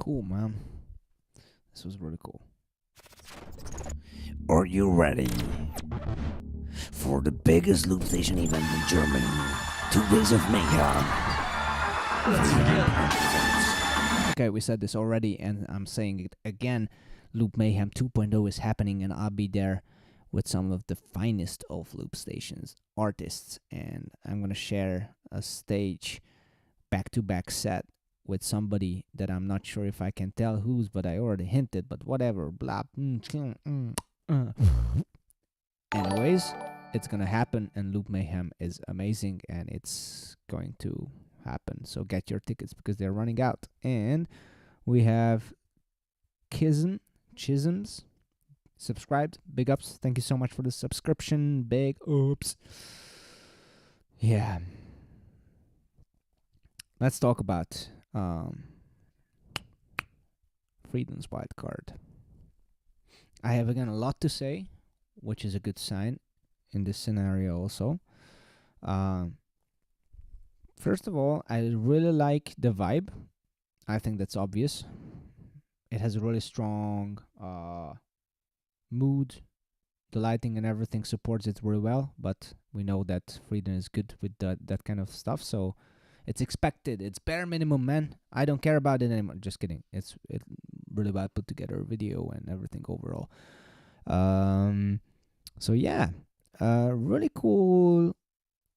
Cool, man. This was really cool. Are you ready for the biggest Loopstation event in Germany? 2 days of mayhem. Okay, we said this already, and I'm saying it again. Loop Mayhem 2.0 is happening, and I'll be there with some of the finest of Loopstation's artists, and I'm gonna share a stage back-to-back set with somebody that I'm not sure if I can tell who's, but I already hinted, but whatever. Blah. Anyways, it's gonna happen, and Loop Mayhem is amazing, and it's going to happen. So get your tickets because they're running out. And we have Chisms subscribed. Big ups. Thank you so much for the subscription. Big ups. Yeah. Let's talk about Freedom's Wildcard. I have again a lot to say, which is a good sign in this scenario also. First of all, I really like the vibe. I think that's obvious. It has a really strong mood. The lighting and everything supports it really well, but we know that Freedom is good with that kind of stuff, so it's expected. It's bare minimum, man. I don't care about it anymore. Just kidding. It's really well put together video and everything overall. So yeah, really cool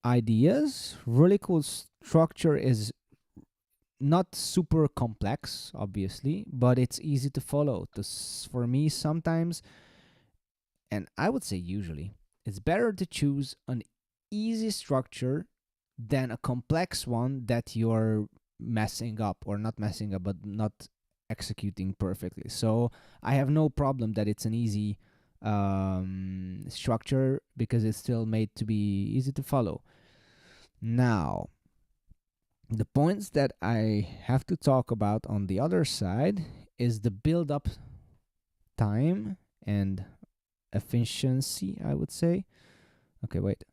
ideas. Really cool structure. Is not super complex, obviously, but it's easy to follow. For me, sometimes, and I would say usually, it's better to choose an easy structure than a complex one that you're messing up, or not messing up, but not executing perfectly. So I have no problem that it's an easy structure, because it's still made to be easy to follow. Now, the points that I have to talk about on the other side is the build-up time and efficiency, I would say. Okay, wait.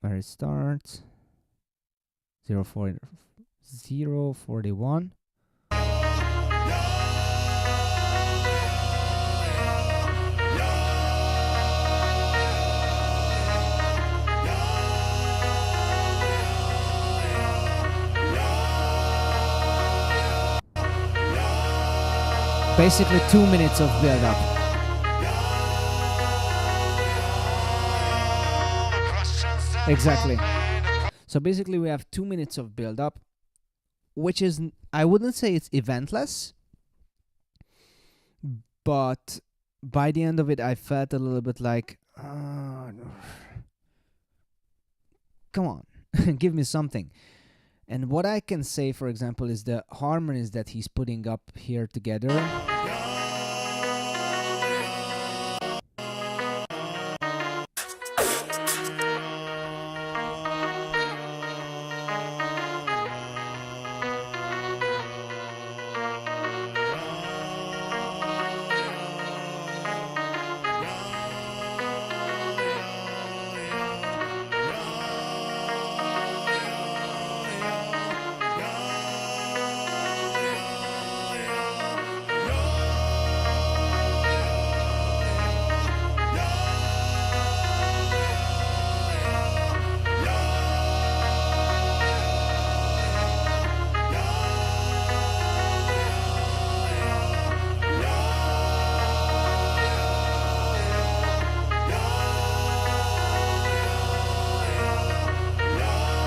Where it starts. 041. Basically 2 minutes of build-up. Exactly. So basically we have 2 minutes of build-up, which is, I wouldn't say it's eventless, but by the end of it I felt a little bit like, come on, give me something. And what I can say, for example, is the harmonies that he's putting up here together.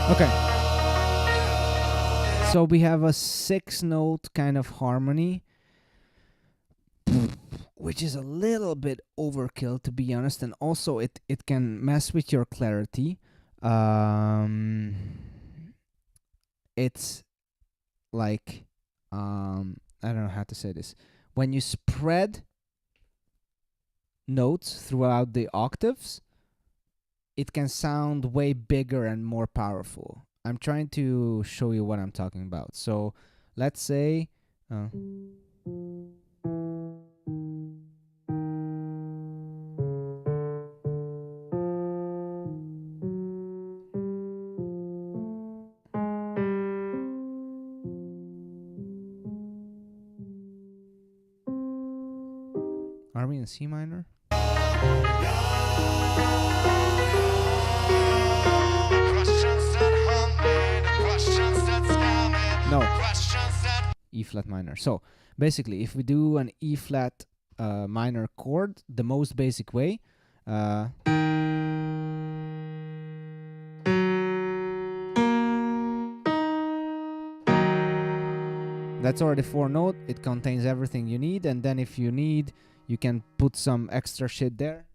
Okay. So we have a 6-note kind of harmony, which is a little bit overkill, to be honest, and also it can mess with your clarity. It's like, I don't know how to say this. When you spread notes throughout the octaves, it can sound way bigger and more powerful. I'm trying to show you what I'm talking about. So let's say Are we in C minor? No. E flat minor. So basically, if we do an E flat minor chord, the most basic way, that's already 4-note. It contains everything you need, and then if you need, you can put some extra shit there.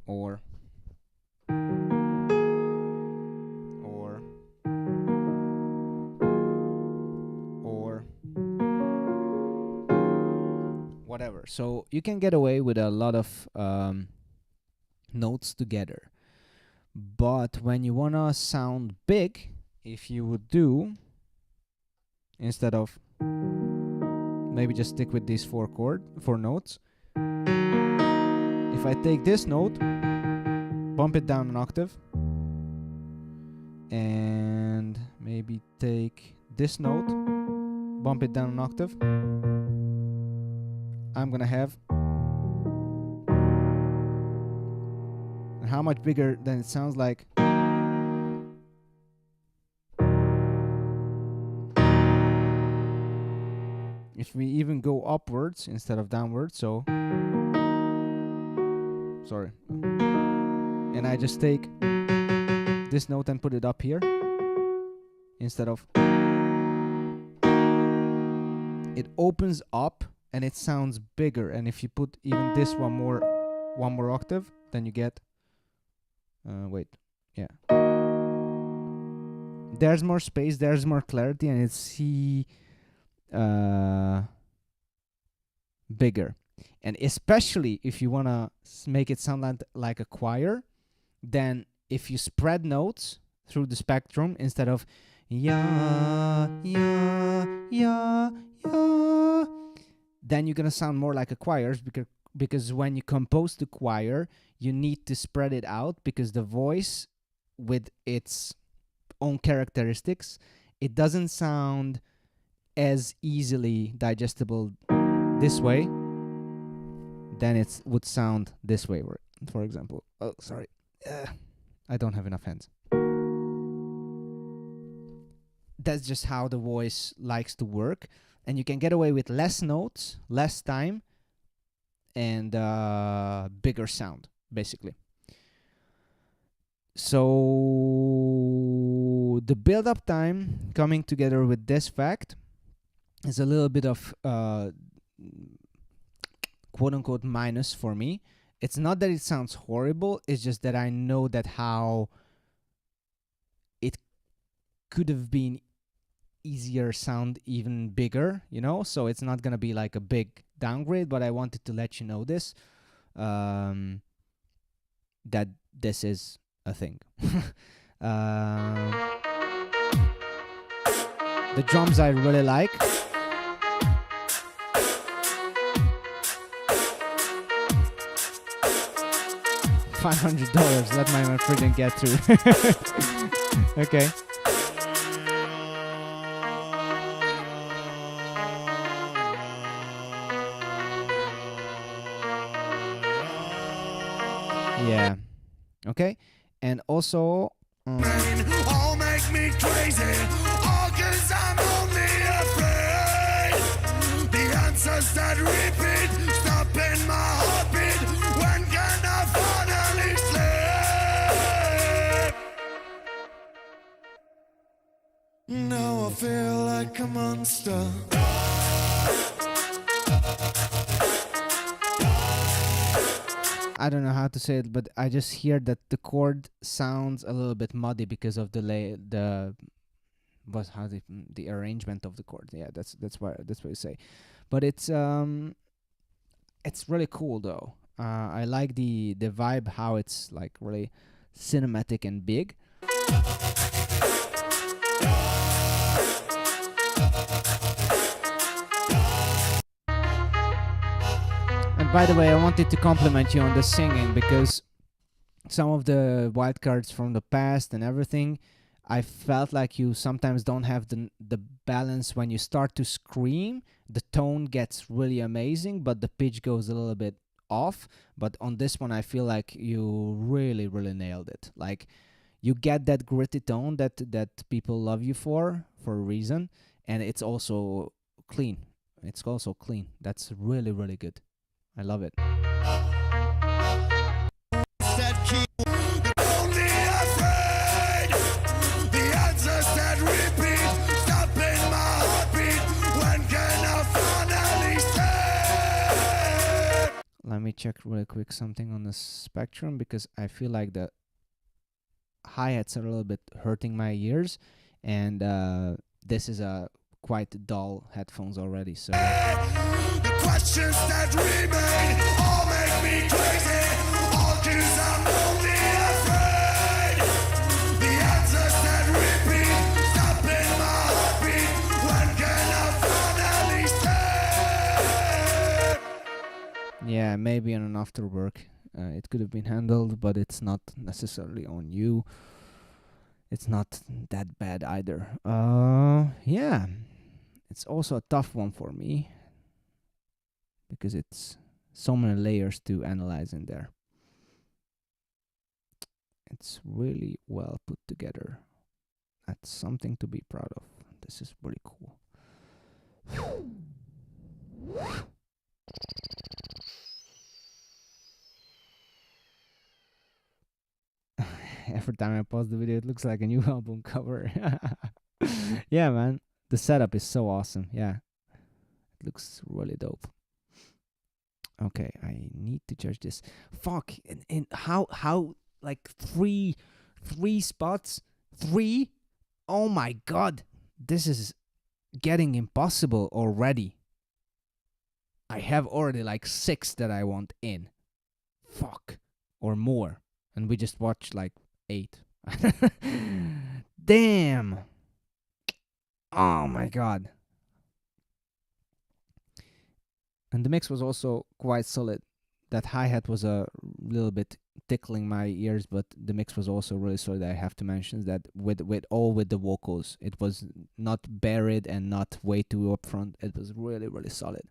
Or whatever. So you can get away with a lot of notes together. But when you wanna sound big, if you would do, instead of maybe just stick with these 4 notes, if I take this note, bump it down an octave, and maybe take this note, bump it down an octave, I'm gonna have, and how much bigger than it sounds like. If we even go upwards instead of downwards, so sorry, and I just take this note and put it up here instead of, it opens up and it sounds bigger. And if you put even this one more octave, then you get there's more space, there's more clarity, and it's C bigger. And especially if you want to make it sound like a choir, then if you spread notes through the spectrum instead of ya, ya, ya, ya, then you're going to sound more like a choir, because when you compose the choir, you need to spread it out, because the voice, with its own characteristics, it doesn't sound as easily digestible this way than it would sound this way, for example. Oh, sorry. I don't have enough hands. That's just how the voice likes to work. And you can get away with less notes, less time, and bigger sound, basically. So the build-up time coming together with this fact is a little bit of quote-unquote minus for me. It's not that it sounds horrible, it's just that I know that how it could have been easier, sound even bigger, you know? So it's not gonna be like a big downgrade, but I wanted to let you know this, that this is a thing. The drums I really like. $500, that my friend didn't get through. Okay. Yeah. Okay. And also all make me crazy, all 'cause I'm only afraid. The answers that repeat, stopping my heartbeat. When can I finally sleep? Now I feel like a monster. I don't know how to say it, but I just hear that the chord sounds a little bit muddy because of the arrangement of the chord. Yeah, that's what you say. But it's really cool though. I like the vibe, how it's like really cinematic and big. And by the way, I wanted to compliment you on the singing, because some of the wildcards from the past and everything, I felt like you sometimes don't have the balance. When you start to scream, the tone gets really amazing, but the pitch goes a little bit off. But on this one, I feel like you really, really nailed it. Like, you get that gritty tone that people love you for a reason, and it's also clean. It's also clean. That's really, really good. I love it. Let me check really quick something on the spectrum, because I feel like the hi-hats are a little bit hurting my ears, and this is a quite dull headphones already, so the questions that remain all make me crazy, all 'cause I'm only afraid. The answers that repeat, stopping my heartbeat. When can I finally say? Yeah, maybe on an after work it could have been handled, but it's not necessarily on you. It's not that bad either. Yeah. It's also a tough one for me, because it's so many layers to analyze in there. It's really well put together. That's something to be proud of. This is really cool. Every time I pause the video, it looks like a new album cover. Yeah, man. The setup is so awesome. Yeah. It looks really dope. Okay, I need to judge this. Fuck. And how like three spots? 3? Oh my god. This is getting impossible already. I have already like 6 that I want in. Fuck. Or more. And we just watched like 8. Damn. Oh my god. And the mix was also quite solid. That hi-hat was a little bit tickling my ears, but the mix was also really solid. I have to mention that with the vocals. It was not buried and not way too upfront. It was really, really solid.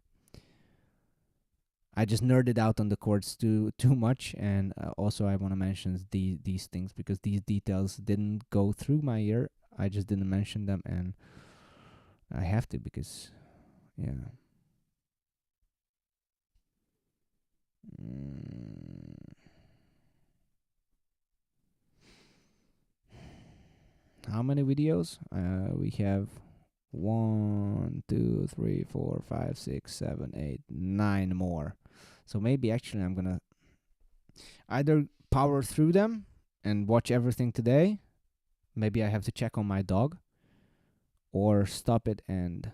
I just nerded out on the chords too much, and also I want to mention these things, because these details didn't go through my ear. I just didn't mention them, and I have to, because, yeah. How many videos? We have 1, 2, 3, 4, 5, 6, 7, 8, 9 more. So maybe actually I'm gonna either power through them and watch everything today. Maybe I have to check on my dog, or stop it and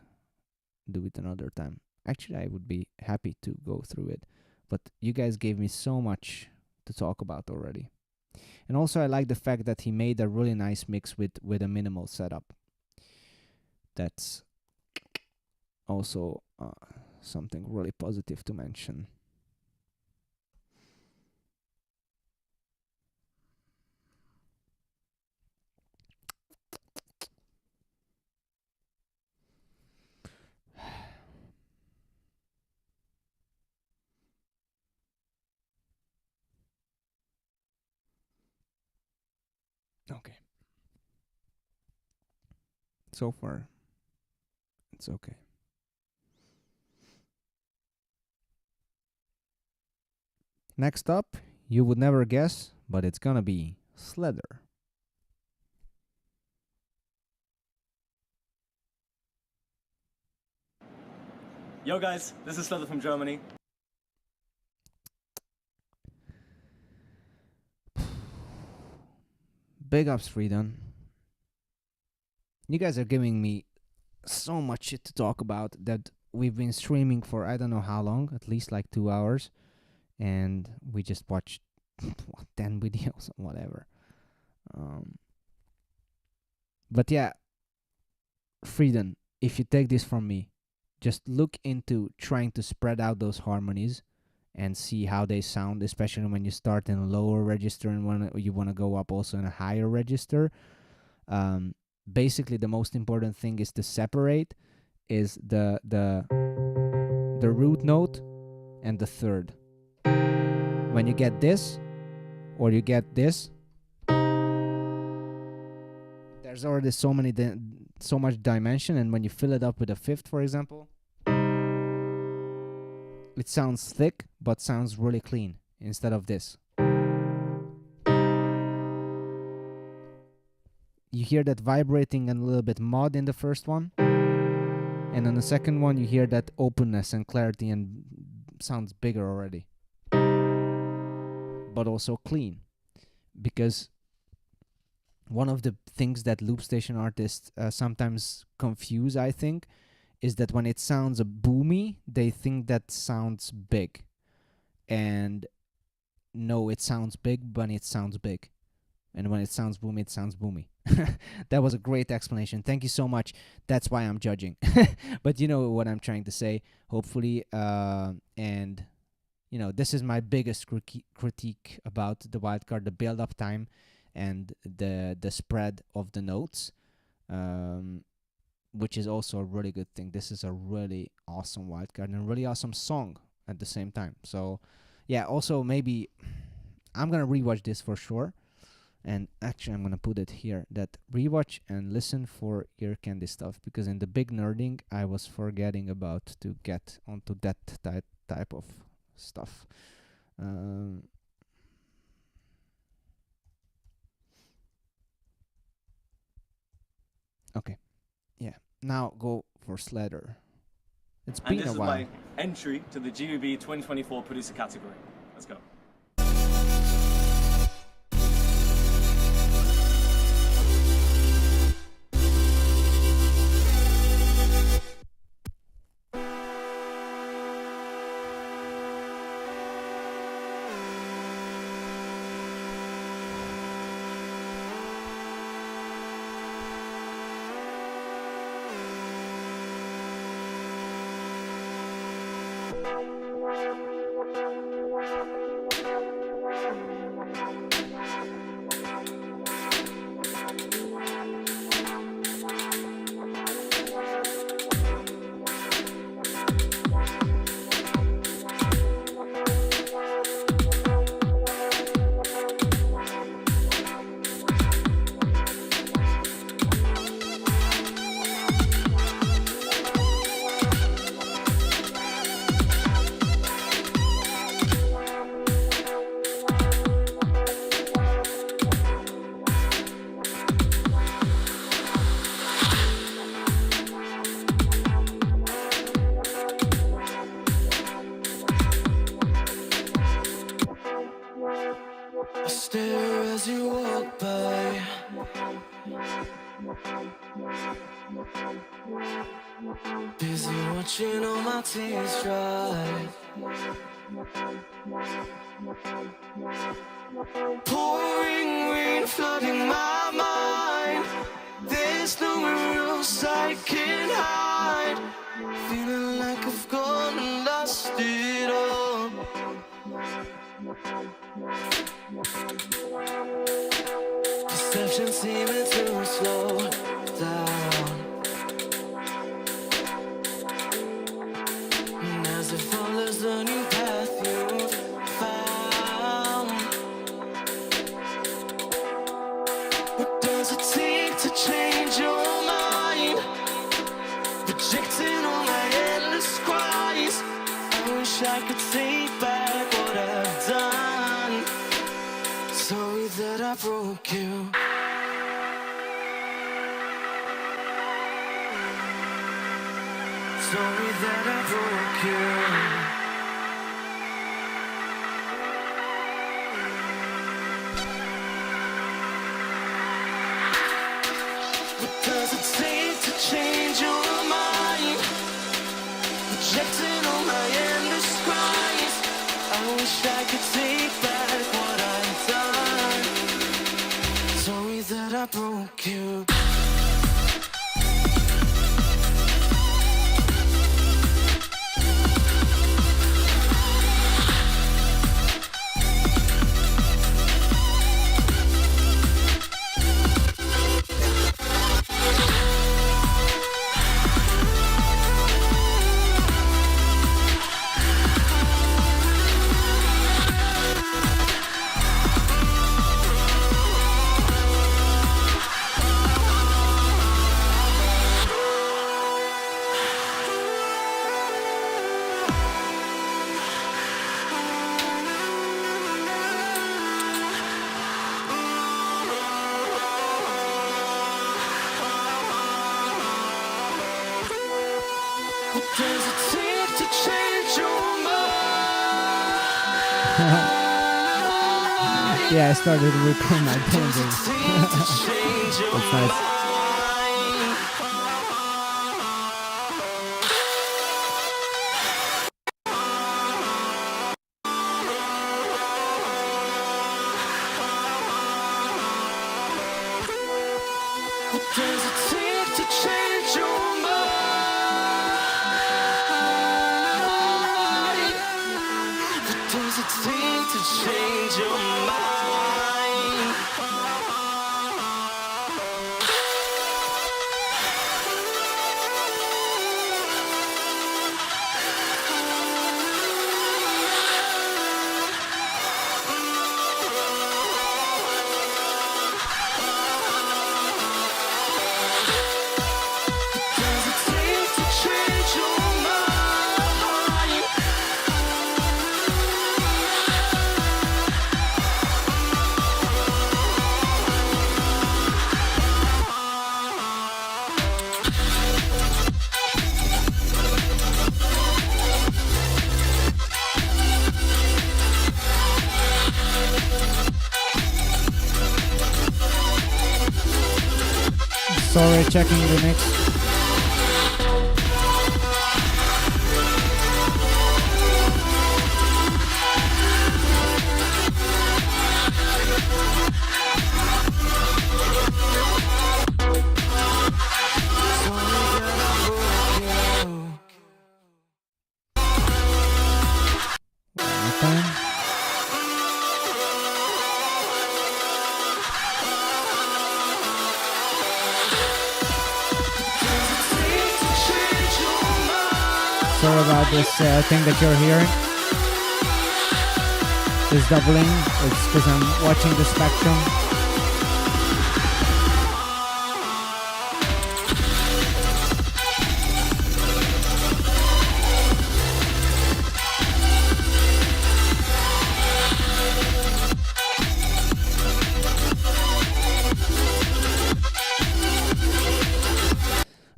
do it another time. Actually, I would be happy to go through it, but you guys gave me so much to talk about already. And also I like the fact that he made a really nice mix with a minimal setup. That's also something really positive to mention. Okay. So far, it's okay. Next up, you would never guess, but it's gonna be Slather. Yo guys, this is Slather from Germany. Big ups, Freedom. You guys are giving me so much shit to talk about that we've been streaming for I don't know how long, at least like 2 hours, and we just watched 10 videos or whatever. But yeah, Freedom, if you take this from me, just look into trying to spread out those harmonies and see how they sound, especially when you start in a lower register and when you want to go up also in a higher register. Basically, the most important thing is to separate is the root note and the third. When you get this, or you get this, there's already so much dimension, and when you fill it up with a fifth, for example, it sounds thick, but sounds really clean instead of this. You hear that vibrating and a little bit mod in the first one, and on the second one you hear that openness and clarity and sounds bigger already, but also clean. Because one of the things that Loopstation artists sometimes confuse, I think, is that when it sounds boomy, they think that sounds big. And no, it sounds big when it sounds big. And when it sounds boomy, it sounds boomy. That was a great explanation. Thank you so much. That's why I'm judging. But you know what I'm trying to say, hopefully. And, you know, this is my biggest critique about the Wildcard, the build-up time and the spread of the notes, which is also a really good thing. This is a really awesome Wildcard and a really awesome song at the same time. So, yeah, also maybe I'm going to rewatch this for sure. And actually, I'm going to put it here, that rewatch and listen for ear candy stuff, because in the big nerding, I was forgetting about to get onto that type of stuff. Okay, yeah. Now go for Slather. It's been a while. And this is my entry to the GBB 2024 producer category. Let's go. Busy watching all my tears dry. Pouring rain flooding my mind. There's nowhere else I can hide. Feeling like I've gone and lost it all. Perception seeming to slow down. And as it follows the new path you found, what does it take to change your mind? Rejecting all my endless cries. I wish I could take back what I've done. Sorry that I broke you. Sorry that I broke you. What does it take to change your mind? Rejecting all my endless cries. I wish I could take back what I've done. Sorry that I broke you. does it take to change your mind? Yeah, I started to record my bangers. That's nice. What does it take to change your mind? What does it take to change your mind? Does it take to change your mind? Sorry, checking the mix. One more time. Sorry about this thing that you're hearing. This doubling. It's because I'm watching the spectrum.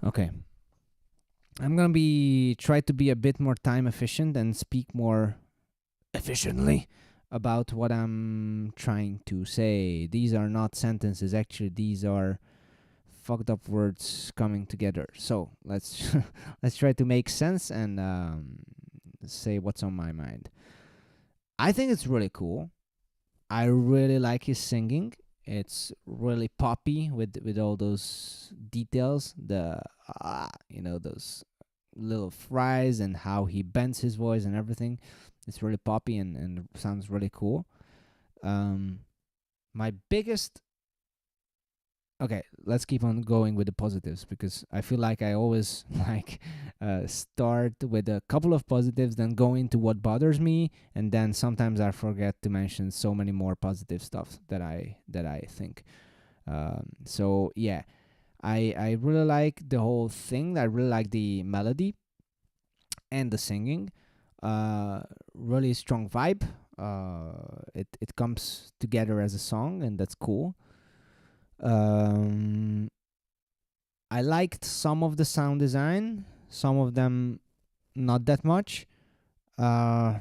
Okay. I'm gonna try to be a bit more time efficient and speak more efficiently about what I'm trying to say. These are not sentences, actually these are fucked up words coming together. So let's let's try to make sense and say what's on my mind. I think it's really cool. I really like his singing. It's really poppy with all those details, those little fries and how he bends his voice and everything. It's really poppy and sounds really cool. My biggest... Okay, let's keep on going with the positives, because I feel like I always start with a couple of positives, then go into what bothers me, and then sometimes I forget to mention so many more positive stuff that I think. So yeah, I really like the whole thing. I really like the melody and the singing. Really strong vibe. It comes together as a song, and that's cool. I liked some of the sound design, some of them not that much. The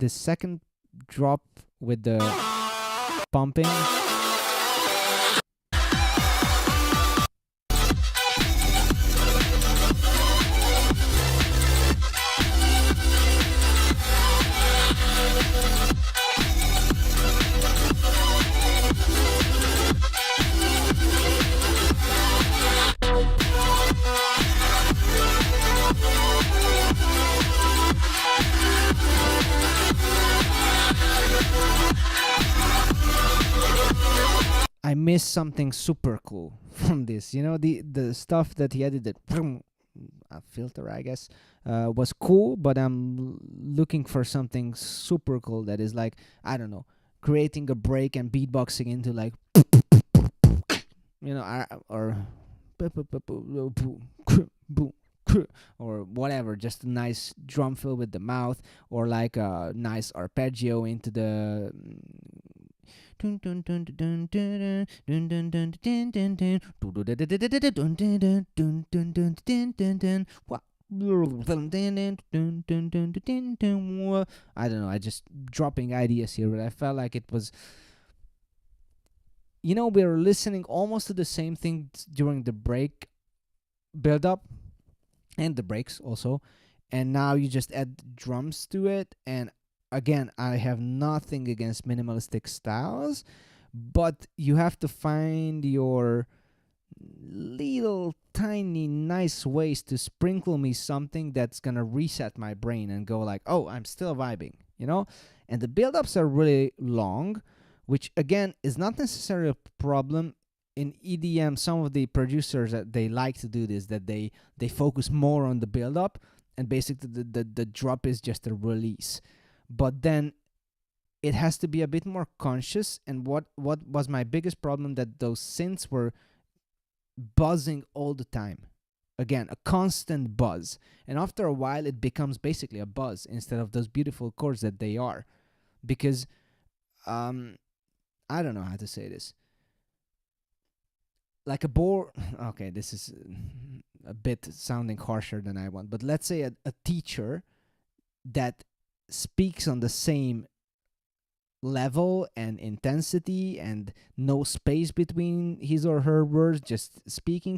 second drop with the pumping, I missed something super cool from this. You know, the stuff that he added, a filter, I guess, was cool, but I'm looking for something super cool that is like, I don't know, creating a break and beatboxing into like, or whatever, just a nice drum fill with the mouth, or like a nice arpeggio into the don't know, I just dropping ideas here, but I felt like it was, you know, we were listening almost to the same thing during the break build up and the breaks also, and now you just add drums to it. And again, I have nothing against minimalistic styles, but you have to find your little tiny nice ways to sprinkle me something that's gonna reset my brain and go like, oh, I'm still vibing, you know. And the build-ups are really long, which again is not necessarily a problem. In EDM, some of the producers that they like to do this, that they focus more on the build-up, and basically the drop is just a release. But then it has to be a bit more conscious. And what was my biggest problem, that those synths were buzzing all the time. Again, a constant buzz. And after a while, it becomes basically a buzz instead of those beautiful chords that they are. Because, I don't know how to say this. Like a bore... Okay, this is a bit sounding harsher than I want. But let's say a teacher that speaks on the same level and intensity and no space between his or her words, just speaking,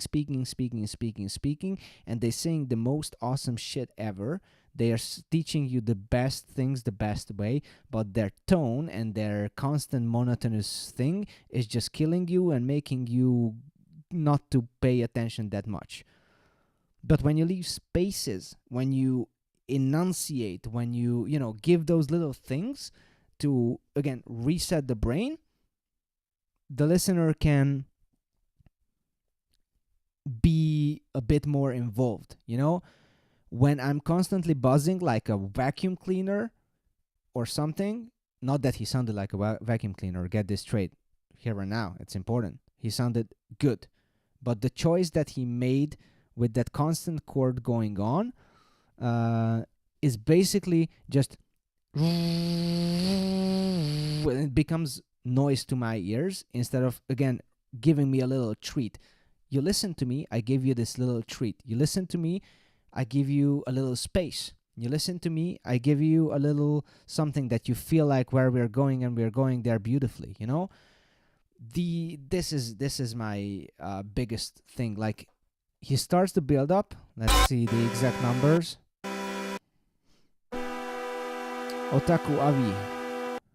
and they saying the most awesome shit ever. They are teaching you the best things the best way, but their tone and their constant monotonous thing is just killing you and making you not to pay attention that much. But when you leave spaces, when you enunciate, when you give those little things to, again, reset the brain, the listener can be a bit more involved, you know? When I'm constantly buzzing like a vacuum cleaner or something, not that he sounded like a vacuum cleaner, get this straight here and now, it's important. He sounded good. But the choice that he made with that constant chord going on is basically just... it becomes noise to my ears instead of, again, giving me a little treat. You listen to me, I give you this little treat. You listen to me, I give you a little space. You listen to me, I give you a little something that you feel like where we're going, and we're going there beautifully, you know? This is my biggest thing. Like, he starts to build up. Let's see the exact numbers. Otaku Avi,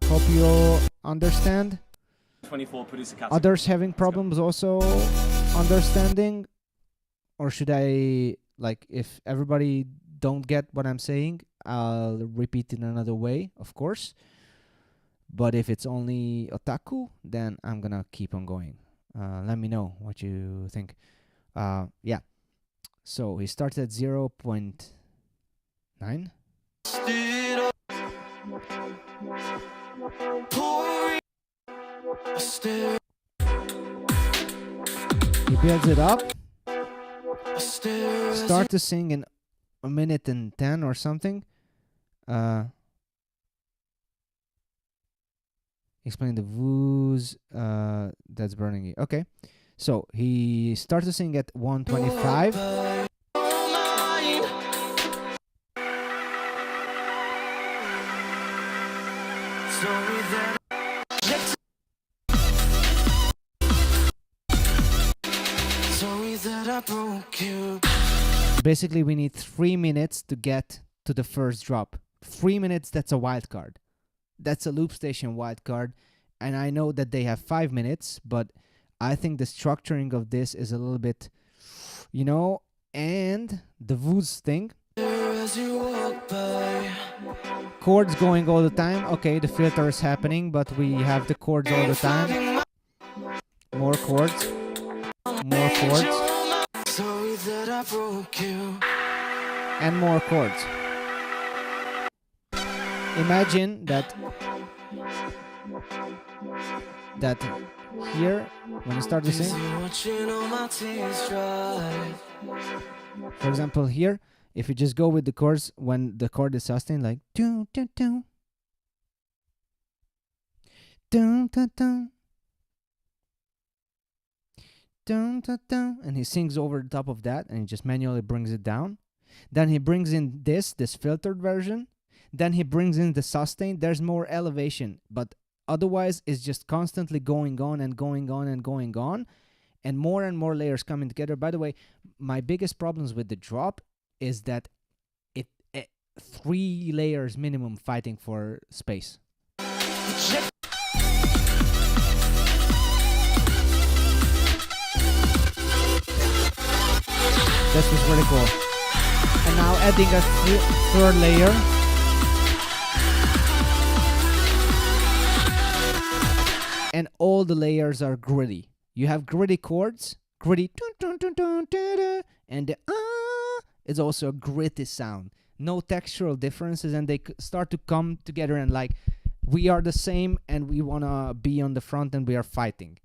hope you understand. 24 producer category. Others having problems also understanding? Or should I, like, if everybody don't get what I'm saying, I'll repeat it another way, of course. But if it's only otaku, then I'm gonna keep on going. Let me know what you think. Yeah. So he starts at 0.9. He builds it up. Start to sing in 1:10 or something. Explain the woos. That's burning it. Okay. So he starts to sing at 1:25. Basically, we need 3 minutes to get to the first drop. 3 minutes, that's a wild card. That's a Loopstation wildcard. And I know that they have 5 minutes, but I think the structuring of this is a little bit, you know, and the woos thing. Chords going all the time. Okay, the filter is happening, but we have the chords all the time. More chords. More chords. And more chords. Imagine that here, when you start to sing, for example here, if you just go with the chords, when the chord is sustained, like dun dun dun dun dun dun dun dun dun, and he sings over the top of that, and he just manually brings it down. Then he brings in this filtered version. Then he brings in the sustain. There's more elevation, but otherwise it's just constantly going on and going on and going on, and more layers coming together. By the way, my biggest problems with the drop is that it 3 layers minimum fighting for space. This was really cool. And now adding a third layer. And all the layers are gritty. You have gritty chords, gritty, and the is also a gritty sound. No textural differences, and they start to come together and like, we are the same and we wanna be on the front and we are fighting.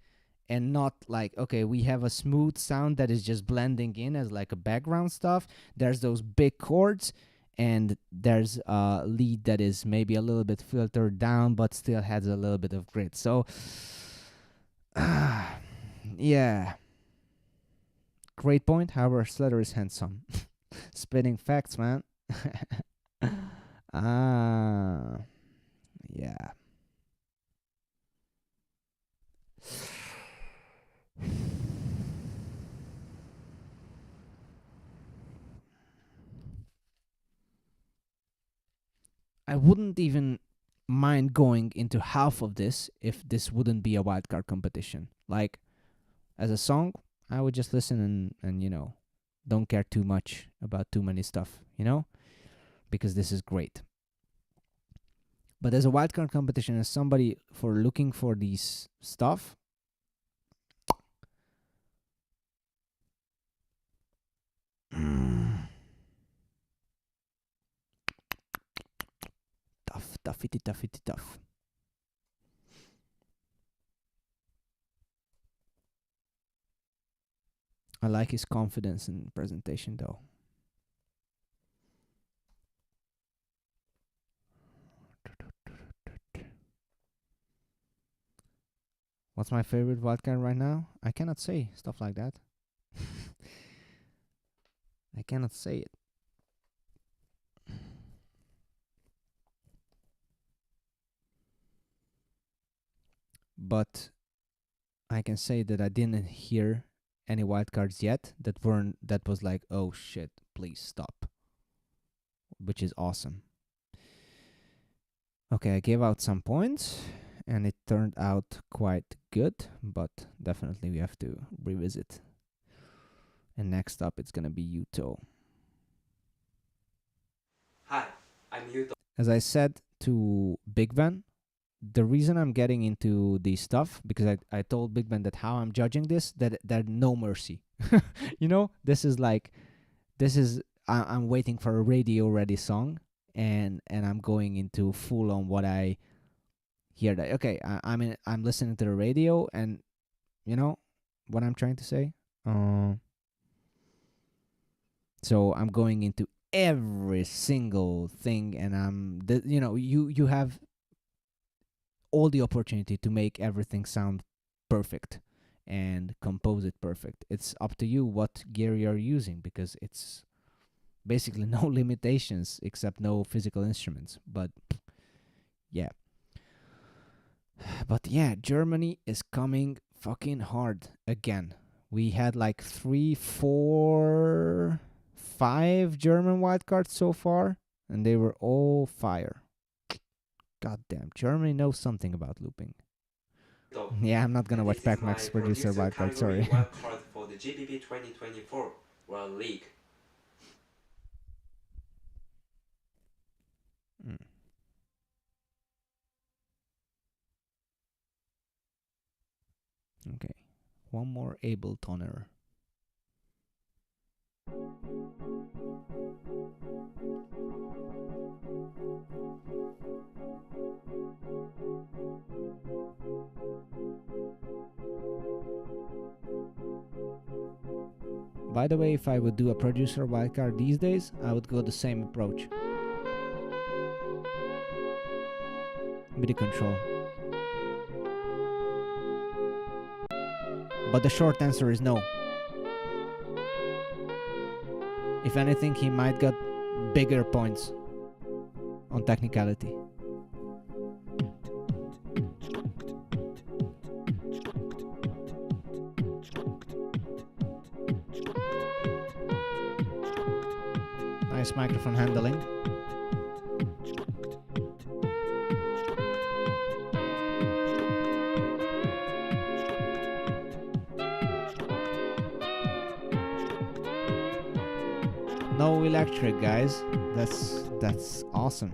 And not like, okay, we have a smooth sound that is just blending in as like a background stuff. There's those big chords, and there's a lead that is maybe a little bit filtered down, but still has a little bit of grit. So, yeah. Great point. However, Slather is handsome. Spitting facts, man. Yeah. I wouldn't even mind going into half of this if this wouldn't be a wildcard competition. Like, as a song, I would just listen and you know, don't care too much about too many stuff, you know? Because this is great. But as a wildcard competition, as somebody for looking for these stuff, tough. I like his confidence in presentation, though. What's my favorite wildcard right now? I cannot say stuff like that. I cannot say it. But I can say that I didn't hear any wildcards yet that was like, oh shit, please stop. Which is awesome. Okay, I gave out some points and it turned out quite good, but definitely we have to revisit. And next up it's gonna be Yuto. Hi, I'm Yuto. As I said to Big Ben, the reason I'm getting into this stuff, because I told Big Ben that how I'm judging this, that no mercy. You know, I'm waiting for a radio ready song, and I'm going into full on what I hear. That okay, I'm listening to the radio, and you know what I'm trying to say. So I'm going into every single thing, and you have all the opportunity to make everything sound perfect and compose it perfect. It's up to you what gear you're using, because it's basically no limitations except no physical instruments. But yeah. But yeah, Germany is coming fucking hard again. We had like 3, 4, 5 German wildcards so far, and they were all fire. God damn, Germany knows something about looping. Yeah, I'm not gonna watch Pac-Max producer wildcard, sorry. Wildcard for the GBB 2024 World League. Okay, one more Abletoner. By the way, if I would do a producer wildcard these days, I would go the same approach. MIDI control. But the short answer is no. If anything, he might get bigger points on technicality. Nice microphone handling. No electric, guys. That's awesome.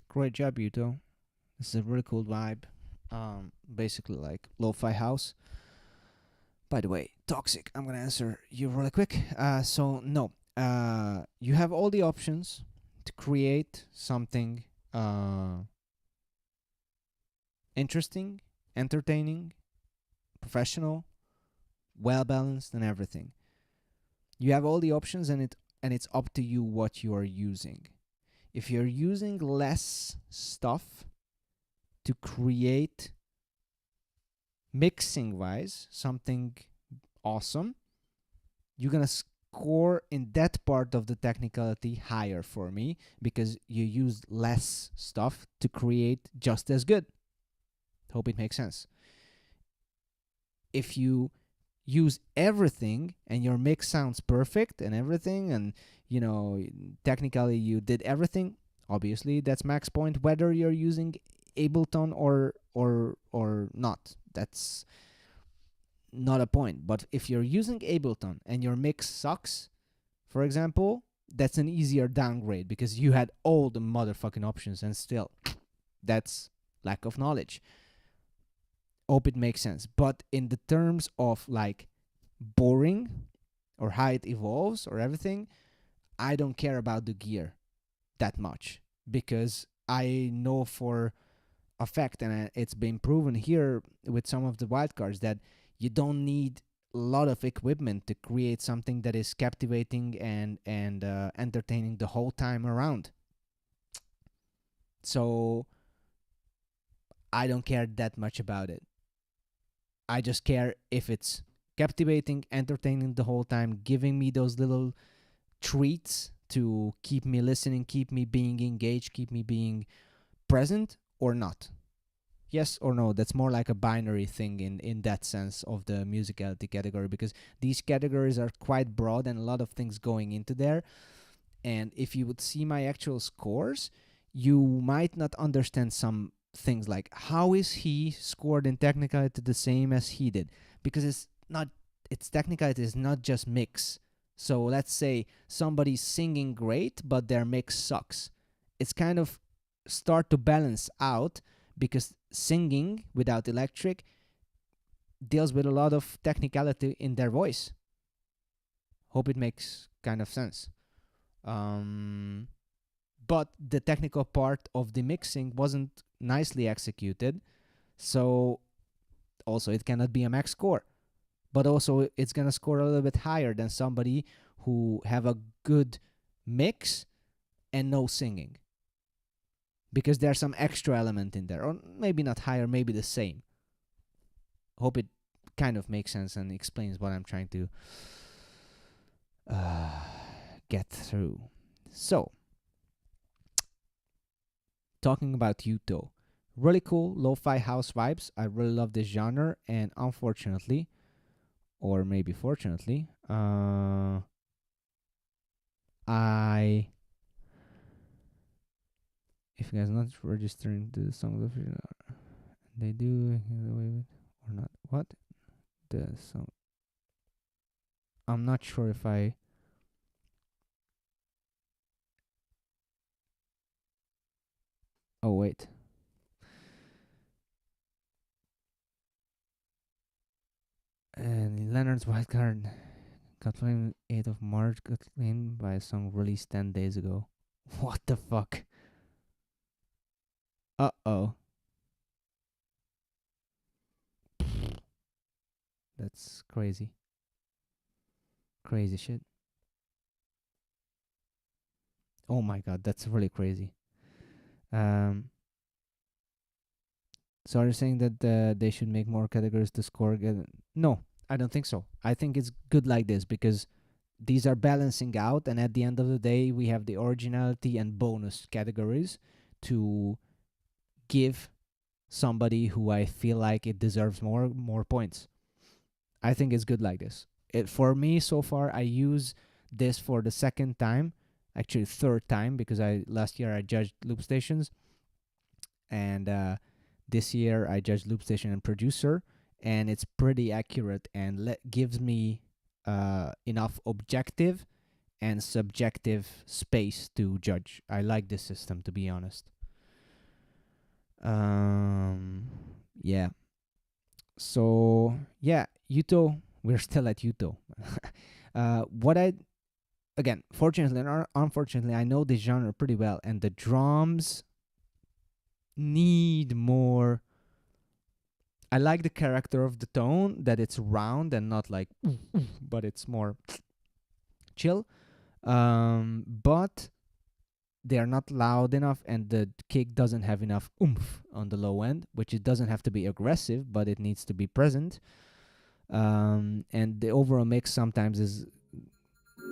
Great job, Yuto. This is a really cool vibe. Basically like lo-fi house. By the way, Toxic, I'm gonna answer you really quick. So no, you have all the options to create something interesting, entertaining, professional, well balanced, and everything. You have all the options, and it's up to you what you are using. If you're using less stuff to create mixing wise something awesome, you're gonna score in that part of the technicality higher for me, because you used less stuff to create just as good. Hope it makes sense. If you use everything and your mix sounds perfect and everything, and you know, technically you did everything, obviously that's max point, whether you're using Ableton or not. That's not a point. But if you're using Ableton and your mix sucks, for example, that's an easier downgrade because you had all the motherfucking options and still, that's lack of knowledge. Hope it makes sense. But in the terms of like boring or how it evolves or everything, I don't care about the gear that much because I know for a fact, and it's been proven here with some of the wildcards, that you don't need a lot of equipment to create something that is captivating and entertaining the whole time around. So I don't care that much about it. I just care if it's captivating, entertaining the whole time, giving me those little treats to keep me listening, keep me being engaged, keep me being present or not. Yes or no, that's more like a binary thing in that sense of the musicality category, because these categories are quite broad and a lot of things going into there. And if you would see my actual scores, you might not understand some things like how is he scored in technicality the same as he did, because its technicality is not just mix. So let's say somebody's singing great but their mix sucks. It's kind of start to balance out, because singing without electric deals with a lot of technicality in their voice. Hope it makes kind of sense. But the technical part of the mixing wasn't nicely executed, so also it cannot be a max score. But also it's gonna score a little bit higher than somebody who have a good mix and no singing, because there's some extra element in there, or maybe not higher, maybe the same. Hope it kind of makes sense and explains what I'm trying to get through. So, talking about Yuto, really cool lo-fi house vibes. I really love this genre, and unfortunately, or maybe fortunately, if you guys not registering the song, they do or not. What the song? I'm not sure if I. Oh wait. And Leonard's Wildcard got claimed 8th of March, got claimed by a song released 10 days ago. What the fuck? Uh-oh. That's crazy. Crazy shit. Oh my god, that's really crazy. So are you saying that they should make more categories to score? No, I don't think so. I think it's good like this, because these are balancing out, and at the end of the day, we have the originality and bonus categories to give somebody who I feel like it deserves more points. I think it's good like this. For me, so far, I use this for the second time, actually third time, because last year I judged Loopstations, and this year I judged Loopstation and Producer, and it's pretty accurate and gives me enough objective and subjective space to judge. I like this system, to be honest. Yeah. So yeah, Yuto, we're still at Yuto. Fortunately and unfortunately, I know this genre pretty well, and the drums need more. I like the character of the tone, that it's round and not like but it's more chill. But they are not loud enough, and the kick doesn't have enough oomph on the low end, which it doesn't have to be aggressive, but it needs to be present. And the overall mix sometimes is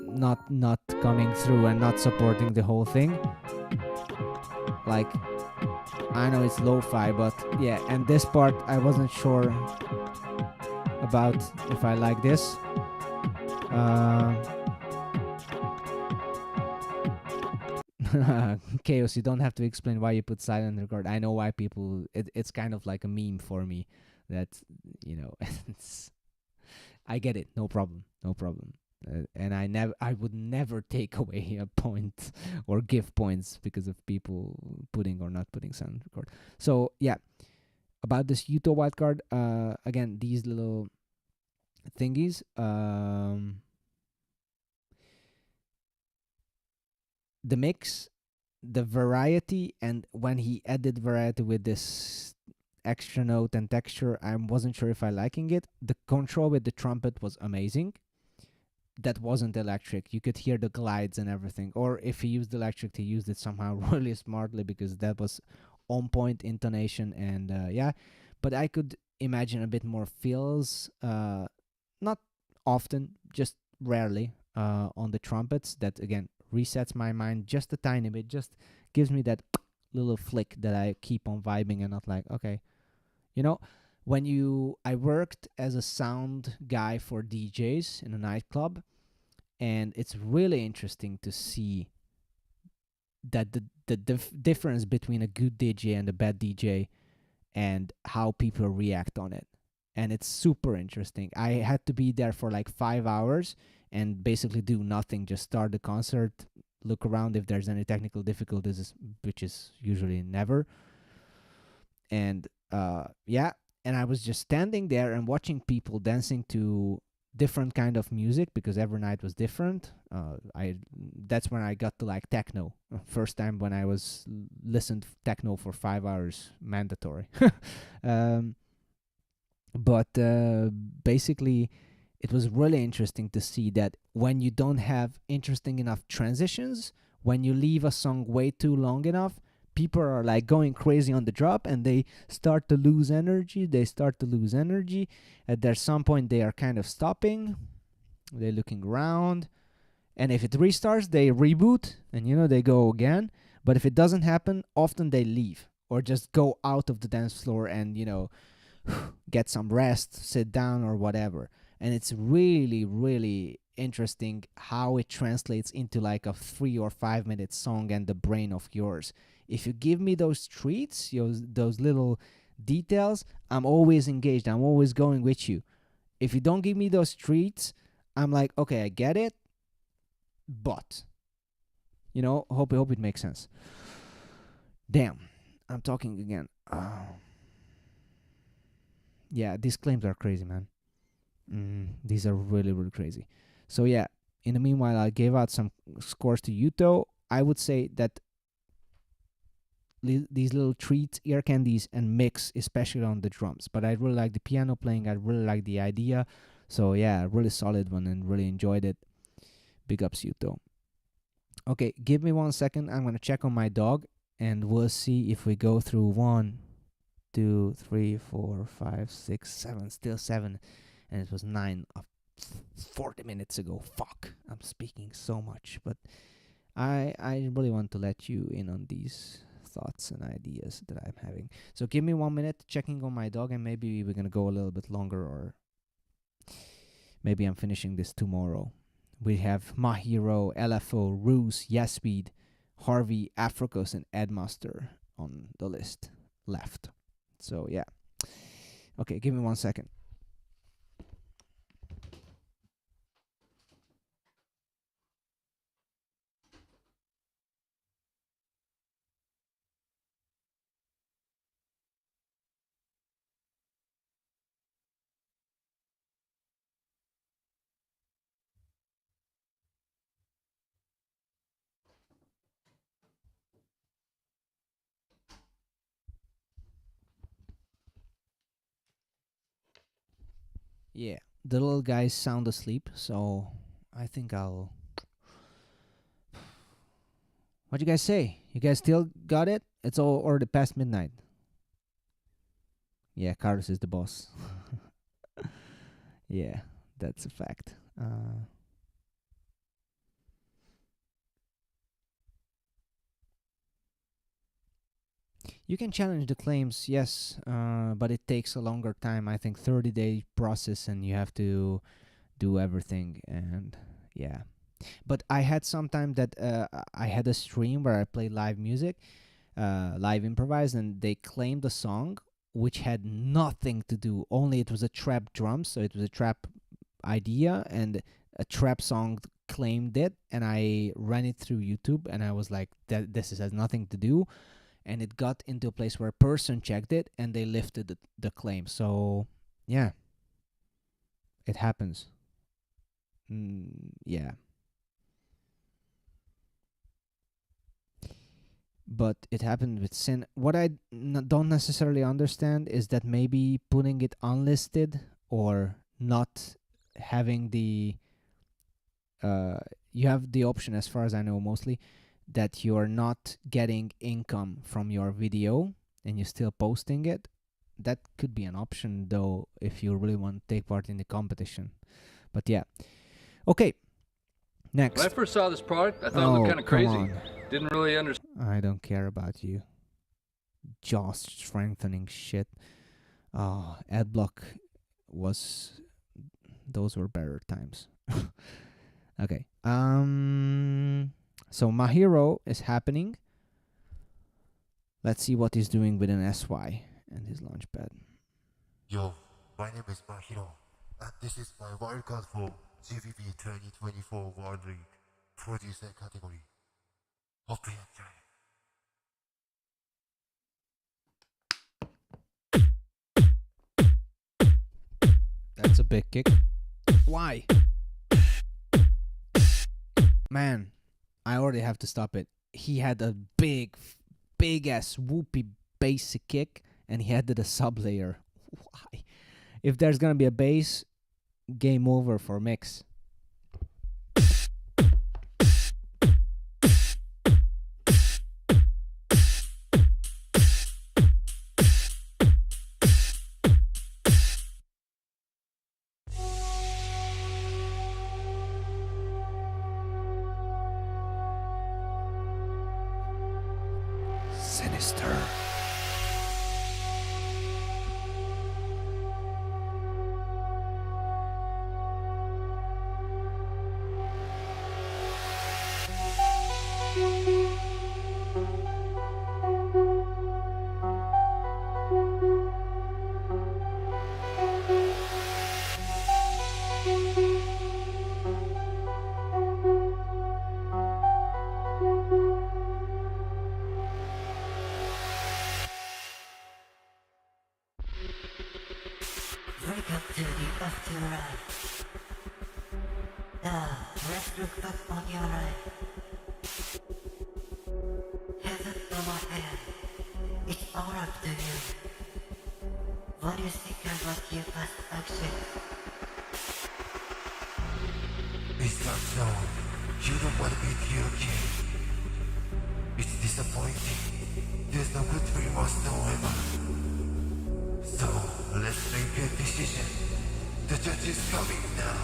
not coming through and not supporting the whole thing. Like, I know it's lo-fi, but yeah, and this part I wasn't sure about if I like this. Chaos, you don't have to explain why you put silent record. I know why people, it's kind of like a meme for me that, you know, I get it. No problem. No problem. And I would never take away a point or give points because of people putting or not putting sound record. So yeah, about this Yuto wildcard. Again, these little thingies. The mix, the variety, and when he added variety with this extra note and texture, I wasn't sure if I liking it. The control with the trumpet was amazing. That wasn't electric. You could hear the glides and everything. Or if he used electric, he used it somehow really smartly because that was on point intonation and yeah. But I could imagine a bit more feels, not often, just rarely, on the trumpets. That again resets my mind just a tiny bit, just gives me that little flick that I keep on vibing and not like, okay, you know, I worked as a sound guy for DJs in a nightclub, and it's really interesting to see that the difference between a good DJ and a bad DJ and how people react on it. And it's super interesting. I had to be there for like 5 hours and basically do nothing, just start the concert, look around if there's any technical difficulties, which is usually never. And yeah, and I was just standing there and watching people dancing to different kind of music because every night was different. That's when I got to like techno. First time when I was listened techno for 5 hours, mandatory. But basically, it was really interesting to see that when you don't have interesting enough transitions, when you leave a song way too long enough, people are like going crazy on the drop and they start to lose energy. At there's some point they are kind of stopping. They're looking around. And if it restarts, they reboot and, you know, they go again. But if it doesn't happen, often they leave or just go out of the dance floor and, you know, get some rest, sit down or whatever. And it's really, really interesting how it translates into like a 3 or 5 minute song and the brain of yours. If you give me those treats, those little details, I'm always engaged. I'm always going with you. If you don't give me those treats, I'm like, okay, I get it, but, you know, hope it makes sense. Damn, I'm talking again. Yeah, these claims are crazy, man. These are really, really crazy. So yeah, in the meanwhile, I gave out some scores to Yuto. I would say that these little treats, ear candies, and mix, especially on the drums. But I really like the piano playing. I really like the idea. So yeah, really solid one and really enjoyed it. Big ups, Yuto. Okay, give me 1 second. I'm going to check on my dog and we'll see if we go through 1, 2, 3, 4, 5, 6, 7. Still 7. And it was 9 of 40 minutes ago. Fuck. I'm speaking so much. But I really want to let you in on these thoughts and ideas that I'm having. So give me 1 minute checking on my dog, and maybe we're gonna go a little bit longer, or maybe I'm finishing this tomorrow. We have Mahiro, LFO, Roos, Yaspeed, Harvey, Afros, and Edmaster on the list left. So yeah. Okay, give me 1 second. Yeah, the little guys sound asleep, so I think I'll... What you guys say? You guys still got it? It's all already past midnight. Yeah, Carlos is the boss. Yeah, that's a fact. You can challenge the claims, yes, but it takes a longer time. I think 30-day process, and you have to do everything. And yeah, but I had some time that I had a stream where I played live music, live improvise, and they claimed a song which had nothing to do. Only it was a trap drum, so it was a trap idea, and a trap song claimed it, and I ran it through YouTube, and I was like, this has nothing to do, and it got into a place where a person checked it, and they lifted the claim. So yeah, it happens. Yeah. But it happened with Sin. What I don't necessarily understand is that maybe putting it unlisted or not having the you have the option, as far as I know, mostly that you're not getting income from your video and you're still posting it. That could be an option, though, if you really want to take part in the competition. But yeah. Okay. Next. When I first saw this product, I thought it looked kind of crazy. Didn't really understand. I don't care about you. Jaw strengthening shit. Oh, Adblock was... Those were better times. Okay. So Mahiro is happening. Let's see what he's doing with an SY and his launchpad. Yo, my name is Mahiro, and this is my wildcard for GBB 2024 World League Producer category. Hope you enjoy. That's a big kick. Why? Man, I already have to stop it. He had a big ass whoopy basic kick, and he added a sub layer. Why? If there's gonna be a bass, game over for mix. Sinister. Welcome to the afterlife. Now, let's look back on your life. Heaven from my head, it's all up to you. What do you think about your past action? It's not so. You don't want to be the king. It's disappointing. There's no good dream whatsoever. So, let's make a decision. The judge is coming now.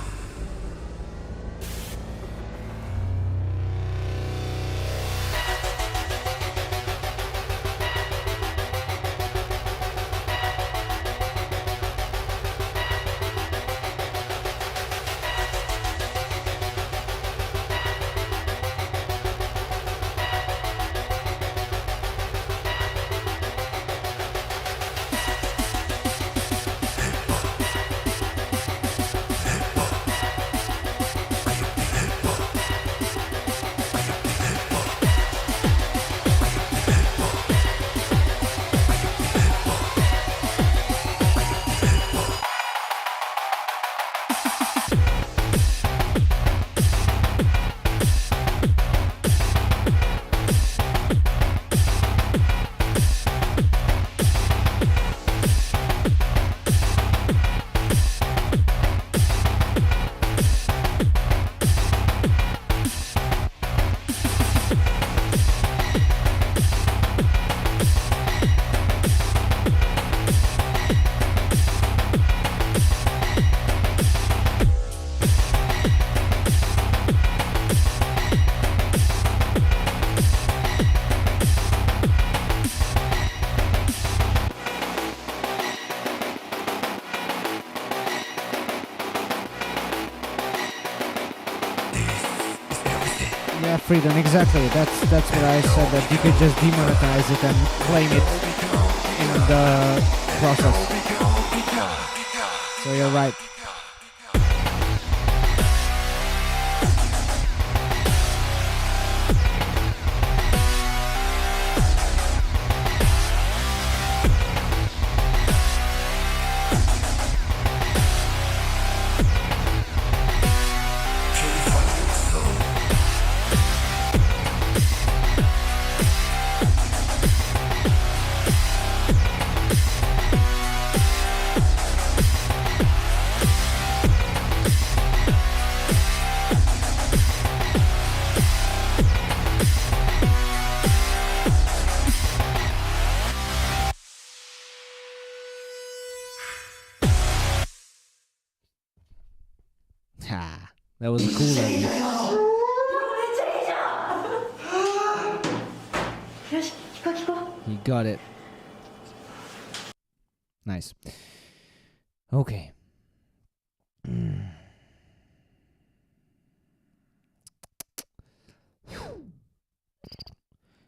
Yeah, Freedom, exactly. That's what I said, that you could just demonetize it and claim it in the process. So you're right. Ha! That was a cool idea. He got it. Nice. Okay.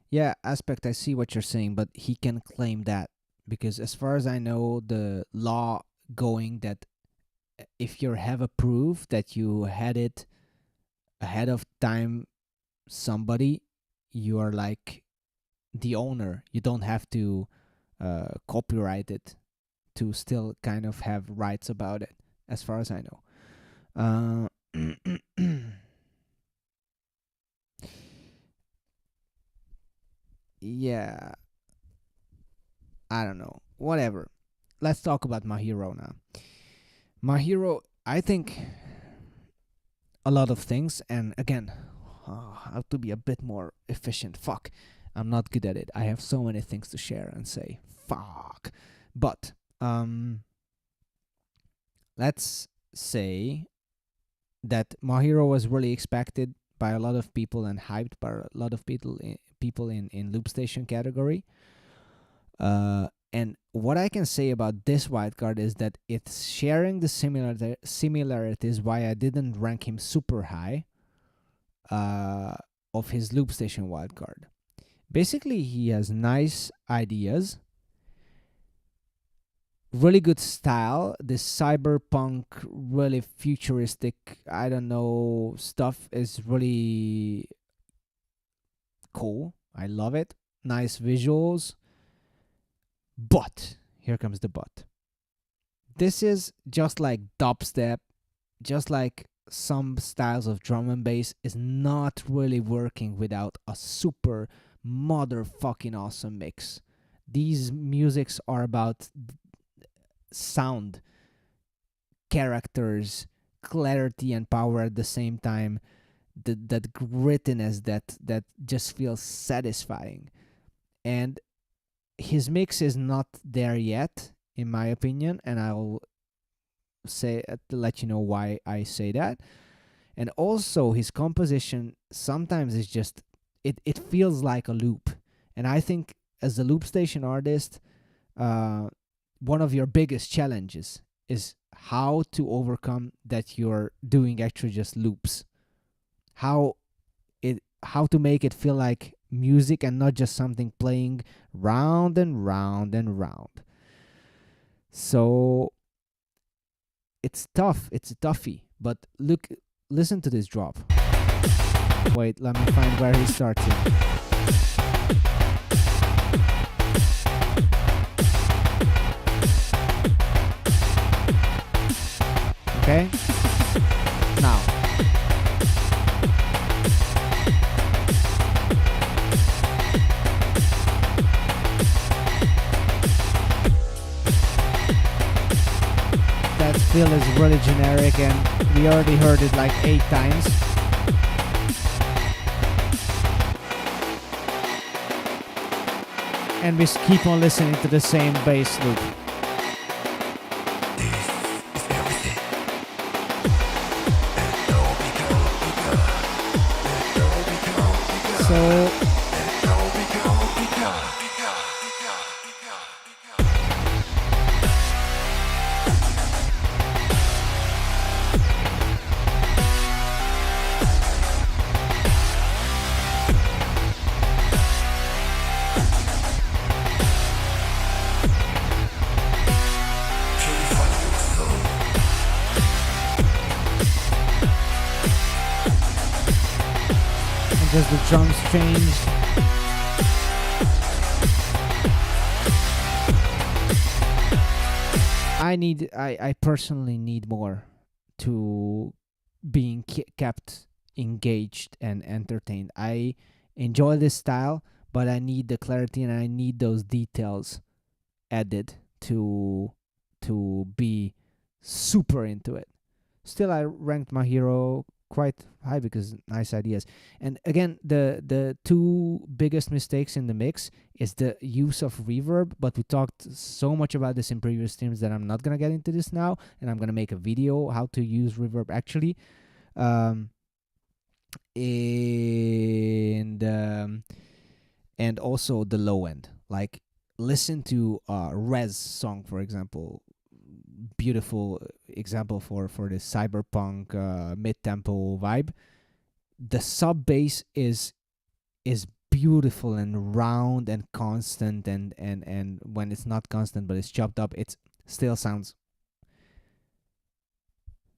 Yeah, Aspect, I see what you're saying, but he can claim that because as far as I know, the law going that if you have a proof that you had it ahead of time, somebody, you are like the owner. You don't have to copyright it to still kind of have rights about it, as far as I know. Yeah, I don't know. Whatever. Let's talk about My Hero now. My Hero, I think a lot of things, and again, I have to be a bit more efficient. Fuck, I'm not good at it. I have so many things to share and say. Fuck. But let's say that My Hero was really expected by a lot of people and hyped by a lot of people in Loopstation category. And what I can say about this wildcard is that it's sharing the similarities why I didn't rank him super high of his Loopstation wildcard. Basically, he has nice ideas, really good style. This cyberpunk, really futuristic, I don't know, stuff is really cool. I love it. Nice visuals. But, here comes the but. This is just like dubstep, just like some styles of drum and bass, is not really working without a super motherfucking awesome mix. These musics are about sound, characters, clarity and power at the same time. That grittiness that just feels satisfying. And his mix is not there yet, in my opinion, and I'll say to let you know why I say that. And also his composition sometimes is just it feels like a loop. And I think as a Loopstation artist, one of your biggest challenges is how to overcome that you're doing actually just loops. How to make it feel like music and not just something playing round and round and round. So it's tough. It's a toughie. But listen to this drop. Wait, let me find where he starts it. Okay? Now. That feel is really generic and we already heard it like 8 times. And we keep on listening to the same bass loop. So just the drums changed. I personally need more to being kept engaged and entertained. I enjoy this style, but I need the clarity and I need those details added to be super into it. Still, I ranked My Hero quite high because nice ideas. And again, the two biggest mistakes in the mix is the use of reverb, but we talked so much about this in previous streams that I'm not gonna get into this now, and I'm gonna make a video how to use reverb actually. And also the low end, like listen to Rez song, for example. Beautiful example for the cyberpunk mid-tempo vibe. The sub bass is beautiful and round and constant, and when it's not constant but it's chopped up, it still sounds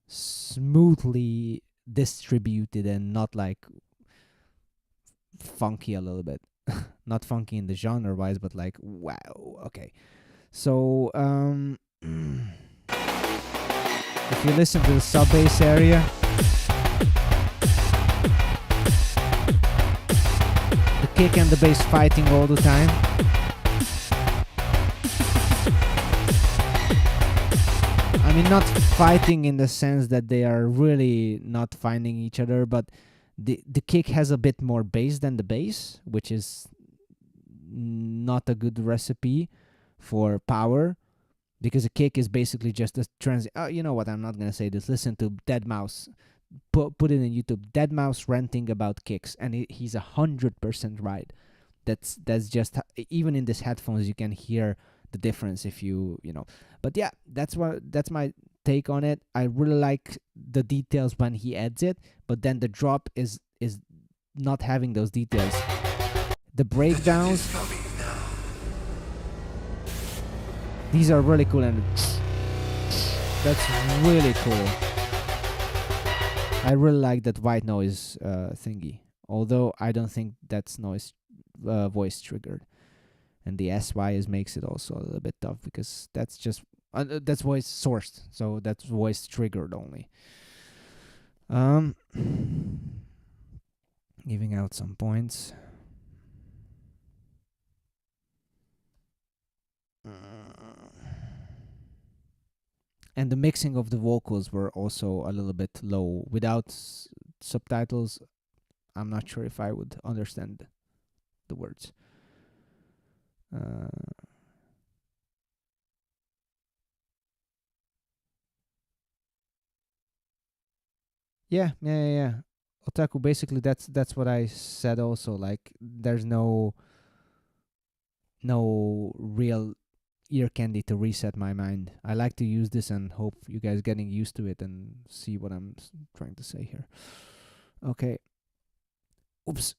smoothly distributed and not like funky a little bit. Not funky in the genre wise, but like wow. Okay, so if you listen to the sub bass area, the kick and the bass fighting all the time. I mean, not fighting in the sense that they are really not finding each other, but the kick has a bit more bass than the bass, which is not a good recipe for power. Because a kick is basically just a you know what? I'm not gonna say this. Listen to Deadmau5. Put it in YouTube. Deadmau5 ranting about kicks, and he's 100% right. That's just even in these headphones you can hear the difference if you know. But yeah, that's my take on it. I really like the details when he adds it, but then the drop is not having those details. The breakdowns. These are really cool, and that's really cool. I really like that white noise thingy, although I don't think that's noise voice triggered, and the SY makes it also a little bit tough because that's just that's voice sourced, so that's voice triggered only. Giving out some points. And the mixing of the vocals were also a little bit low. Without subtitles, I'm not sure if I would understand the words. Yeah. Otaku, basically that's what I said also. Like, there's no real ear candy to reset my mind. I like to use this and hope you guys getting used to it and see what I'm trying to say here. Okay. Oops.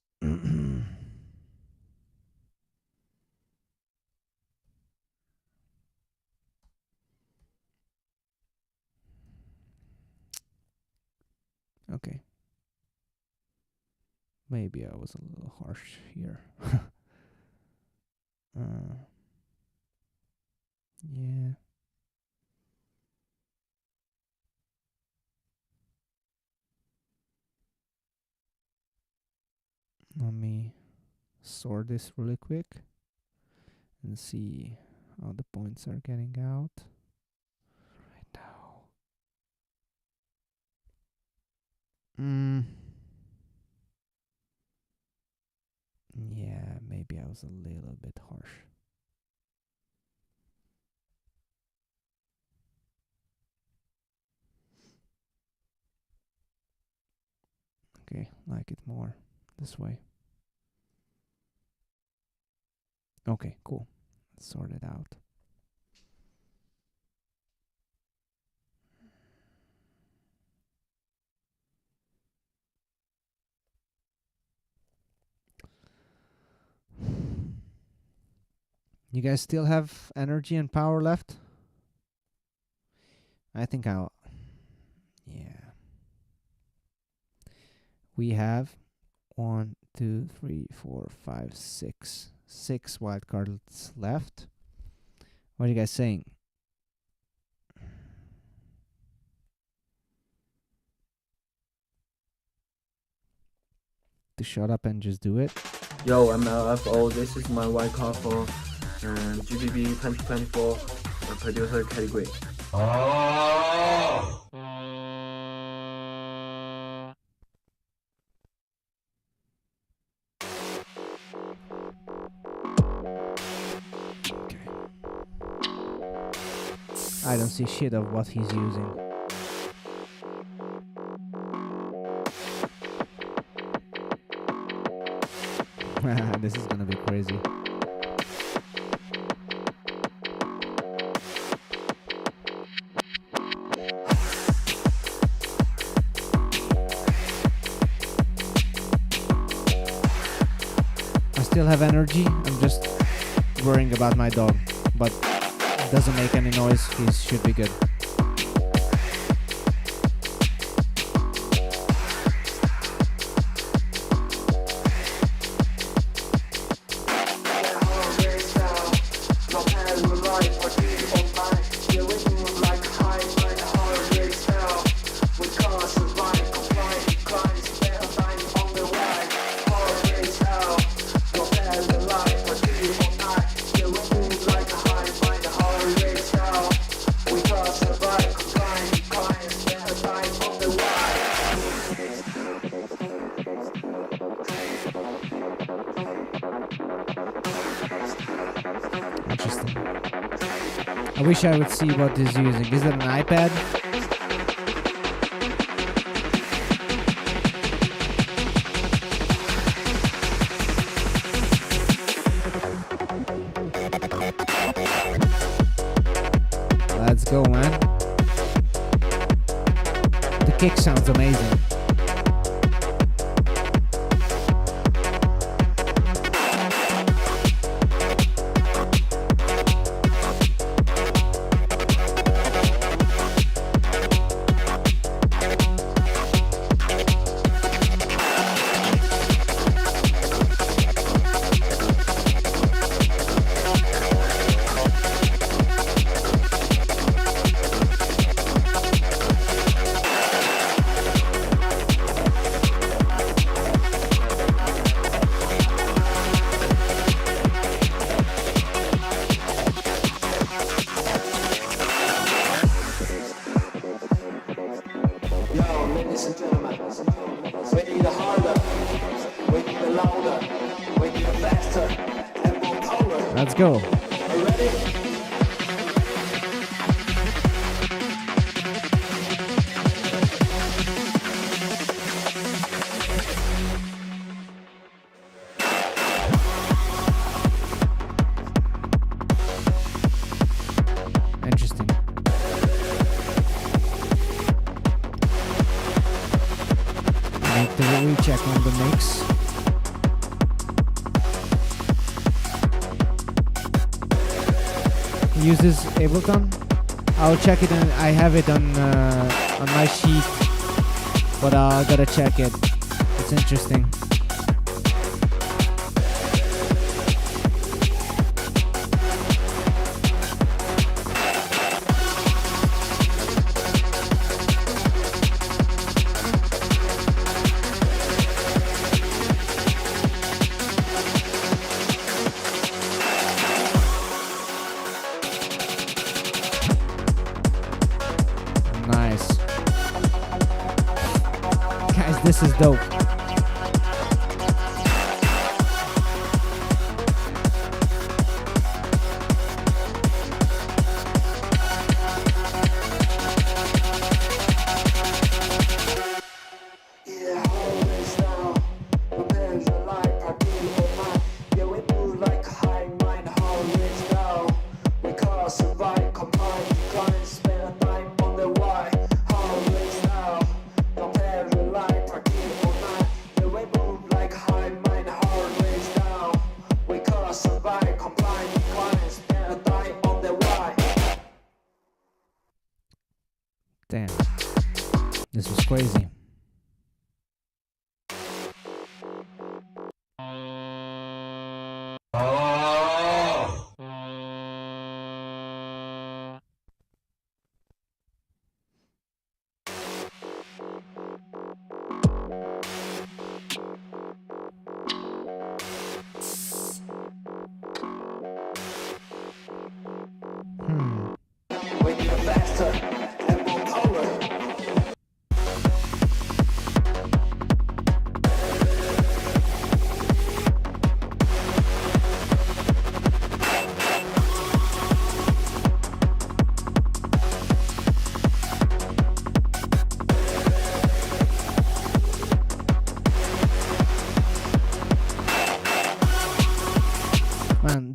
Okay. Maybe I was a little harsh here. Yeah. Let me sort this really quick and see how the points are getting out right now. Yeah, maybe I was a little bit harsh. Okay, like it more this way. Okay, cool. Let's sort it out. You guys still have energy and power left? I think I'll... Yeah. We have 1, 2, 3, 4, 5, 6. 6 wildcards left. What are you guys saying? To shut up and just do it? Yo, I'm LFO. This is my wildcard for GBB 2024 producer category. I don't see shit of what he's using. This is gonna be crazy. I still have energy. I'm just worrying about my dog, but it doesn't make any noise. He should be good. I wish I would see what he's using. Is it an iPad? Let's go, man. The kick sounds amazing. Let's go. Interesting. Make the recheck on the mix. Uses Ableton. I'll check it, and I have it on my sheet, but I gotta check it. It's interesting. This is dope.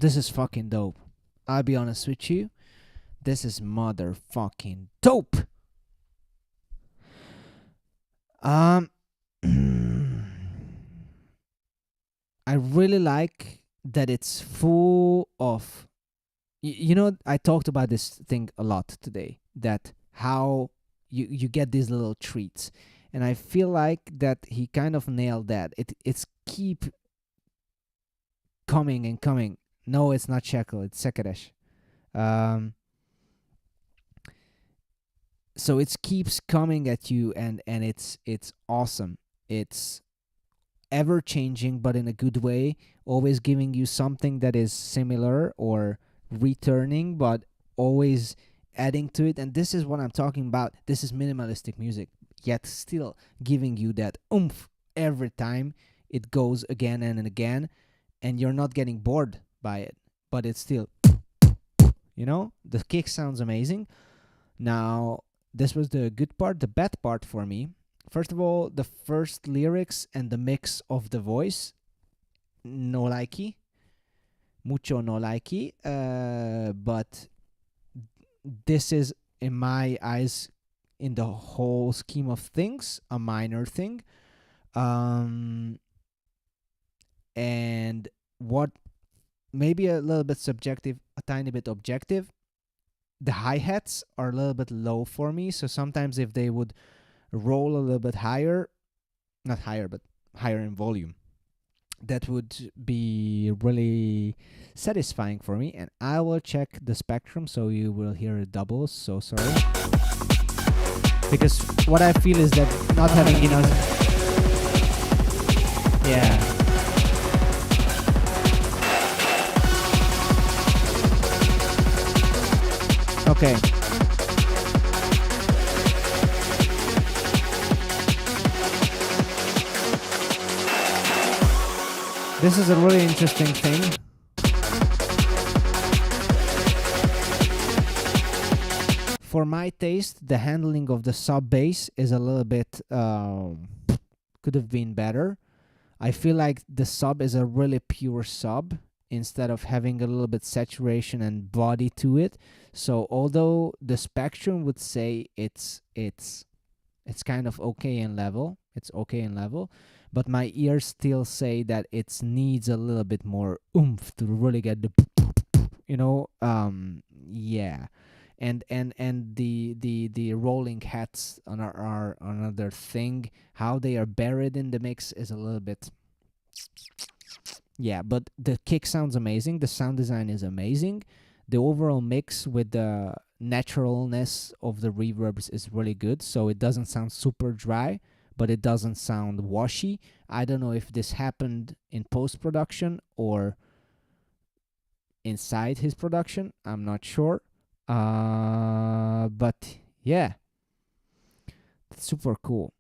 this is fucking dope. I'll be honest with you. This is motherfucking dope. I really like that it's full of you know, I talked about this thing a lot today, that how you get these little treats, and I feel like that he kind of nailed that. It's keep coming and coming. No, it's not Shekel, it's Sekeresh. So it keeps coming at you, and it's awesome. It's ever changing, but in a good way, always giving you something that is similar or returning, but always adding to it. And this is what I'm talking about. This is minimalistic music, yet still giving you that oomph every time it goes again and again, and you're not getting bored by it, but it's still, you know, the kick sounds amazing. Now, this was the good part. The bad part for me, first of all, the first lyrics and the mix of the voice, no likey, mucho no likey, but this is, in my eyes, in the whole scheme of things, a minor thing. And what maybe a little bit subjective, a tiny bit objective, the hi-hats are a little bit low for me, so sometimes if they would roll a little bit higher, not higher, but higher in volume, that would be really satisfying for me. And I will check the spectrum, so you will hear a double, so sorry. Because what I feel is that not having enough... Yeah. Okay. This is a really interesting thing. For my taste, the handling of the sub bass is a little bit could have been better. I feel like the sub is a really pure sub instead of having a little bit saturation and body to it. So although the spectrum would say it's kind of okay in level, but my ears still say that it needs a little bit more oomph to really get the, you know, yeah. And the rolling hats are another thing. How they are buried in the mix is a little bit, yeah. But the kick sounds amazing. The sound design is amazing. The overall mix with the naturalness of the reverbs is really good. So it doesn't sound super dry, but it doesn't sound washy. I don't know if this happened in post-production or inside his production. I'm not sure. But yeah, that's super cool.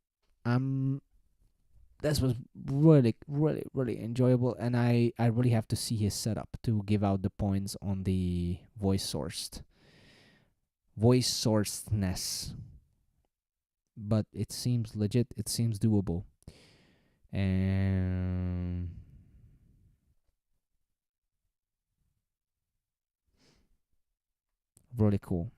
This was really, really, really enjoyable, and I really have to see his setup to give out the points on the voice sourcedness. But it seems legit. It seems doable, and really cool.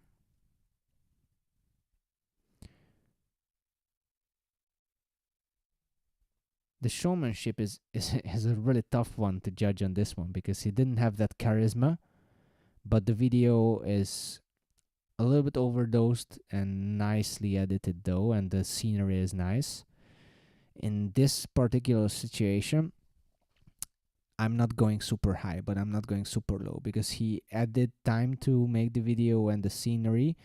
The showmanship is a really tough one to judge on this one, because he didn't have that charisma, but the video is a little bit overdosed and nicely edited though, and the scenery is nice. In this particular situation, I'm not going super high, but I'm not going super low, because he added time to make the video and the scenery,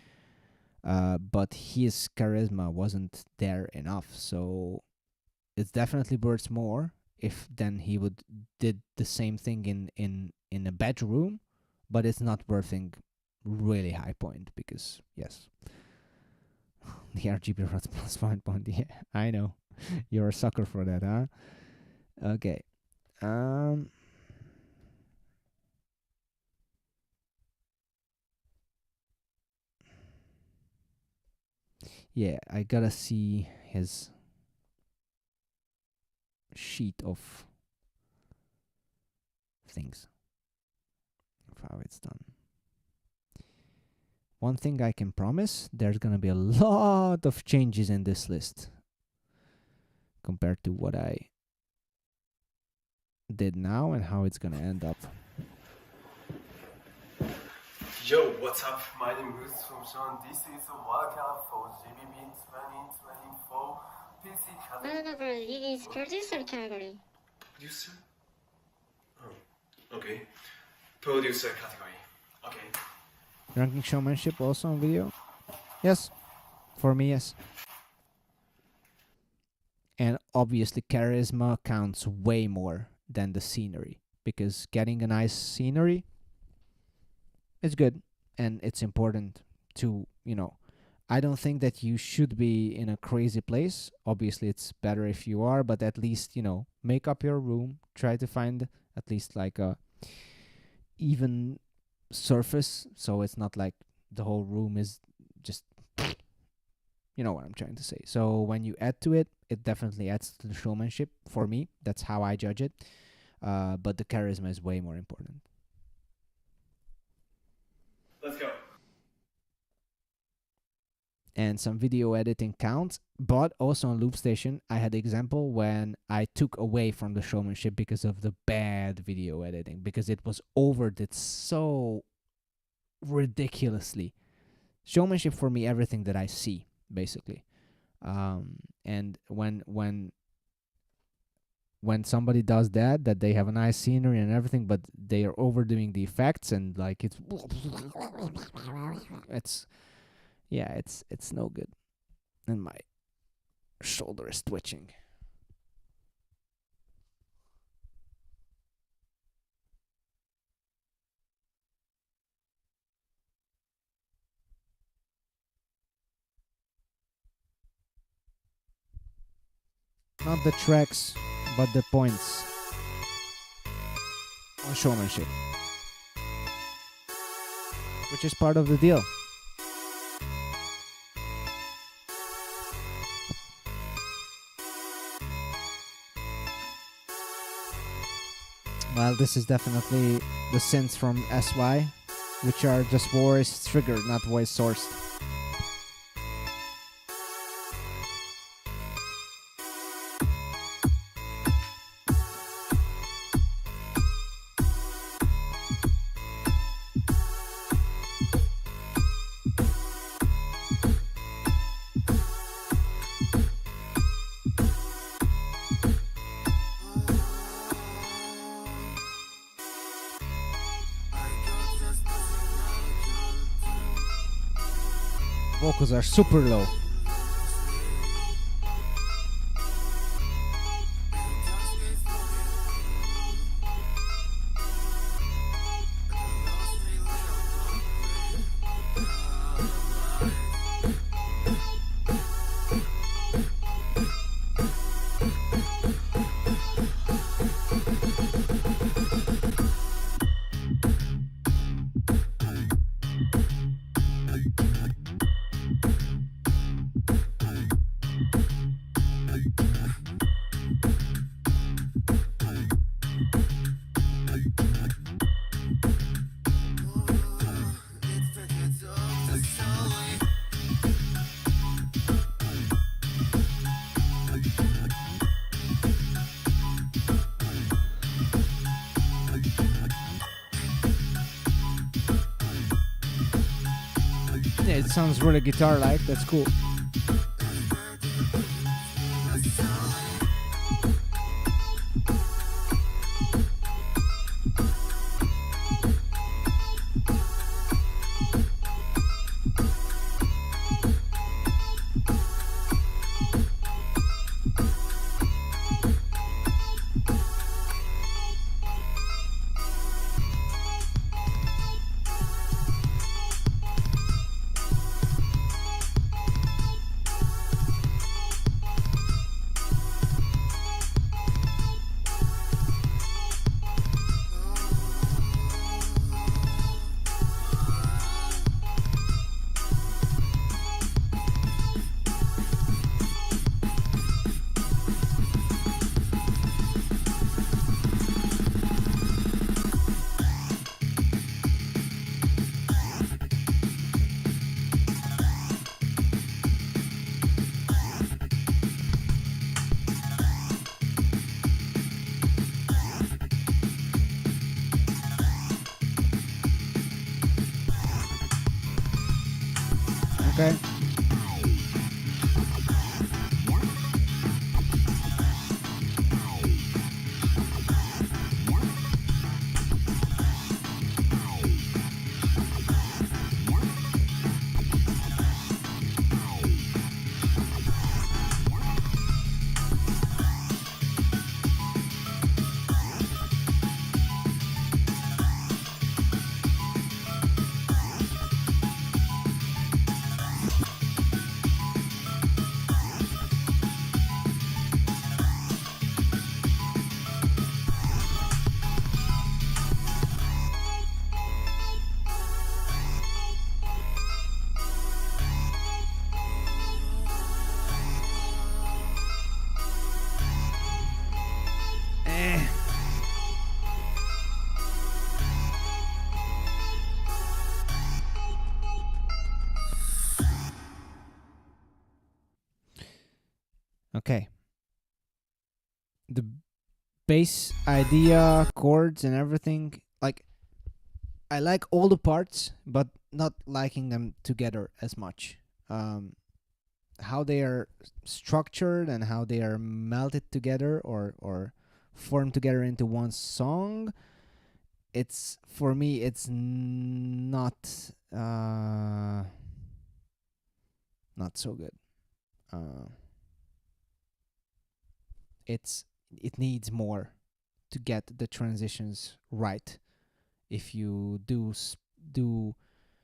but his charisma wasn't there enough. So it's definitely worth more if then he would did the same thing in a bedroom, but it's not worthing really high point, because yes, the RGB Rods plus 1 point. Yeah, I know. You're a sucker for that, huh? Okay. Yeah, I gotta see his sheet of things. how it's done. One thing I can promise, there's gonna be a lot of changes in this list compared to what I did now and how it's gonna end up. Yo, what's up? My name is Foron. This is a wildcard for GBB 2024 PC category. No, bro, it is producer category. Producer? Oh, okay. Producer category. Okay. Ranking showmanship also on video? Yes. For me, yes. And obviously charisma counts way more than the scenery, because getting a nice scenery is good and it's important to, you know, I don't think that you should be in a crazy place. Obviously it's better if you are, but at least, you know, make up your room, try to find at least like a even surface, so it's not like the whole room is just, you know what I'm trying to say. So when you add to it, it definitely adds to the showmanship. For me, that's how I judge it. But the charisma is way more important. Let's go. And some video editing counts, but also on Loopstation, I had example when I took away from the showmanship because of the bad video editing, because it was overdid so ridiculously. Showmanship for me, everything that I see, basically. And when somebody does that they have a nice scenery and everything, but they are overdoing the effects and like it's no good. And my shoulder is twitching. Not the tracks, but the points on showmanship, which is part of the deal. Well, this is definitely the synths from SY, which are just voice triggered, not voice sourced. Vocals are super low. Yeah, it sounds really guitar-like. That's cool. Okay. Okay. The bass idea, chords, and everything. Like, I like all the parts, but not liking them together as much. How they are structured and how they are melted together or formed together into one song. It's for me. It's not so good. It needs more to get the transitions right. If you do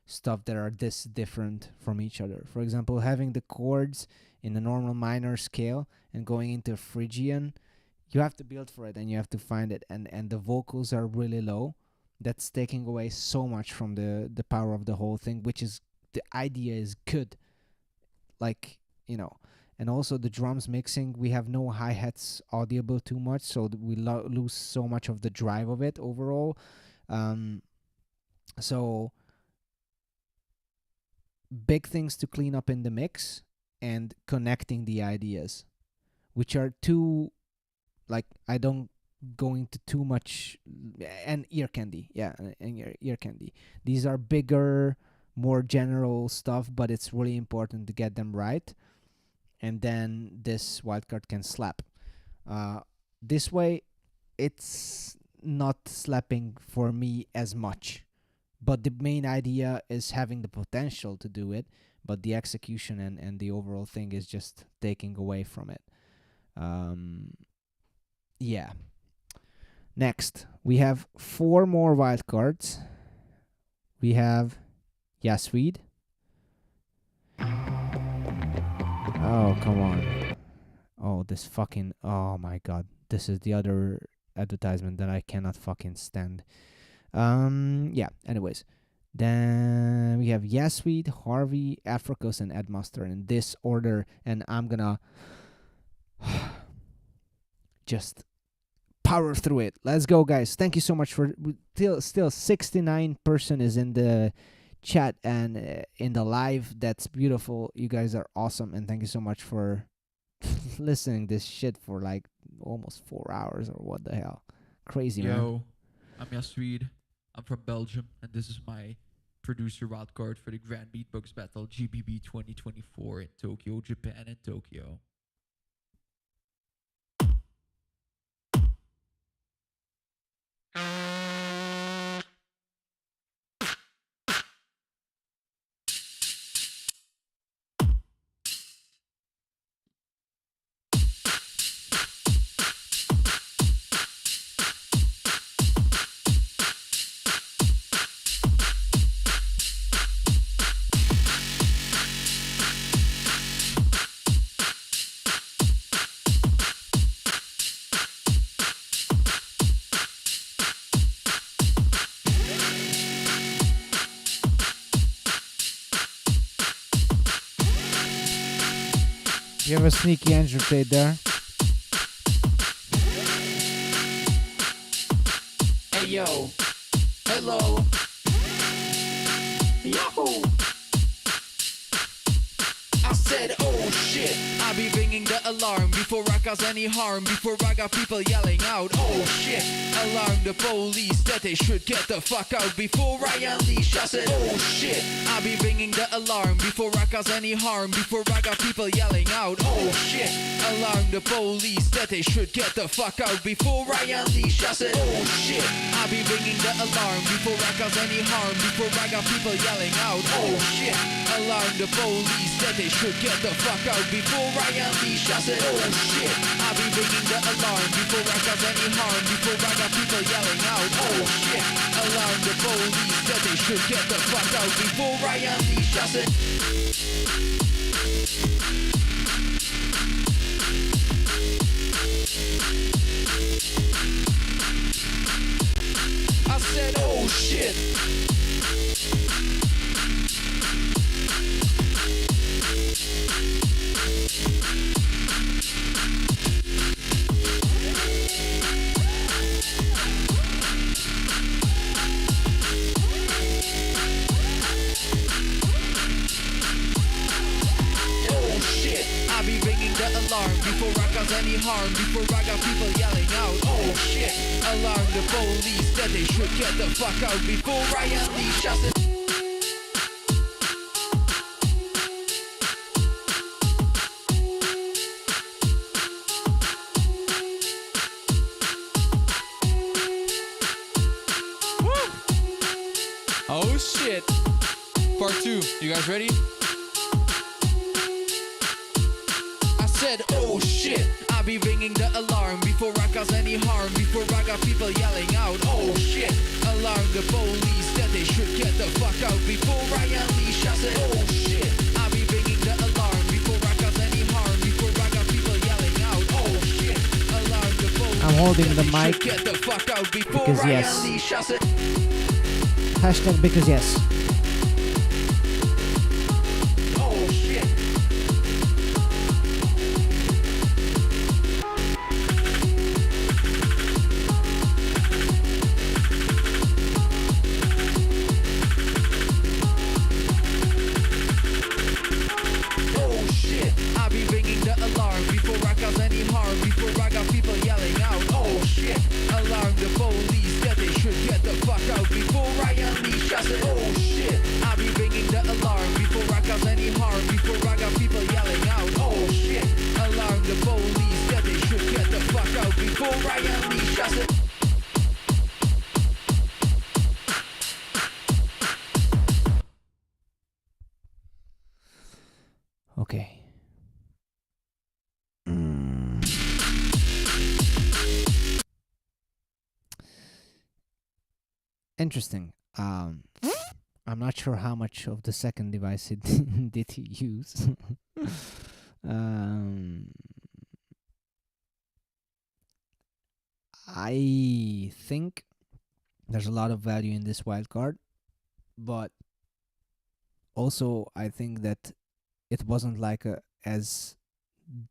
stuff that are this different from each other, for example, having the chords in a normal minor scale and going into Phrygian, you have to build for it and you have to find it, and the vocals are really low. That's taking away so much from the power of the whole thing, which is the idea is good, like, you know. And also the drums mixing, we have no hi-hats audible too much, so we lose so much of the drive of it overall. So big things to clean up in the mix and connecting the ideas, which are too, like, I don't go into too much, and ear candy. Yeah, and ear candy. These are bigger, more general stuff, but it's really important to get them right. And then this wildcard can slap. This way, it's not slapping for me as much. But the main idea is having the potential to do it, but the execution and the overall thing is just taking away from it. Yeah. Next, we have 4 more wildcards. We have Yasweed. Oh, come on. Oh, this fucking... Oh, my God. This is the other advertisement that I cannot fucking stand. Yeah, anyways. Then we have Yasweed, Harvey, Afros, and Edmaster in this order. And I'm gonna... just power through it. Let's go, guys. Thank you so much for... Still 69% is in the chat and in the live. That's beautiful. You guys are awesome, and thank you so much for listening this shit for like almost 4 hours or what the hell. Crazy, man. Yo, I'm Yasweed. I'm from Belgium, and this is my producer wildcard for the Grand Beatbox Battle GBB 2024 in Tokyo, Japan, and Tokyo. You have a sneaky Andrew Tate there. Hey yo, hello, yahoo! I said, oh shit, I be bringing ringing the alarm before I cause any harm. Before I got people yelling out, oh shit, alarm the police that they should get the fuck out. Before I unleash, I said, oh shit, I be ringing the alarm before I cause any harm. Before I got people yelling out, oh shit, alarm the police that they should get the fuck out. Before I unleash, I said, oh shit, I be ringing the alarm before I cause any harm. Before I got people yelling out, oh shit, alarm the police that they should get the fuck out. Before I unleash, I said, oh shit, I be ringing the alarm before I cause any harm. Before I got people yelling out, oh shit, alarm the police that they should get the fuck out. Before I unleash, I said, I said, oh shit. Alarm before I cause any harm. Before I got people yelling out, oh shit, alarm the police that they should get the fuck out. Before I unleash, I said, woo! Oh shit. Part 2, you guys ready? Said, oh shit, I be ringing the alarm before I cause any harm. Before I got people yelling out, oh shit, alarm the police that they should get the fuck out. Before I unleash, I said, oh shit, I be ringing the alarm before I cause any harm. Before I got people yelling out, oh shit, alarm the police. I'm holding the mic get the fuck out before because I yes. unleash, I said, Hashtag because yes. oh shit. Before I got people yelling out, oh shit, alarm the police that they should get the fuck out. Before I unleash, I said, oh shit, I be ringing the alarm before I cause any harm. Before I got people yelling out, oh shit, alarm the police that they should get the fuck out. Before I unleash, I said, okay. Interesting. I'm not sure how much of the second device it did he use. I think there's a lot of value in this wildcard, but also I think that it wasn't like a as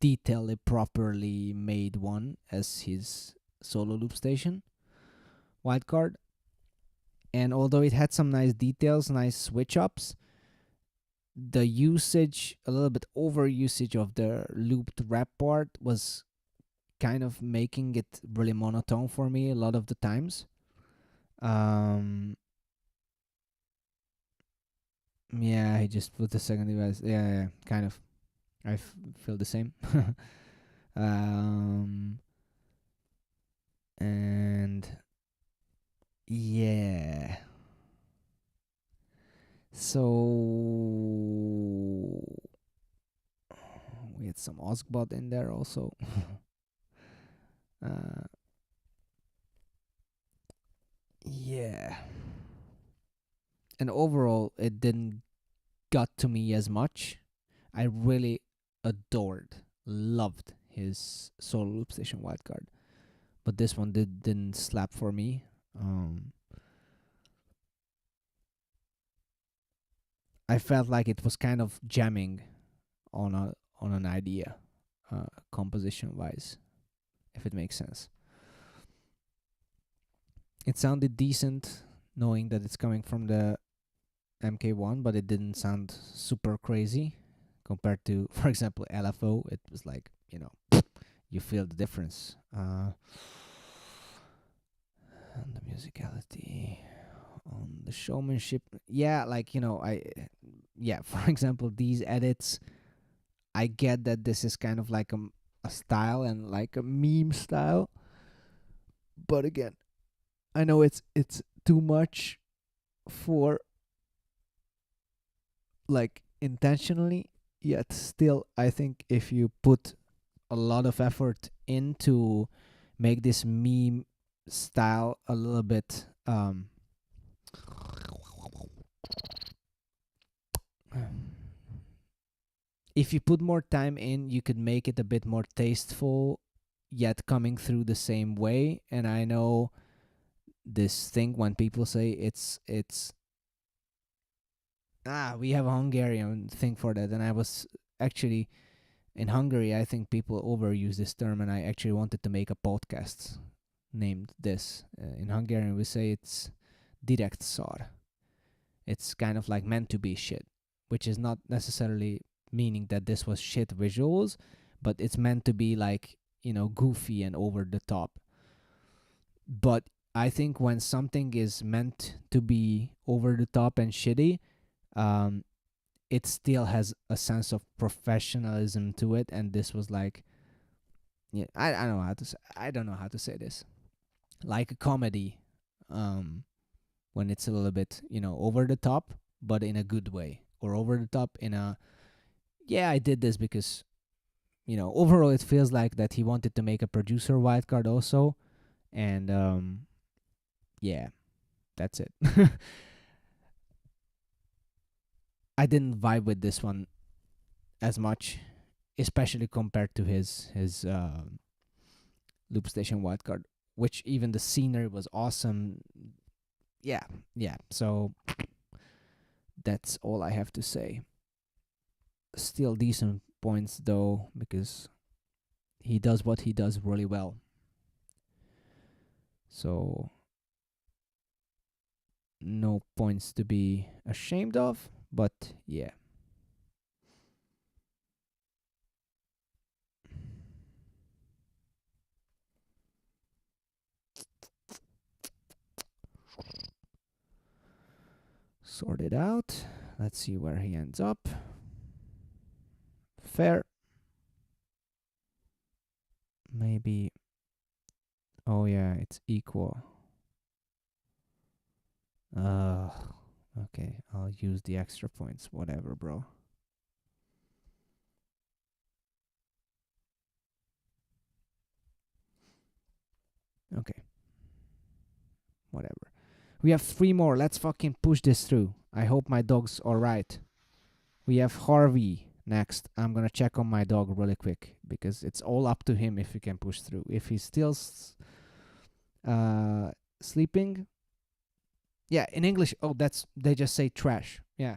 detailed, properly made one as his solo Loopstation wildcard. And although it had some nice details, nice switch ups, the usage, a little bit over usage of the looped rap part was kind of making it really monotone for me a lot of the times. Yeah, he just put the second device. Yeah, kind of. I feel the same. And yeah. So we had some Osgbot in there also. Yeah. And overall, it didn't got to me as much. I really loved his solo Loopstation wildcard. But this one didn't slap for me. I felt like it was kind of jamming on an idea, composition wise, if it makes sense. It sounded decent, knowing that it's coming from the MK1, but it didn't sound super crazy compared to, for example, LFO. It was like you feel the difference. And the musicality, on the showmanship, yeah, for example, these edits, I get that this is kind of like a style and like a meme style, but again, I know it's too much for like intentionally, yet still I think if you put a lot of effort into make this meme style a little bit if you put more time in, you could make it a bit more tasteful, yet coming through the same way. And I know this thing when people say it's we have a Hungarian thing for that, and I was actually in Hungary. I think people overuse this term, and I actually wanted to make a podcast named this. In Hungarian, we say it's direkt szar. It's kind of like meant to be shit, which is not necessarily meaning that this was shit visuals, but it's meant to be like, goofy and over the top. But I think when something is meant to be over the top and shitty, it still has a sense of professionalism to it, and this was like, I don't know how to say, this, like a comedy, when it's a little bit over the top, but in a good way, or over the top in a I did this because overall it feels like that he wanted to make a producer wildcard also, and that's it. I didn't vibe with this one as much, especially compared to his Loopstation wildcard, which even the scenery was awesome. Yeah. So that's all I have to say. Still decent points though, because he does what he does really well. So no points to be ashamed of. But yeah. Sort it out. Let's see where he ends up. Fair. Maybe. Oh yeah, it's equal. Okay, I'll use the extra points. Whatever, bro. Okay. Whatever. We have 3 more. Let's fucking push this through. I hope my dog's alright. We have Harvey next. I'm gonna check on my dog really quick, because it's all up to him if he can push through. If he's still sleeping... Yeah, in English, they just say trash. Yeah.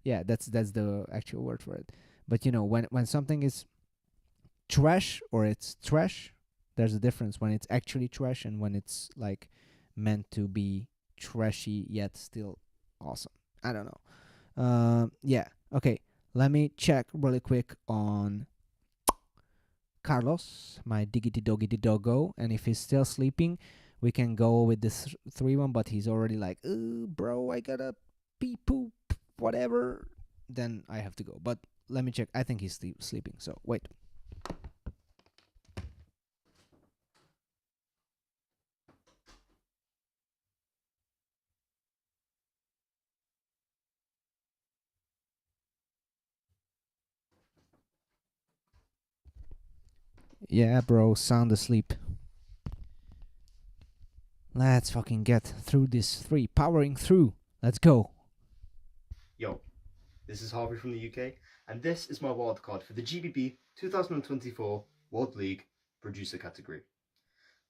Yeah, that's the actual word for it. But when something is trash or it's trash, there's a difference when it's actually trash and when it's like meant to be trashy yet still awesome. I don't know. Yeah. Okay. Let me check really quick on Carlos, my diggity doggity doggo, and if he's still sleeping, we can go with this 3-1, but he's already like, bro, I gotta pee poop, whatever. Then I have to go. But let me check. I think he's sleeping, so wait. Yeah, bro, sound asleep. Let's fucking get through this 3. Powering through. Let's go. Yo, this is Harvey from the UK, and this is my wildcard for the GBB 2024 World League Producer category.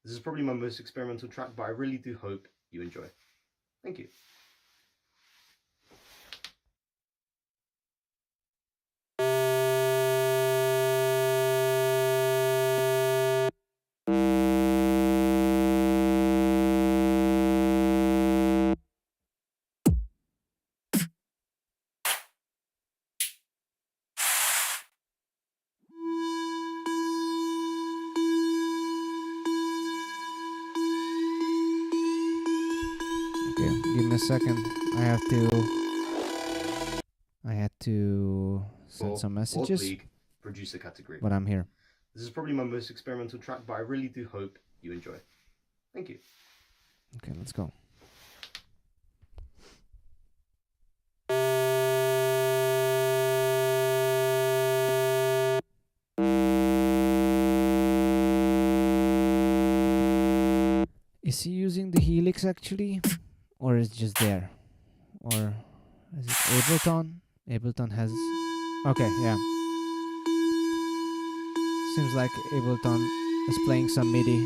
This is probably my most experimental track, but I really do hope you enjoy. Thank you. Give me a second. I had to send some messages. World League producer category. But I'm here. This is probably my most experimental track, but I really do hope you enjoy. Thank you. Okay, let's go. Is he using the Helix actually? Or is it just there? Or is it Ableton? Ableton has... Okay, yeah. Seems like Ableton is playing some MIDI.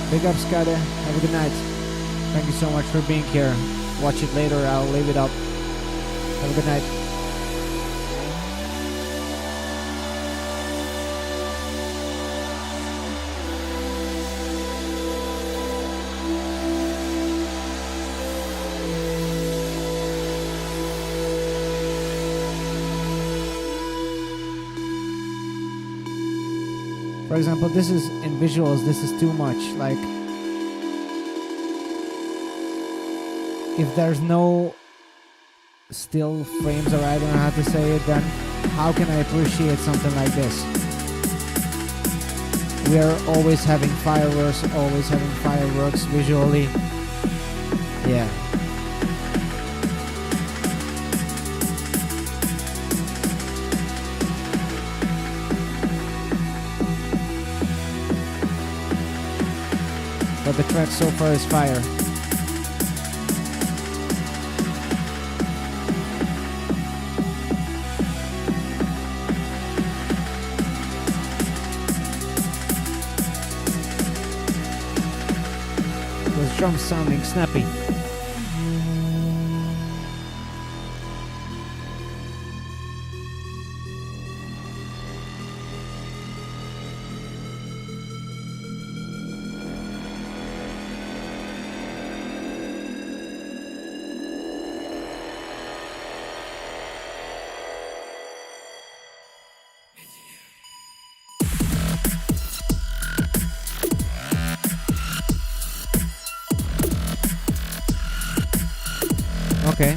Big up, Skade. Have a good night. Thank you so much for being here. Watch it later. I'll leave it up. Have a good night. For example, this is in visuals, this is too much. Like, if there's no still frames, or I don't know how to say it, then how can I appreciate something like this? We are always having fireworks visually. Yeah. But the track so far is fire. Those drums sounding snappy. Okay.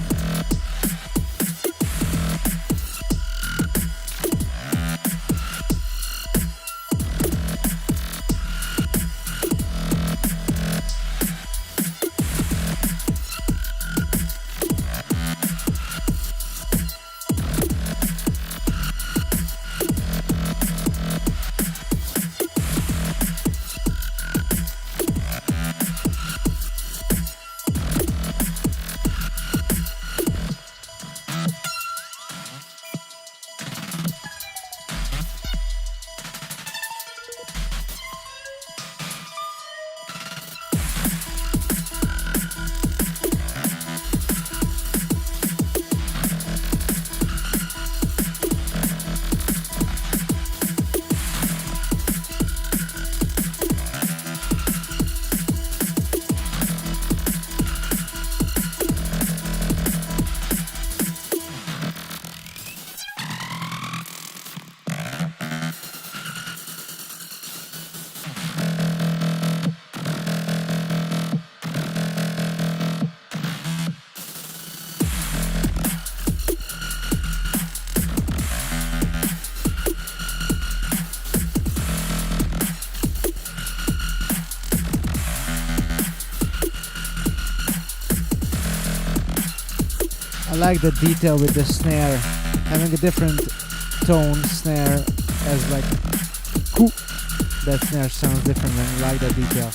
I like the detail with the snare, having a different tone snare as like cool. That snare sounds different and I like that detail.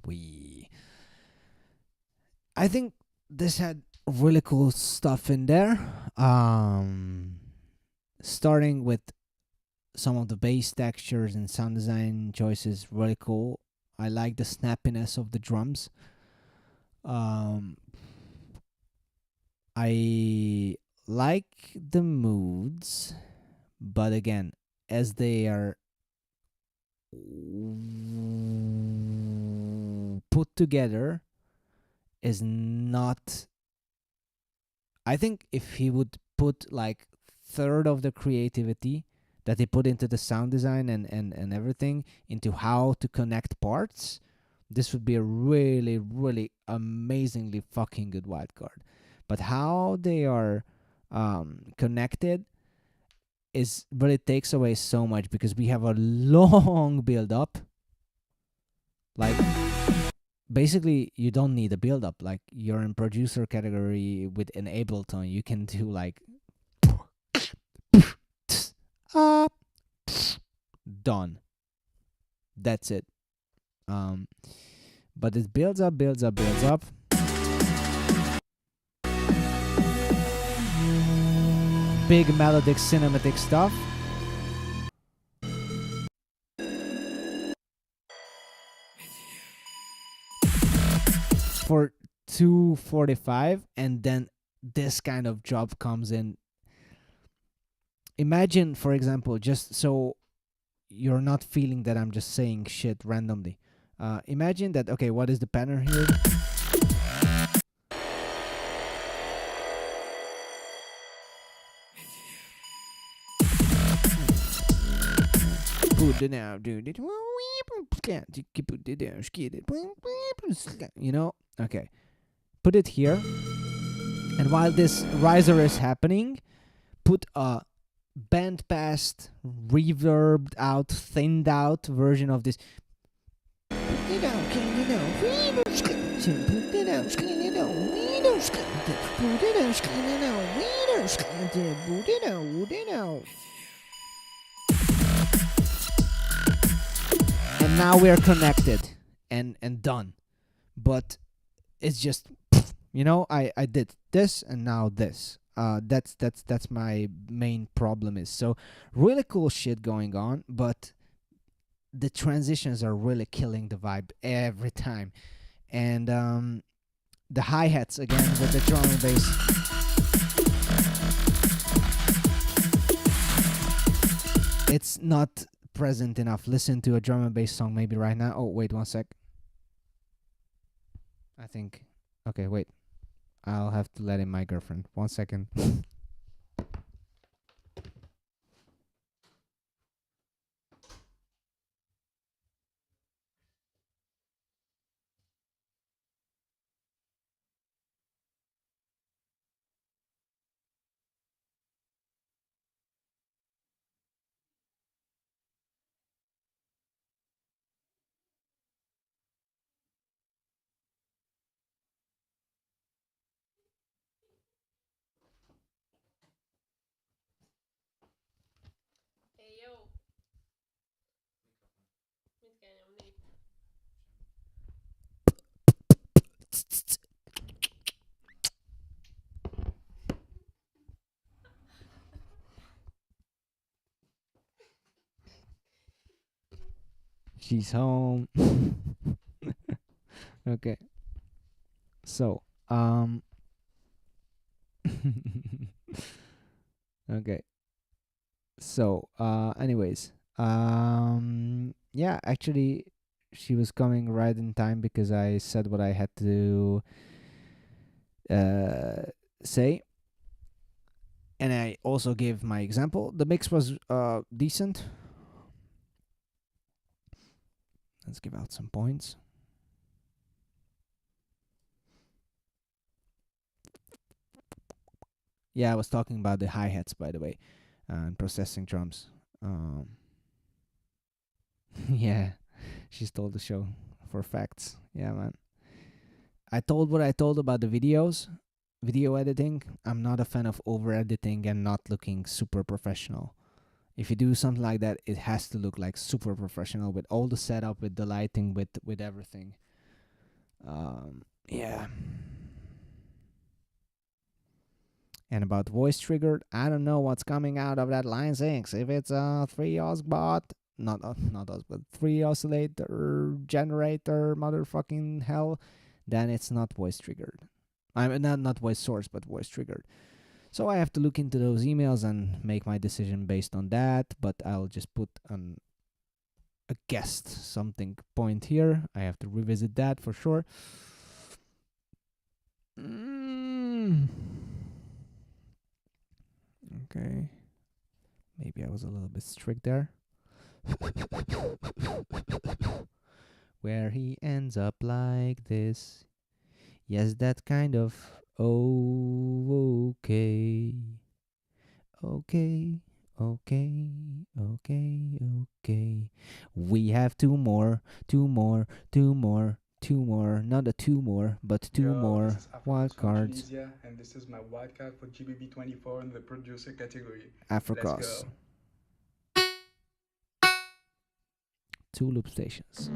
we? I think this had really cool stuff in there. Starting with some of the bass textures and sound design choices, really cool. I like the snappiness of the drums. I like the moods, but again, as they are put together, is not. I think if he would put like third of the creativity that he put into the sound design and everything into how to connect parts, this would be a really, really amazingly fucking good wildcard. But how they are connected is really takes away so much, because we have a long build up. Like, basically, you don't need a build up. Like, you're in producer category with an Ableton, you can do like done. That's it. But it builds up. Big melodic cinematic stuff. For 245, and then this kind of drop comes in. Imagine, for example, just so you're not feeling that I'm just saying shit randomly. Imagine that, okay, what is the pattern here? You know? Okay. Put it here. And while this riser is happening, put a band passed, reverbed out, thinned out version of this. And now we are connected and done. But it's just, you know, I did this and now this. That's my main problem is. So really cool shit going on, but the transitions are really killing the vibe every time. And the hi-hats again with the drum and bass. It's not present enough. Listen to a drum and bass song maybe right now. Oh, wait 1 sec. I think, okay, wait. I'll have to let in my girlfriend. 1 second. She's home. Okay. So, okay. So, anyways, yeah, actually, she was coming right in time because I said what I had to say. And I also gave my example. The mix was decent. Let's give out some points. Yeah, I was talking about the hi-hats, by the way, and processing drums. Yeah, she stole the show for facts. Yeah, man. I told what I told about the videos, video editing. I'm not a fan of over-editing and not looking super professional. If you do something like that, it has to look like super professional with all the setup, with the lighting, with everything. Yeah. And about voice triggered, I don't know what's coming out of that line 6. If it's a 3 osbot, not us, but 3 oscillator generator, motherfucking hell, then it's not voice triggered. I'm not voice source, but voice triggered. So I have to look into those emails and make my decision based on that. But I'll just put a guest something point here. I have to revisit that for sure. Okay. Maybe I was a little bit strict there. Where he ends up like this. Yes, that kind of. Oh, okay. Okay. We have two more. Not a 2 more, but 2 more wildcards. And this is my wildcard for GBB 24 in the producer category. Afros. 2 Loopstations.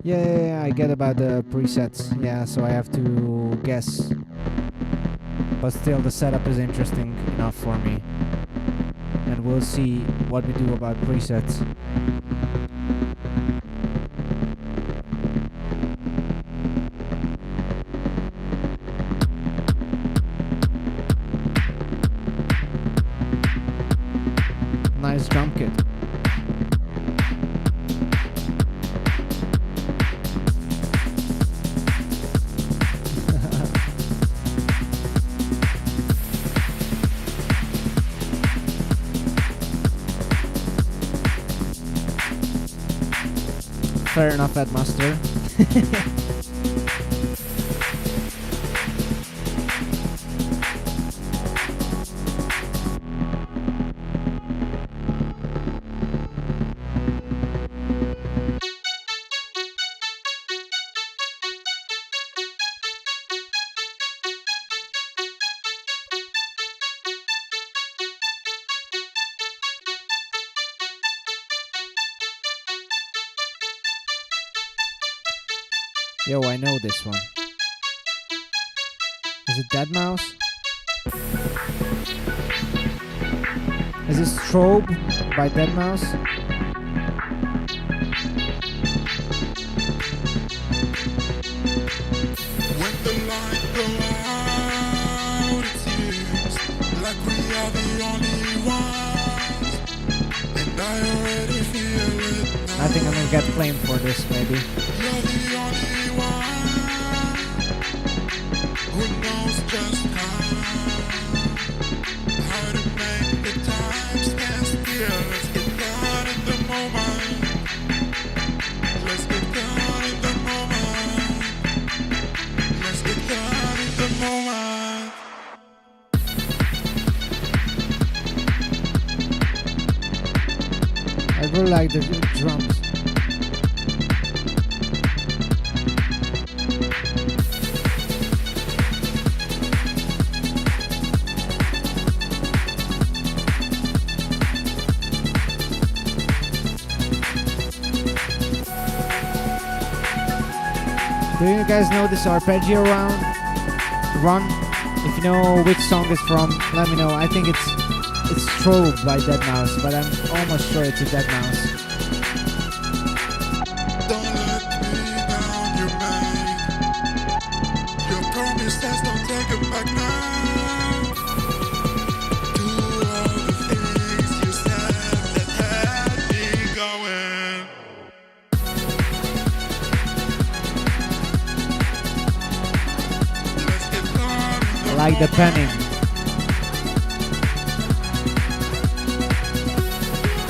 Yeah, I get about the presets. Yeah, so I have to guess. But still, the setup is interesting enough for me. And we'll see what we do about presets. Nice drum kit. Fair enough, Headmaster. Yo, I know this one. Is it Deadmau5? Is it Strobe by Deadmau5? When the light go out, it seems like we are the only ones. And I already feel it now. I think I'm gonna get flamed for this, maybe. You're the only one who knows just how to make the time stand still. Let's get down in the moment. Let's get down in the moment. Let's get down in the moment. I really like the drums. Do you guys know this arpeggio run? If you know which song it's from, let me know. I think it's Strobe by Deadmau5, but I'm almost sure it's a Deadmau5. Don't let me down, you made. Your promises, don't take it back now. Do all the things you said that had me going. Let's get down in the I like the penning.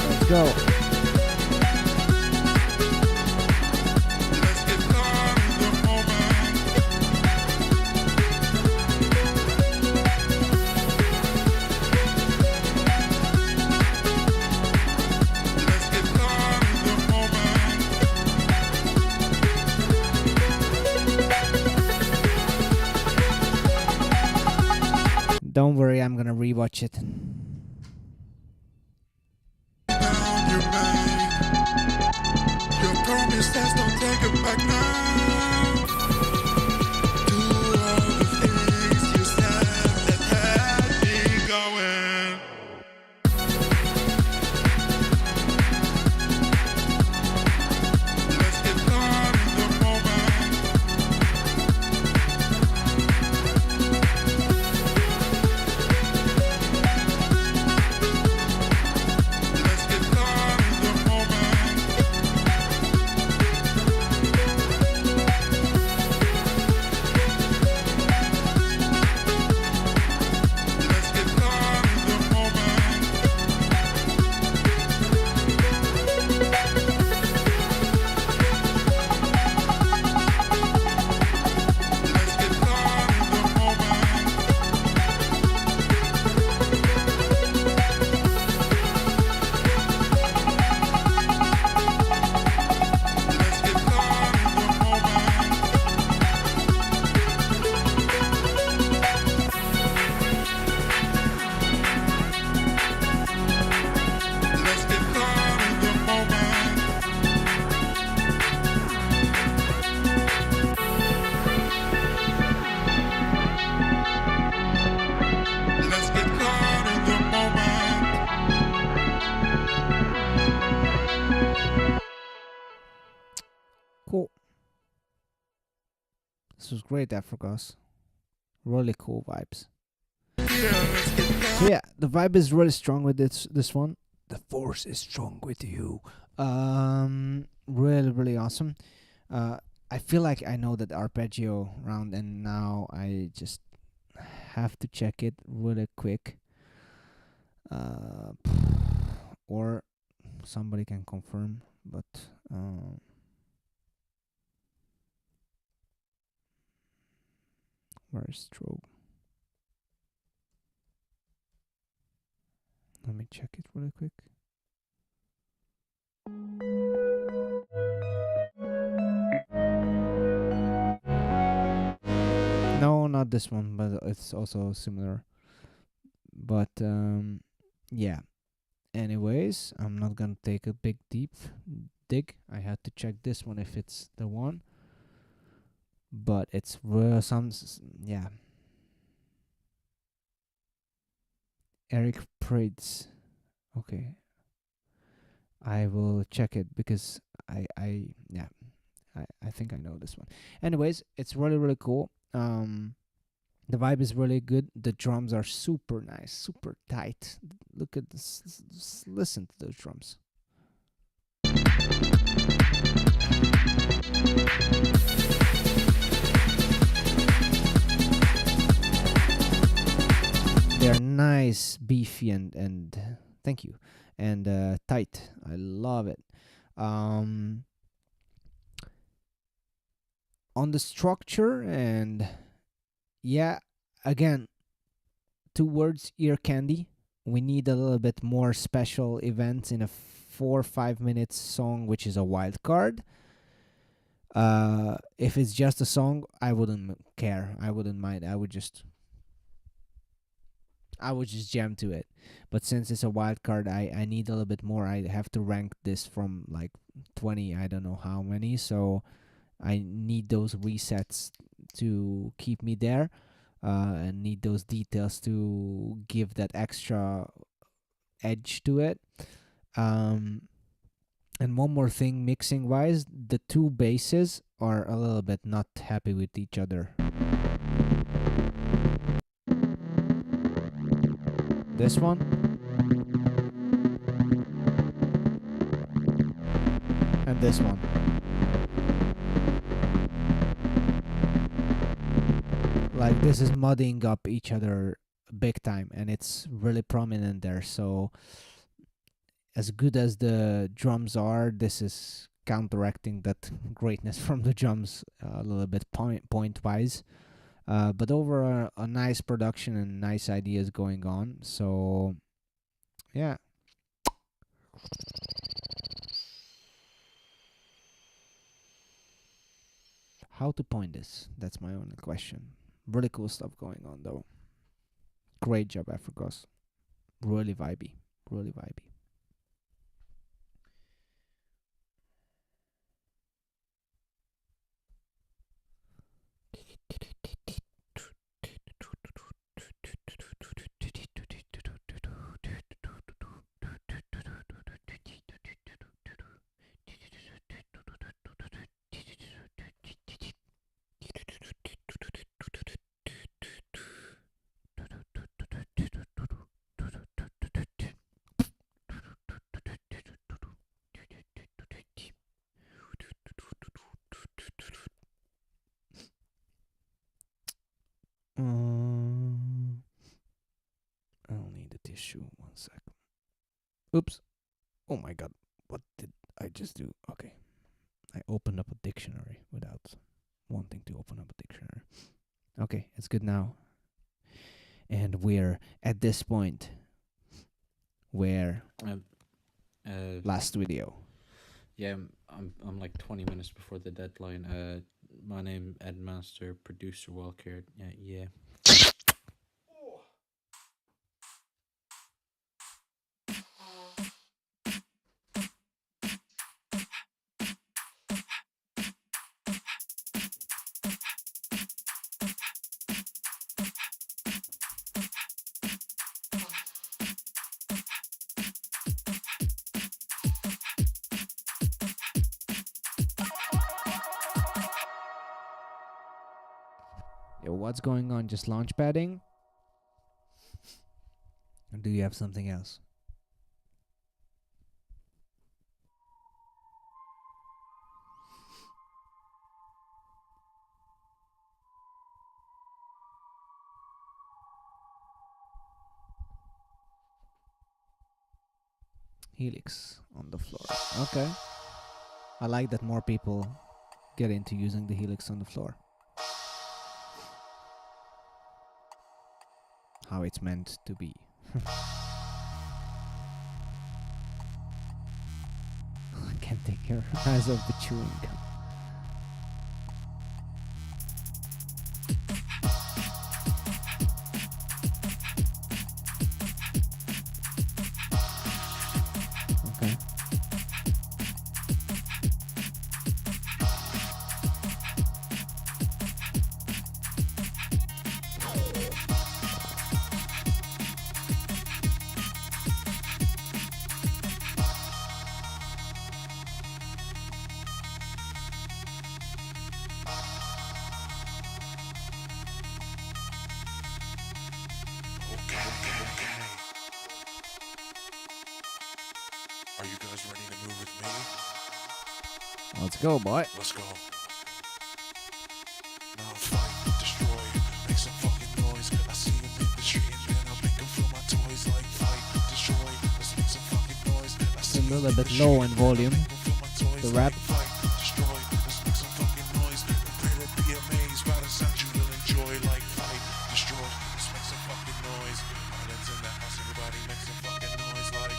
Let's go. Let's get down in the moment. Let's get down in the moment. Don't worry, I'm gonna rewatch it. steps, don't take it back now. Do all the things you said that had me going. Let's get caught in the moment. Let's get caught in the moment. Let's get caught in the moment. Let's get caught in the moment. Let's get caught in the moment. Let's get caught in the moment. Let's get caught in the moment. Cool. This was great, Afros. Really cool vibes. So yeah, the vibe is really strong with this one. The force is strong with you. Really awesome. I feel like I know that arpeggio round, and now I just have to check it really quick. Or somebody can confirm, but where is strobe? Let me check it really quick. No, not this one, but it's also similar. But yeah. Anyways, I'm not gonna take a big deep dig. I had to check this one if it's the one. But it's yeah. Eric Prades. Okay. I will check it because I think I know this one. Anyways, it's really cool. The vibe is really good. The drums are super nice, super tight. Look at this. Listen to those drums. They're nice, beefy, and thank you, and tight. I love it. On the structure, and yeah, again, 2 words: ear candy. We need a little bit more special events in a 4 or 5 minutes song, which is a wild card. If it's just a song, I wouldn't care. I wouldn't mind. I would just jam to it. But since it's a wild card, I need a little bit more. I have to rank this from like 20, I don't know how many. So I need those resets to keep me there, and need those details to give that extra edge to it. And one more thing, mixing wise, the 2 basses are a little bit not happy with each other. This one and this one. Like, this is mudding up each other big time, and it's really prominent there. So as good as the drums are, this is counteracting that greatness from the drums a little bit point wise. But over a nice production and nice ideas going on. So yeah. How to point this? That's my only question. Really cool stuff going on though. Great job, Afros. Really vibey. Really vibey. issue. 1 second. Oops. Oh my god. What did I just do? Okay. I opened up a dictionary without wanting to open up a dictionary. Okay, it's good now. And we're at this point where last video. Yeah, I'm like 20 minutes before the deadline. My name Edmaster, producer Wildcard. Yeah. Yo, what's going on? Just launch padding? Or do you have something else? Helix on the floor. Okay. I like that more people get into using the Helix on the floor. How it's meant to be. I can't take your eyes off the chewing gum. Okay. Are you guys ready to move with me? Let's go, boy. Let's go. Now fight, destroy, make some fucking noise. I see him in the street and then I'll make him feel my toys like fight, destroy, let's make some fucking noise. I It's a little bit low in volume. The rap. fight, destroy, let's make some fucking noise. Prepare to be amazed by the sound you will enjoy like fight, destroy, let's make some fucking noise. Islands in the house, everybody make some fucking noise like.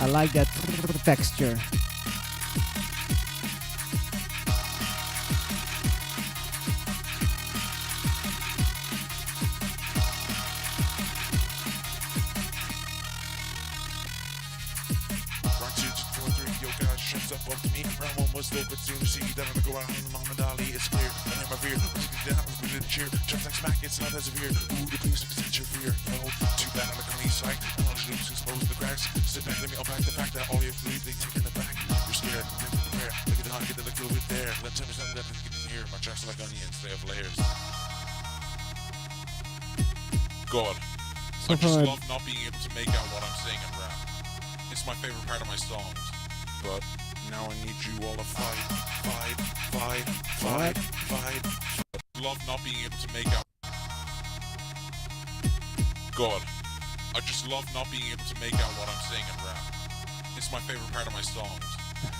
I like that texture. Round 2 to 4, 3, yo guys, shuts up up to me. Round 1 was dope, but soon to see that I'm gonna go out on the Muhammad Ali. It's clear, I am my fear. Music down, we did cheer. Jumps like smack, it's not as severe. Ooh, the police have sent your fear. No, too bad on the county side. I know the loops expose the cracks. Sit back, let me unpack the fact that all you have to leave, they take in the back. You're scared, you're in the prayer. Look at the hot, get the liquid with there. Let's understand that it's getting here. My tracks are like onions, they have layers. God, So I just far- love not being able to make out what I'm saying in rap. It's my favorite part of my songs. But now I need you all to fight, fight, fight, fight, fight. I love not being able to make out. God, I just love not being able to make out what I'm saying in rap. It's my favorite part of my songs.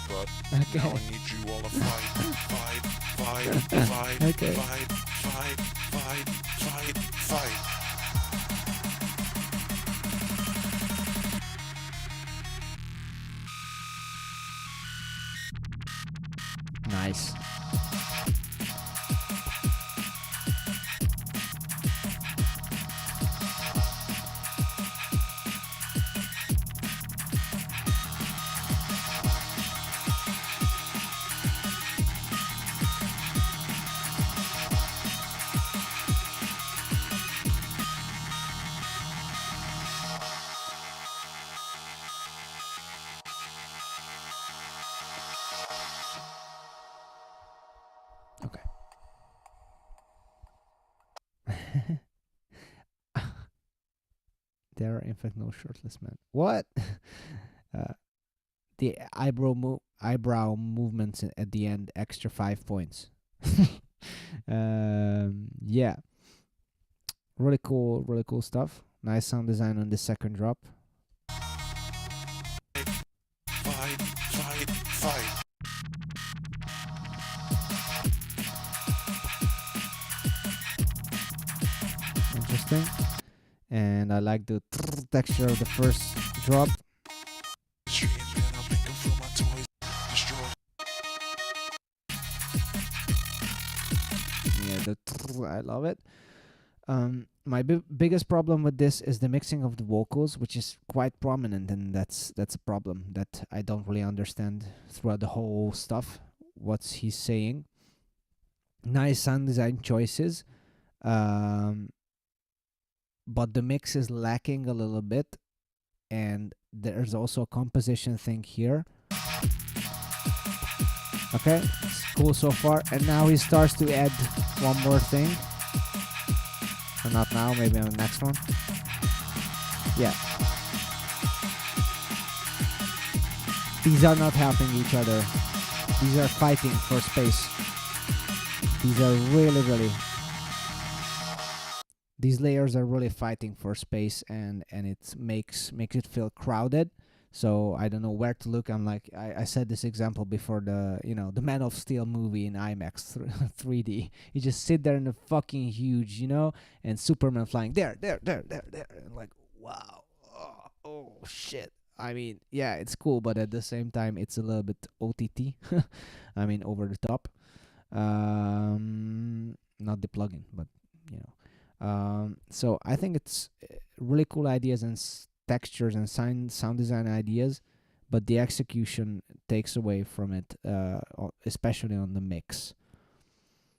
But now I need you all to fight, fight, fight, fight, Okay. fight, fight, fight, fight, fight. Nice. There are in fact no shirtless men. What? the eyebrow movements at the end, extra 5 points. Yeah, really cool stuff. Nice sound design on the second drop. Fight. Interesting. And I like the texture of the first drop. Yeah, I love it. My biggest problem with this is the mixing of the vocals, which is quite prominent, and that's a problem that I don't really understand throughout the whole stuff. What's he saying? Nice sound design choices, but the mix is lacking a little bit, and there's also a composition thing here. Okay, it's cool so far, and now he starts to add one more thing. Or not now, maybe on the next one. Yeah. These are not helping each other. These are fighting for space. These are really... These layers are really fighting for space, and it makes it feel crowded. So I don't know where to look. I'm like, I said this example before, the the Man of Steel movie in IMAX 3D. You just sit there in the fucking huge, and Superman flying there, and like, wow, oh shit. I mean, yeah, it's cool, but at the same time, it's a little bit OTT. I mean, over the top. Not the plugin, but so I think it's really cool ideas and textures and sound design ideas, but the execution takes away from it, especially on the mix.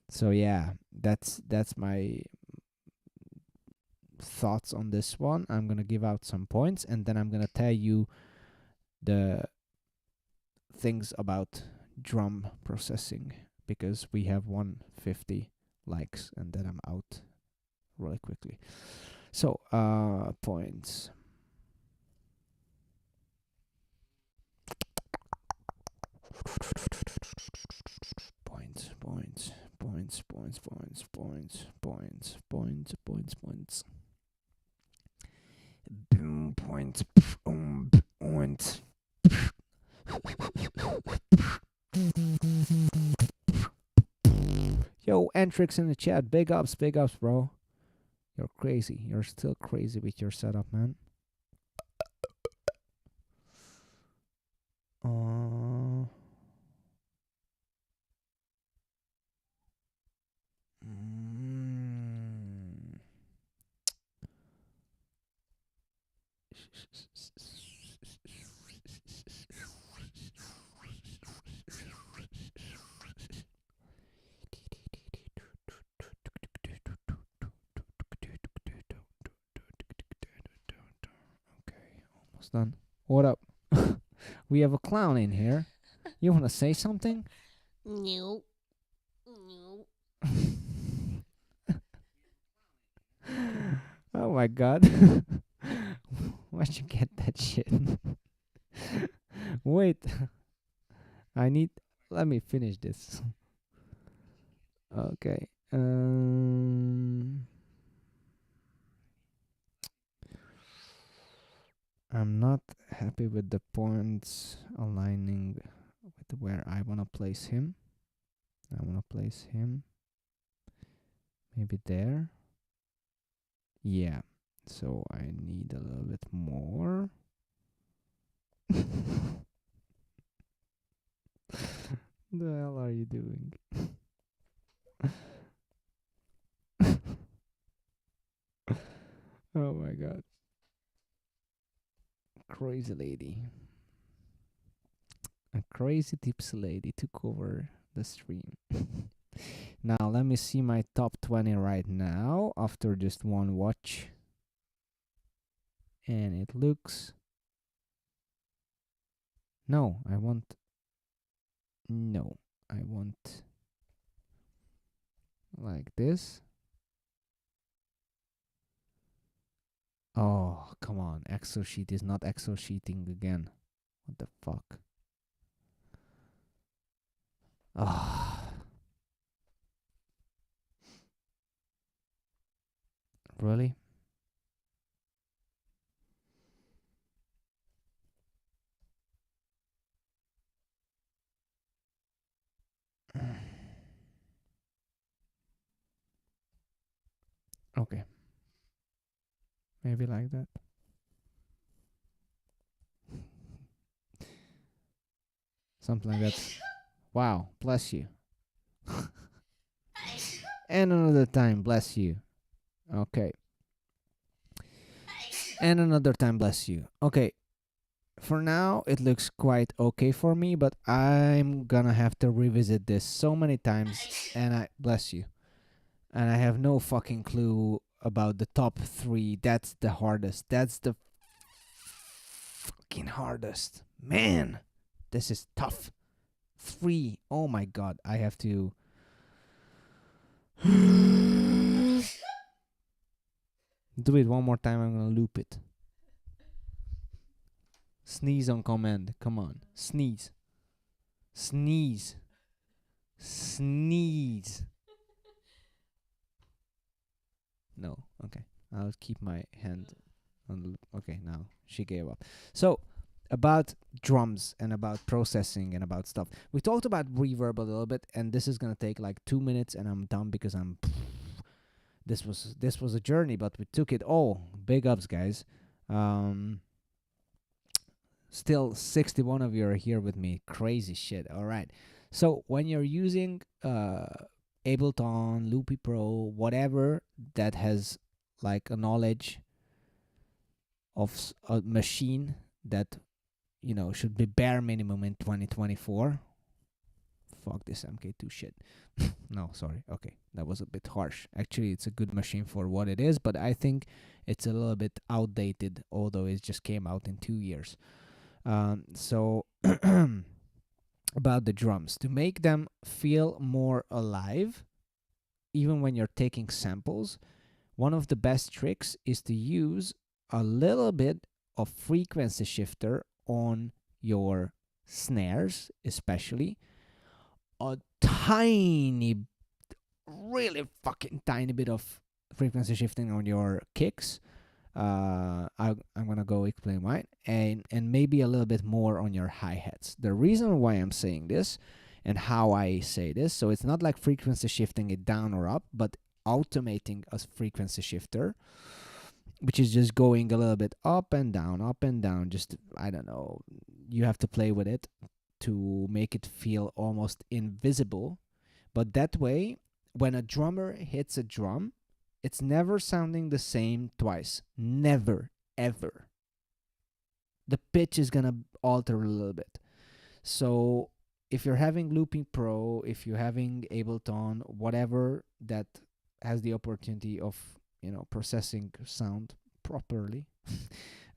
So yeah, that's my thoughts on this one. I'm gonna give out some points, and then I'm gonna tell you the things about drum processing, because we have 150 likes, and then I'm out really quickly. So points. Points. Boom, points. Points. Yo, Entrix in the chat. Big ups, bro. You're crazy. You're still crazy with your setup, man. Done. What up? We have a clown in here. You want to say something? No. Oh my god. Where'd you get that shit? Wait. Let me finish this. Okay. I'm not happy with the points aligning with where I want to place him. I want to place him maybe there. Yeah, so I need a little bit more. The hell are you doing? Oh my god. Crazy lady. A crazy tipsy lady took over the stream. Now let me see my top 20 right now after just one watch. And it looks... No, I want like this. Oh, come on. Excel sheet is not Excel sheeting again. What the fuck? Really? Okay. Maybe like that. Something like that. Wow, bless you. And another time, bless you. Okay. And another time, bless you. Okay. For now, it looks quite okay for me, but I'm gonna have to revisit this so many times, and I bless you. And I have no fucking clue about the top 3. That's the hardest. That's the fucking hardest. Man, this is tough. 3. Oh my god, I have to. Do it one more time, I'm gonna loop it. Sneeze on command. Come on. Sneeze. Sneeze. Sneeze. No. Okay. I'll keep my hand on. Okay, now she gave up. So, about drums and about processing and about stuff. We talked about reverb a little bit, and this is gonna take like 2 minutes, and I'm done because I'm. This was a journey, but we took it all. Big ups, guys. Still 61 of you are here with me. Crazy shit. All right. So when you're using Ableton, Loopy Pro, whatever that has like a knowledge of a machine that, you know, should be bare minimum in 2024. Fuck this MK2 shit. No, sorry. Okay, that was a bit harsh. Actually, it's a good machine for what it is, but I think it's a little bit outdated, although it just came out in 2 years. So about the drums, to make them feel more alive, even when you're taking samples, one of the best tricks is to use a little bit of frequency shifter on your snares, especially a tiny, really fucking tiny bit of frequency shifting on your kicks. I'm gonna go explain why, and maybe a little bit more on your hi-hats. The reason why I'm saying this and how I say this, so it's not like frequency shifting it down or up, but automating a frequency shifter, which is just going a little bit up and down, just, I don't know, you have to play with it to make it feel almost invisible. But that way, when a drummer hits a drum, it's never sounding the same twice. Never, ever. The pitch is gonna alter a little bit. So if you're having Looping Pro, if you're having Ableton, whatever that has the opportunity of, you know, processing sound properly,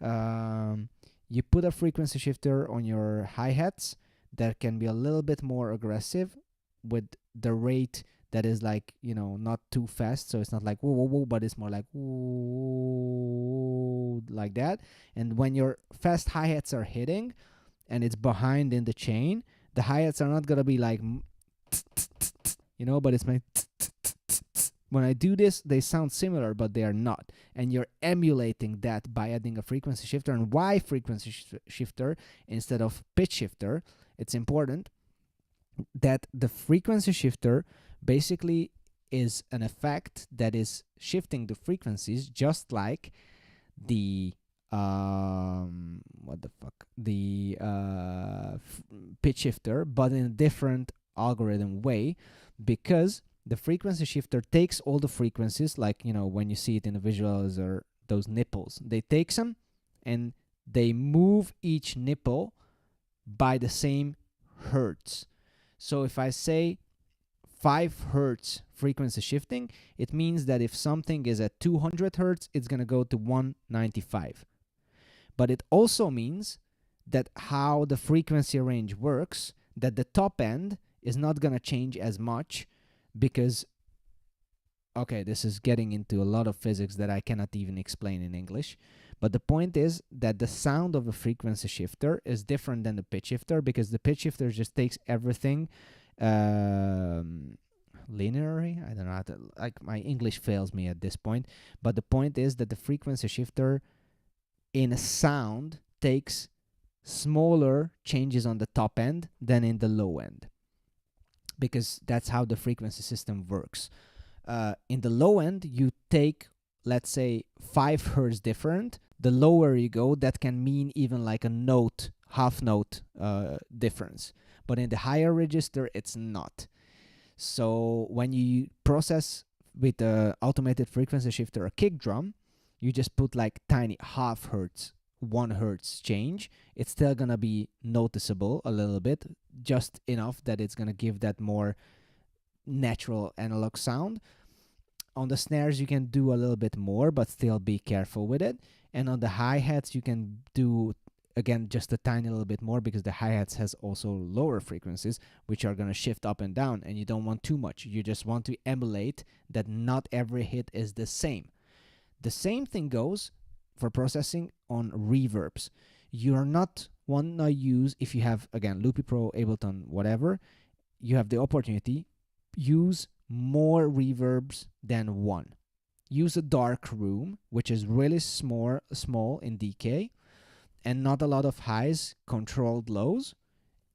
you put a frequency shifter on your hi-hats that can be a little bit more aggressive with the rate that is like, you know, not too fast, so it's not like whoa, whoa, whoa, but it's more like whoa, like that. And when your fast hi-hats are hitting and it's behind in the chain, the hi-hats are not gonna be like, you know, but it's my. When I do this, they sound similar, but they are not. And you're emulating that by adding a frequency shifter. And why frequency shifter instead of pitch shifter? It's important that the frequency shifter basically is an effect that is shifting the frequencies, just like the pitch shifter, but in a different algorithm way, because the frequency shifter takes all the frequencies, like, you know, when you see it in the visualizer, those nipples, they take them and they move each nipple by the same hertz. So if I say 5 hertz frequency shifting, it means that if something is at 200 hertz, it's going to go to 195. But it also means that how the frequency range works, that the top end is not going to change as much, because, okay, this is getting into a lot of physics that I cannot even explain in English. But the point is that the sound of a frequency shifter is different than the pitch shifter, because the pitch shifter just takes everything linearly. I don't know how to, like, my English fails me at this point, but the point is that the frequency shifter in a sound takes smaller changes on the top end than in the low end, because that's how the frequency system works. In the low end, you take, let's say, 5 hertz different. The lower you go, that can mean even like a note, half note difference. But in the higher register, it's not. So when you process with the automated frequency shifter a kick drum, you just put like tiny half hertz, 1 hertz change. It's still gonna be noticeable a little bit, just enough that it's gonna give that more natural analog sound. On the snares, you can do a little bit more, but still be careful with it. And on the hi-hats, you can do, again, just a tiny little bit more, because the hi-hats has also lower frequencies, which are going to shift up and down, and you don't want too much. You just want to emulate that not every hit is the same. The same thing goes for processing on reverbs. You're not want to use, if you have, again, Loopy Pro, Ableton, whatever, you have the opportunity, use more reverbs than one. Use a dark room, which is really small in decay, and not a lot of highs, controlled lows,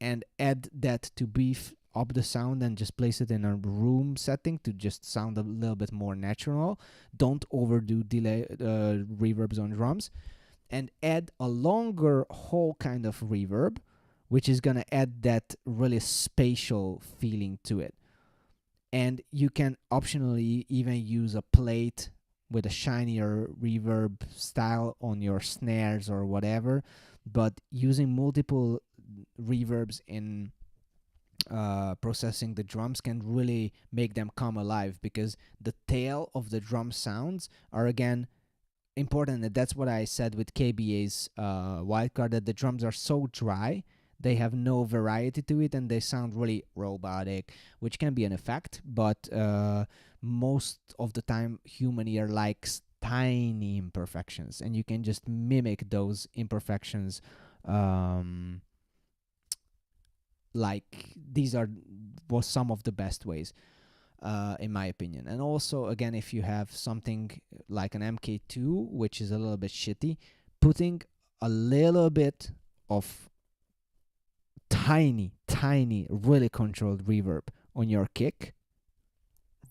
and add that to beef up the sound, and just place it in a room setting to just sound a little bit more natural. Don't overdo delay reverbs on drums, and add a longer whole kind of reverb, which is gonna add that really spatial feeling to it. And you can optionally even use a plate with a shinier reverb style on your snares or whatever. But using multiple reverbs in processing the drums can really make them come alive, because the tail of the drum sounds are, again, important. And that's what I said with KBA's Wildcard, that the drums are so dry, they have no variety to it, and they sound really robotic, which can be an effect, but most of the time human ear likes tiny imperfections, and you can just mimic those imperfections. Like, these was some of the best ways, in my opinion. And also, again, if you have something like an MK2, which is a little bit shitty, putting a little bit of tiny, really controlled reverb on your kick,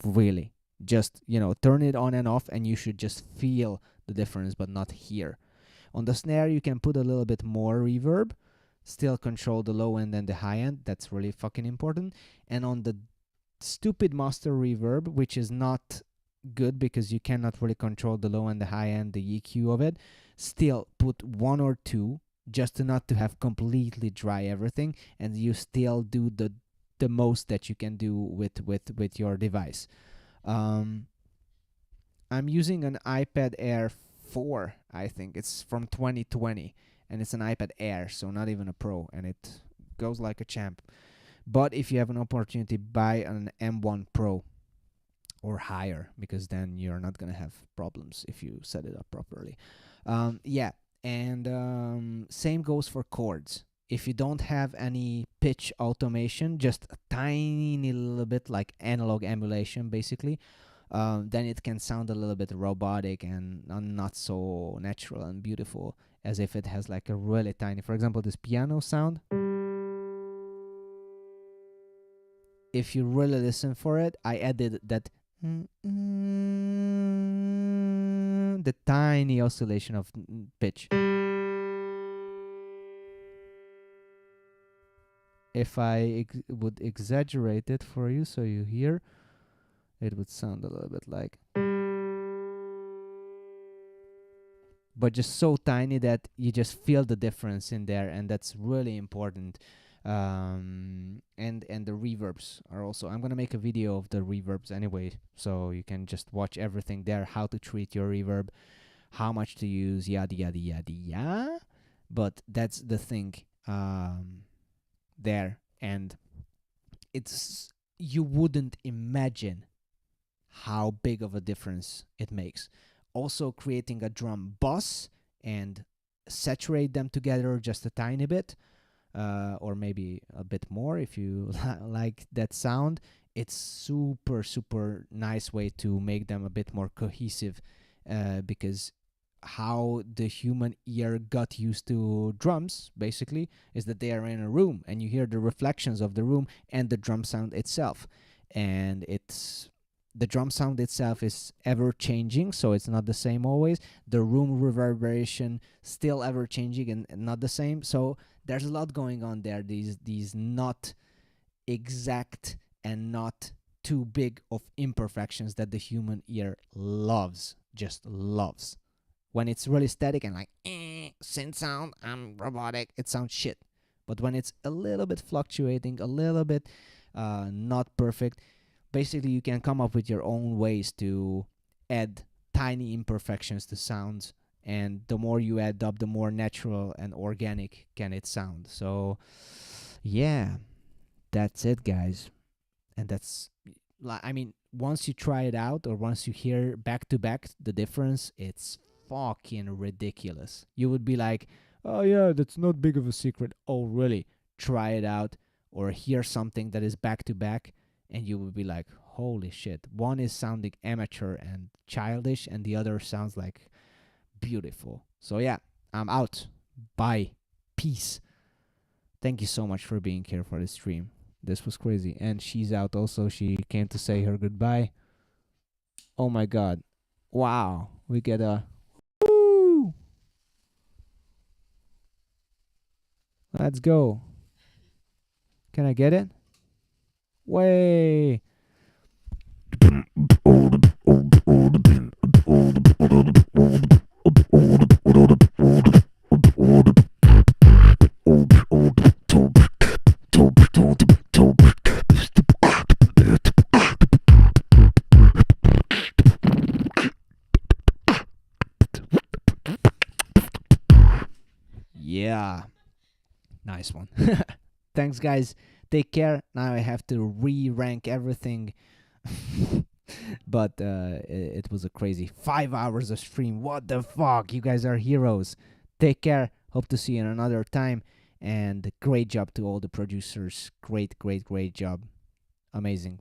really, just, turn it on and off, and you should just feel the difference, but not hear. On the snare, you can put a little bit more reverb, still control the low end and the high end. That's really fucking important. And on the stupid master reverb, which is not good because you cannot really control the low and the high end, the EQ of it, still put 1 or 2, just not to have completely dry everything, and you still do the most that you can do with your device. I'm using an iPad Air 4, I think. It's from 2020, and it's an iPad Air, so not even a Pro, and it goes like a champ. But if you have an opportunity, buy an M1 Pro or higher, because then you're not going to have problems if you set it up properly. Yeah. And same goes for chords. If you don't have any pitch automation, just a tiny little bit like analog emulation, basically, then it can sound a little bit robotic and not so natural and beautiful, as if it has like a really tiny, for example, this piano sound. If you really listen for it, I added that the tiny oscillation of pitch. If I would exaggerate it for you so you hear, it would sound a little bit like, but just so tiny that you just feel the difference in there, and that's really important. And the reverbs are also, I'm gonna make a video of the reverbs anyway, so you can just watch everything there, how to treat your reverb, how much to use, yada yada yada yada. But that's the thing there, and it's, you wouldn't imagine how big of a difference it makes. Also, creating a drum bus and saturate them together just a tiny bit, or maybe a bit more if you like that sound. It's super nice way to make them a bit more cohesive, because how the human ear got used to drums basically is that they are in a room and you hear the reflections of the room and the drum sound itself, and the drum sound itself is ever changing, so it's not the same always. The room reverberation still ever changing and not the same. So there's a lot going on there. These not exact and not too big of imperfections that the human ear loves, just loves. When it's really static and like synth sound, I'm robotic, it sounds shit. But when it's a little bit fluctuating, a little bit not perfect, basically you can come up with your own ways to add tiny imperfections to sounds, and the more you add up, the more natural and organic can it sound. So yeah, that's it, guys. And that's, I mean, once you try it out or once you hear back to back the difference, it's fucking ridiculous. You would be like, oh yeah, that's not big of a secret. Oh really? Try it out or hear something that is back to back, and you would be like, holy shit. One is sounding amateur and childish, and the other sounds like beautiful. So yeah, I'm out. Bye. Peace. Thank you so much for being here for the stream. This was crazy. And she's out also. She came to say her goodbye. Oh my god. Wow. We get a woo! Let's go. Can I get it? Way. Yeah. Nice one. Thanks, guys. Take care. Now I have to re-rank everything. But it was a crazy 5 hours of stream. What the fuck? You guys are heroes. Take care. Hope to see you in another time. And great job to all the producers. Great job. Amazing.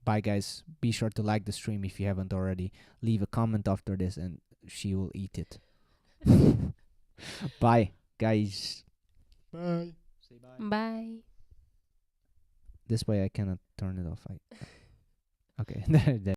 Bye, guys. Be sure to like the stream if you haven't already. Leave a comment after this and she will eat it. Bye, guys. Bye. Say bye. Bye. This way I cannot turn it off. Okay.